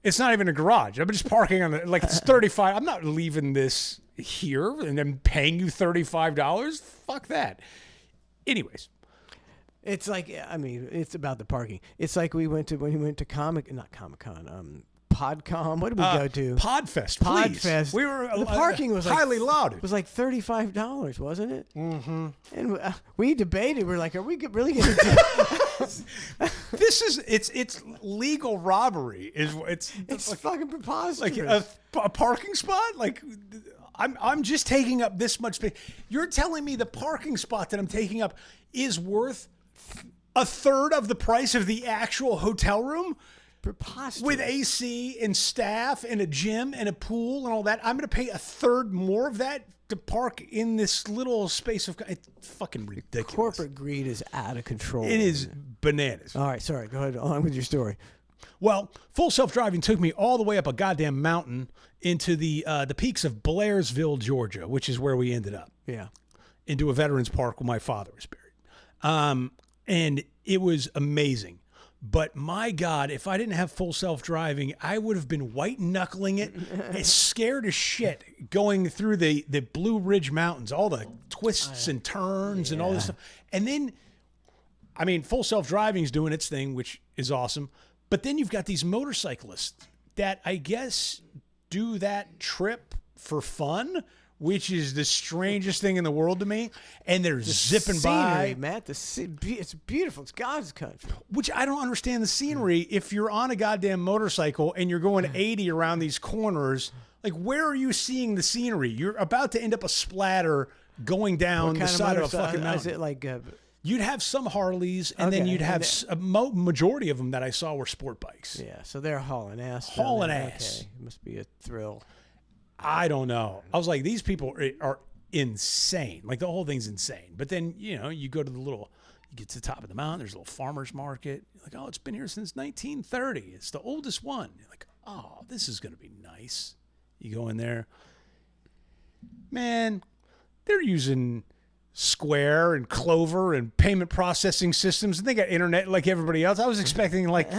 it's not even a garage. I'm just parking on it's $35. I'm not leaving this here and then paying you $35. Fuck that. Anyways.
It's like, I mean, it's about the parking. It's like when we went to not Comic-Con, PodCom. What did we go to?
Podfest, please.
Podfest.
We were
the parking was
highly
like,
lauded.
It was like $35, wasn't it? Mm-hmm. And we debated. We're like, are we really going to do
this? It's legal robbery. It's
like, fucking preposterous.
Like a parking spot. Like I'm just taking up this much space. You're telling me the parking spot that I'm taking up is worth a third of the price of the actual hotel room?
Preposterous.
With AC and staff and a gym and a pool and all that, I'm going to pay a third more of that to park in this little space of. It's fucking ridiculous.
Corporate greed is out of control.
It is bananas.
All right, sorry. Go ahead. On with your story.
Well, full self-driving took me all the way up a goddamn mountain into the peaks of Blairsville, Georgia, which is where we ended up.
Yeah.
Into a veterans park where my father was buried. And it was amazing. But my God, if I didn't have full self-driving, I would have been white-knuckling it, scared as shit, going through the Blue Ridge Mountains, all the twists and turns and all this stuff. And then, I mean, full self-driving is doing its thing, which is awesome. But then you've got these motorcyclists that I guess do that trip for fun, which is the strangest thing in the world to me. And they're zipping
scenery,
by.
Matt, it's beautiful. It's God's country.
Which I don't understand the scenery. If you're on a goddamn motorcycle and you're going 80 around these corners, like, where are you seeing the scenery? You're about to end up a splatter going down the side of a fucking mountain.
Is it like...
You'd have some Harleys, and then you'd have a majority of them that I saw were sport bikes.
Yeah, so they're hauling ass.
Hauling ass.
Okay, it must be a thrill.
I don't know. I was like, these people are insane. Like, the whole thing's insane. But then, you go to you get to the top of the mountain, there's a little farmer's market. You're like, oh, it's been here since 1930. It's the oldest one. You're like, oh, this is going to be nice. You go in there. Man, they're using Square and Clover and payment processing systems, and they got internet like everybody else. I was expecting like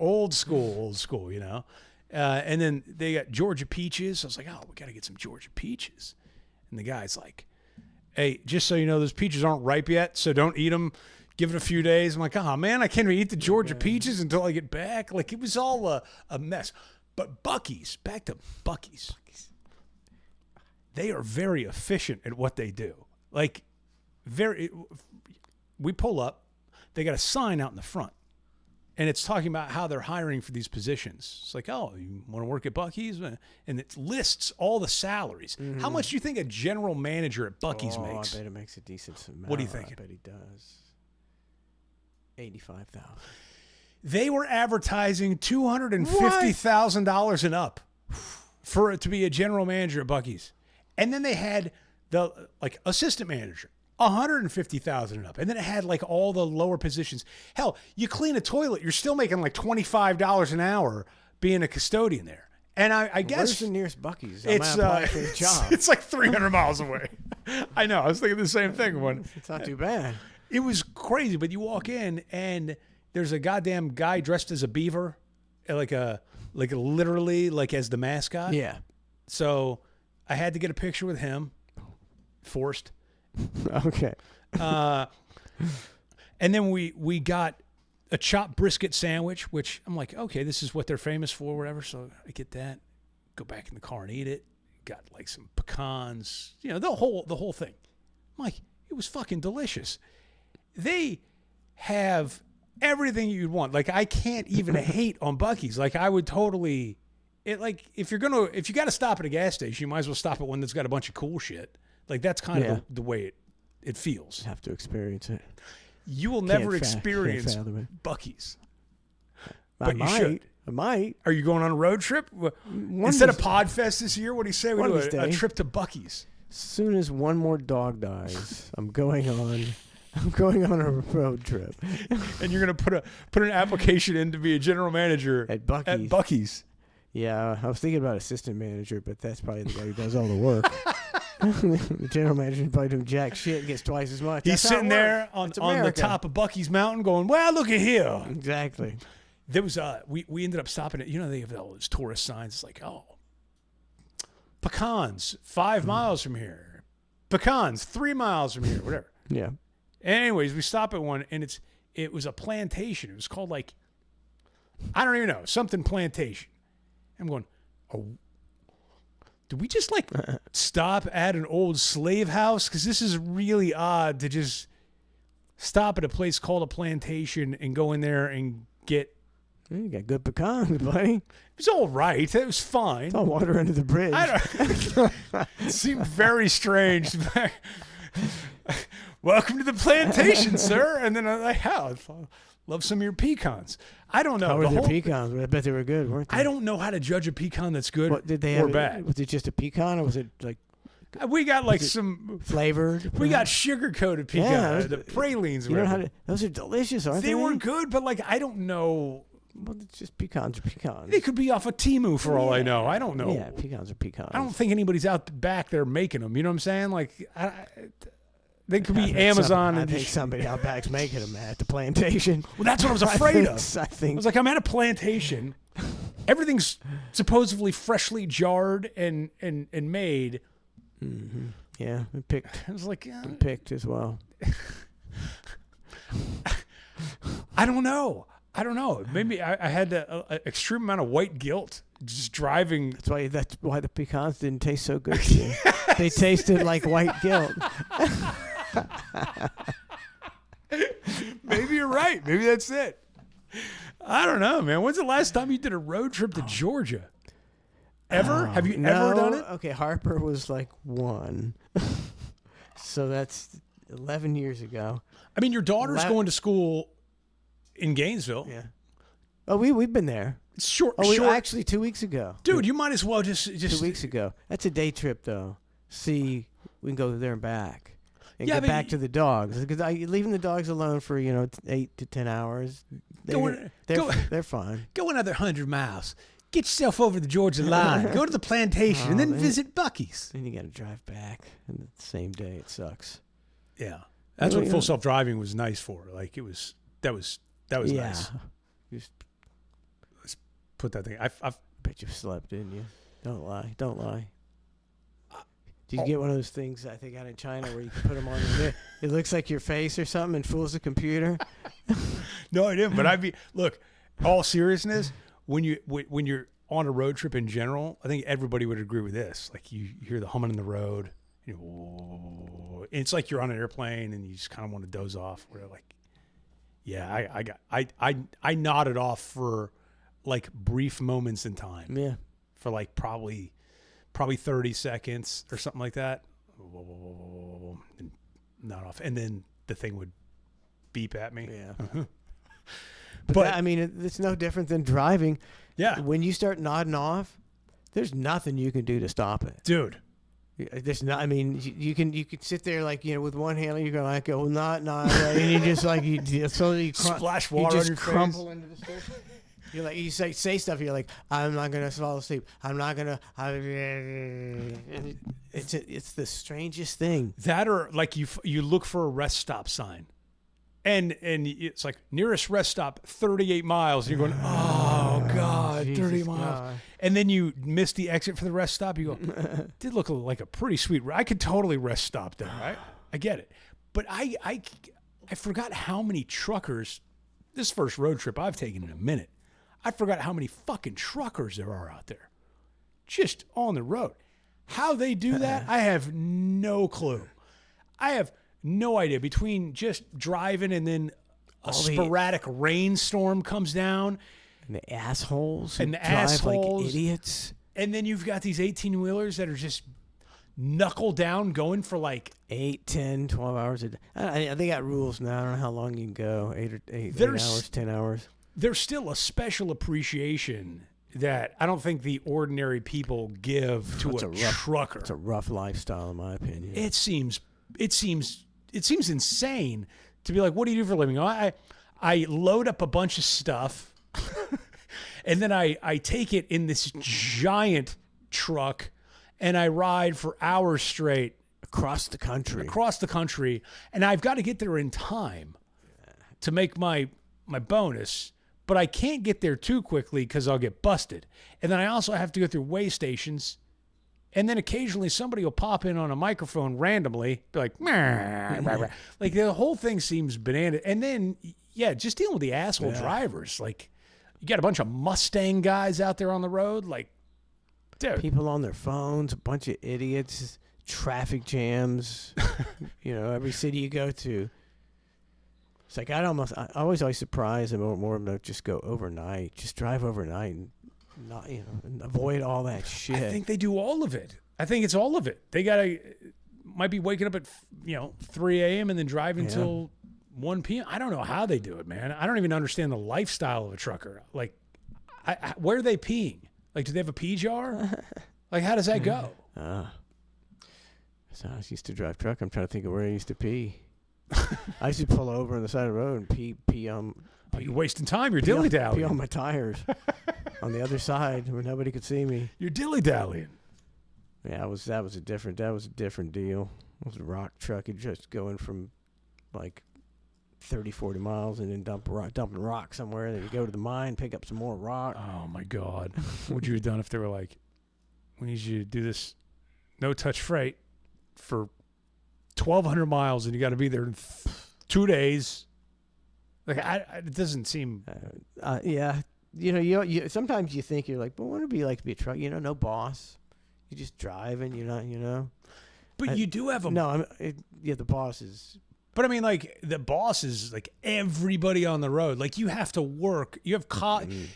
old school, and then they got Georgia peaches. I was like, oh, we got to get some Georgia peaches. And the guy's like, hey, just so you know, those peaches aren't ripe yet, so don't eat them. Give it a few days. I'm like, oh man, I can't even eat the Georgia peaches until I get back. Like, it was all a mess. But Buc-ee's, back to Buc-ee's. They are very efficient at what they do. Like, we pull up, they got a sign out in the front. and it's talking about how they're hiring for these positions. It's like, oh, you want to work at Buc-ee's? And it lists all the salaries. How much do you think a general manager at Buc-ee's makes?
I bet it makes a decent amount.
What do you think?
I bet he does. 85,000.
They were advertising $250,000 and up for it to be a general manager at Buc-ee's. And then they had the assistant manager, $150,000 and up. And then it had all the lower positions. Hell, you clean a toilet, you're still making $25 an hour being a custodian there. And I guess
where's the nearest Buc-ee's?
it's
for the job.
it's 300 miles away. I know. I was thinking the same thing.
It's not too bad.
It was crazy, but you walk in and there's a goddamn guy dressed as a beaver, literally as the mascot.
Yeah.
So I had to get a picture with him, forced.
Okay.
And then we got a chopped brisket sandwich, which I'm like, okay, this is what they're famous for, whatever. So I get that, go back in the car and eat it. Got some pecans, the whole thing. I'm like, it was fucking delicious. They have everything you'd want. I can't even hate on Buc-ee's. I would totally, if you got to stop at a gas station, you might as well stop at one that's got a bunch of cool shit. That's kind of the way it feels.
You have to experience it.
You will never experience Buc-ee's.
But I might.
Are you going on a road trip? Instead of Podfest this year, what do you say we do a trip to Buc-ee's?
As soon as one more dog dies, I'm going on a road trip.
And you're going to put an application in to be a general manager
at Buc-ee's.
At Buc-ee's.
Yeah, I was thinking about assistant manager, but that's probably the guy who does all the work. The general manager probably doing jack shit and gets twice as much.
He's sitting there on the top of Buc-ee's Mountain going, well, look at here.
Exactly.
There was we ended up stopping at, they have all those tourist signs. It's pecans 5 miles from here. Pecans 3 miles from here, whatever.
Yeah.
Anyways, we stop at one and it was a plantation. It was called I don't even know, something plantation. I'm going, oh, did we just stop at an old slave house? Because this is really odd to just stop at a place called a plantation and go in there and get.
You got good pecans, buddy.
It was all right. It was fine.
It's all water under the bridge.
It seemed very strange. Welcome to the plantation, sir. And then I'm like, how? Love some of your pecans. I don't know.
How were their pecans? I bet they were good, weren't they?
I don't know how to judge a pecan that's good or bad.
Was it just a pecan, or was it
We got some
flavored?
We got sugar-coated pecan, the pralines.
You know how to? Those are delicious, aren't they?
They were good, but I don't know.
Well, it's just pecans are pecans.
They could be off of Temu for all I know. I don't know.
Yeah, pecans are pecans.
I don't think anybody's out back there making them. You know what I'm saying? They could be Amazon.
I think somebody out back's making them at the plantation.
Well, that's what I was afraid of.
I think.
I'm at a plantation. Everything's supposedly freshly jarred and made.
Mm-hmm. Yeah, and picked.
I was
and picked as well.
I don't know. Maybe I had an extreme amount of white guilt just driving.
That's why the pecans didn't taste so good to you. They tasted like white guilt.
Maybe you're right. Maybe that's it. I don't know, man. When's the last time you did a road trip to Georgia? Ever? Have you ever done it?
Okay, Harper was one. So that's 11 years ago.
I mean, your daughter's going to school in Gainesville.
Yeah. Oh, we've been there.
Short.
Actually 2 weeks ago.
Dude, you might as well just
2 weeks ago. That's a day trip, though. See, we can go there and back. And get back to the dogs. Because leaving the dogs alone for 8 to 10 hours. They're fine.
Go another 100 miles. Get yourself over the Georgia line. Go to the plantation and then visit Buc-ee's.
Then you got to drive back, and the same day it sucks.
Yeah, that's what full self-driving was nice for. That was nice.
Just
let's put that thing. I
bet you slept, didn't you? Don't lie. Did you get one of those things I think out in China where you can put them on it looks like your face or something and fools the computer?
No, I didn't. But look, all seriousness, when you're on a road trip in general, I think everybody would agree with this. You hear the humming in the road, it's like you're on an airplane and you just kind of want to doze off. Where Yeah, I nodded off for like brief moments in time.
Yeah.
For like probably 30 seconds or something like that. Whoa, and nod off, and then the thing would beep at me.
Yeah.
But
I mean, it's no different than driving.
Yeah.
When you start nodding off, there's nothing you can do to stop it.
Dude.
There's not. I mean, you can sit there like with one hand, you go like not, and you just like you slowly
splash water on your
crumple
face.
into the stuff. You're like you say stuff. You're like, I'm not gonna fall asleep. I'm not gonna. It's the strangest thing.
That or like you look for a rest stop sign, and it's like nearest rest stop 38 miles. And you're going, oh God,
Jesus
30 miles.
God.
And then you miss the exit for the rest stop. You go, did look like a pretty sweet. I could totally rest stop there, right? I get it, but I forgot how many truckers. This first road trip I've taken in a minute. I forgot how many fucking truckers there are out there, just on the road. How they do that, I have no clue. I have no idea. Between just driving and then a sporadic rainstorm comes down.
And the assholes.
And the
drive
assholes.
like idiots.
And then you've got these 18-wheelers that are just knuckle down going for like
8, 10, 12 hours a day. They got rules now. I don't know how long you can go. 8 hours, 10 hours.
There's still a special appreciation that I don't think the ordinary people give to a trucker.
It's a rough lifestyle, in my opinion.
It seems insane to be like, what do you do for a living? I load up a bunch of stuff, and then I take it in this giant truck, and I ride for hours straight
across the country.
And I've got to get there in time to make my bonus. But I can't get there too quickly because I'll get busted. And then I also have to go through way stations. And then occasionally somebody will pop in on a microphone randomly, be like, like the whole thing seems banana. And then, yeah, just dealing with the asshole drivers. Like, you got a bunch of Mustang guys out there on the road. Like, dude.
People on their phones, a bunch of idiots, traffic jams, every city you go to. It's like I always surprised them more than just go overnight. Just drive overnight and not, and avoid all that shit.
I think they do all of it. I think it's all of it. They might be waking up at 3 a.m. and then driving until 1 p.m. I don't know how they do it, man. I don't even understand the lifestyle of a trucker. Like, where are they peeing? Like, do they have a pee jar? Like, how does that go?
So I used to drive truck. I'm trying to think of where I used to pee. I used to pull over on the side of the road and pee
you're wasting time. You're dilly-dallying.
Pee on my tires on the other side where nobody could see me.
You're dilly-dallying.
Yeah, that was a different deal. It was a rock truck. It just going from like 30, 40 miles and then dumping rock somewhere. Then you go to the mine, pick up some more rock.
Oh my God. What would you have done if they were like, we need you to do this no-touch freight for 1,200 miles and you got to be there in 2 days? Like, it doesn't seem.
Yeah, you sometimes you think you're like, but what would it be like to be a truck? No boss. You just drive and you're not,
But you do have a.
No, the boss is.
But I mean, like, the boss is like everybody on the road. Like, you have to work. You have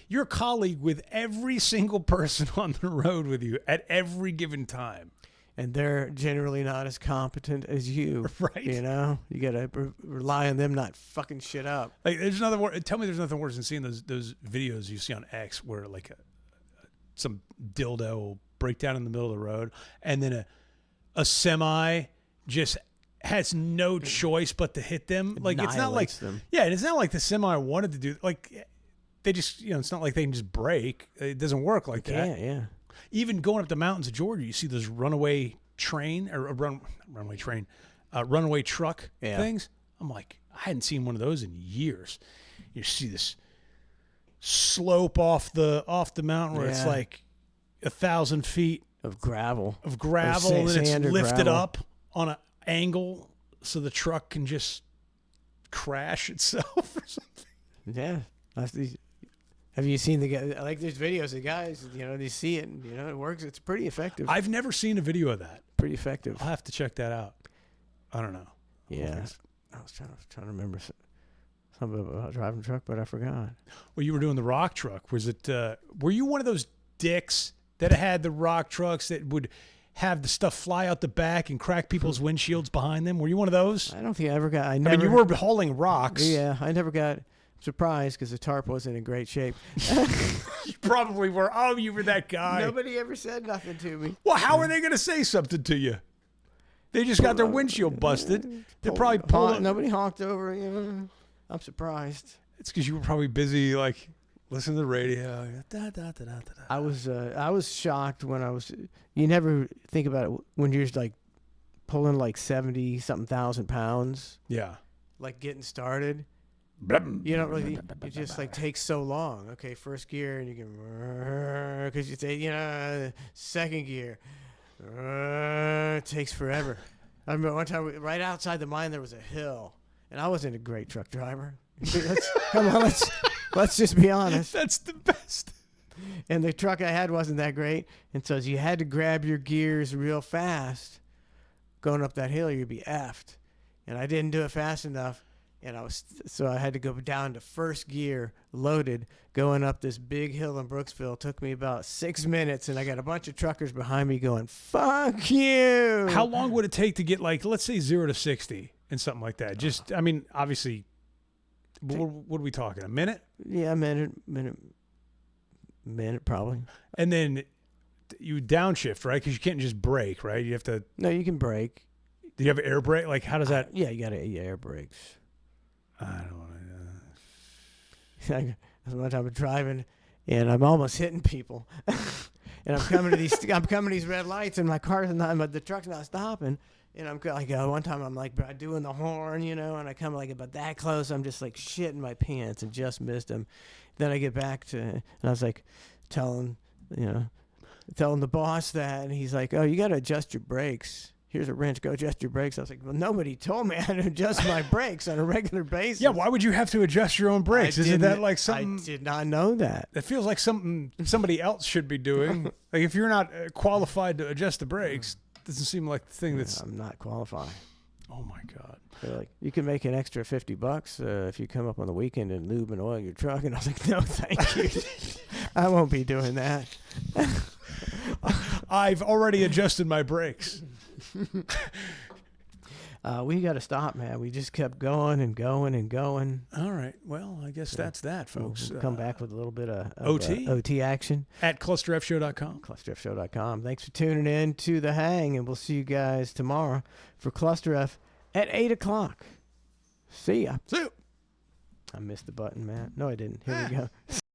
you're a colleague with every single person on the road with you at every given time.
And they're generally not as competent as you.
Right.
You got to rely on them not fucking shit up.
Like, tell me there's nothing worse than seeing those videos you see on X where, like, some dildo will break down in the middle of the road and then a semi just has no choice but to hit them. Like, it's not like
them.
Yeah, and it's not like the semi wanted to do. Like, they just, it's not like they can just brake. It doesn't work like that.
Yeah.
Even going up the mountains of Georgia, you see those runaway train or runaway truck things. I'm like, I hadn't seen one of those in years. You see this slope off the mountain where it's like 1,000 feet
of gravel,
and then it's lifted up on an angle so the truck can just crash itself or something.
Yeah, have you seen the guy? Like, there's videos of guys, they see it, and it works. It's pretty effective.
I've never seen a video of that.
Pretty effective.
I'll have to check that out. I don't know.
Yeah, I was trying to remember something about driving a truck, but I forgot.
Well, you were doing the rock truck. Was it? Were you one of those dicks that had the rock trucks that would have the stuff fly out the back and crack people's windshields behind them? Were you one of those?
I don't think I ever got. I
mean, you were hauling rocks.
Yeah, I never got surprised because the tarp wasn't in great shape.
You probably were. Oh, you were that guy.
Nobody ever said nothing to me.
Well, how are they going to say something to you? They just got their windshield busted. They're probably pulling.
Nobody honked over. I'm surprised.
It's because you were probably busy, like, listening to the radio.
I was shocked when I was. You never think about it when you're like pulling like 70-something thousand pounds.
Yeah.
Like getting started. You don't really. It just like takes so long. Okay, first gear, and you can because you say second gear. It takes forever. I remember one time right outside the mine there was a hill, and I wasn't a great truck driver. Come on, let's just be honest.
That's the best.
And the truck I had wasn't that great, and so you had to grab your gears real fast going up that hill, or you'd be effed. And I didn't do it fast enough, and I had to go down to first gear, loaded, going up this big hill in Brooksville. It took me about 6 minutes, and I got a bunch of truckers behind me going, "Fuck you!"
How long would it take to get, like, let's say 0 to 60 and something like that? Just, I mean, obviously, what are we talking? A minute?
Yeah, a minute probably.
And then you downshift, right? Because you can't just brake, right? You have to.
No, you can brake.
Do you have air brake? Like, how does that?
Yeah, you got air brakes.
I don't want to.
One time I'm driving, and I'm almost hitting people, and I'm coming to these red lights, and my car's not, but the truck's not stopping, and I'm like, one time I'm like doing the horn, and I come like about that close, I'm just like shitting my pants and just missed him. Then I get back to, and I was like, telling the boss that, and he's like, "Oh, you got to adjust your brakes. Here's a wrench, go adjust your brakes." I was like, well, nobody told me how to adjust my brakes on a regular basis.
Yeah, why would you have to adjust your own brakes? Isn't that like something?
I did not know that.
That feels like something somebody else should be doing. Like, if you're not qualified to adjust the brakes, doesn't seem like the thing that's.
I'm not qualified.
Oh my God.
They're like, you can make an extra $50 if you come up on the weekend and lube and oil your truck. And I was like, no, thank you. I won't be doing that.
I've already adjusted my brakes.
We got to stop, man. We just kept going and going and going.
All right. Well, I guess that's that, folks.
We'll come back with a little bit of
OT
action.
At clusterfshow.com.
Clusterfshow.com. Thanks for tuning in to The Hang, and we'll see you guys tomorrow for Cluster F at 8 o'clock. See ya.
See ya.
I missed the button, man. No, I didn't. Here we go.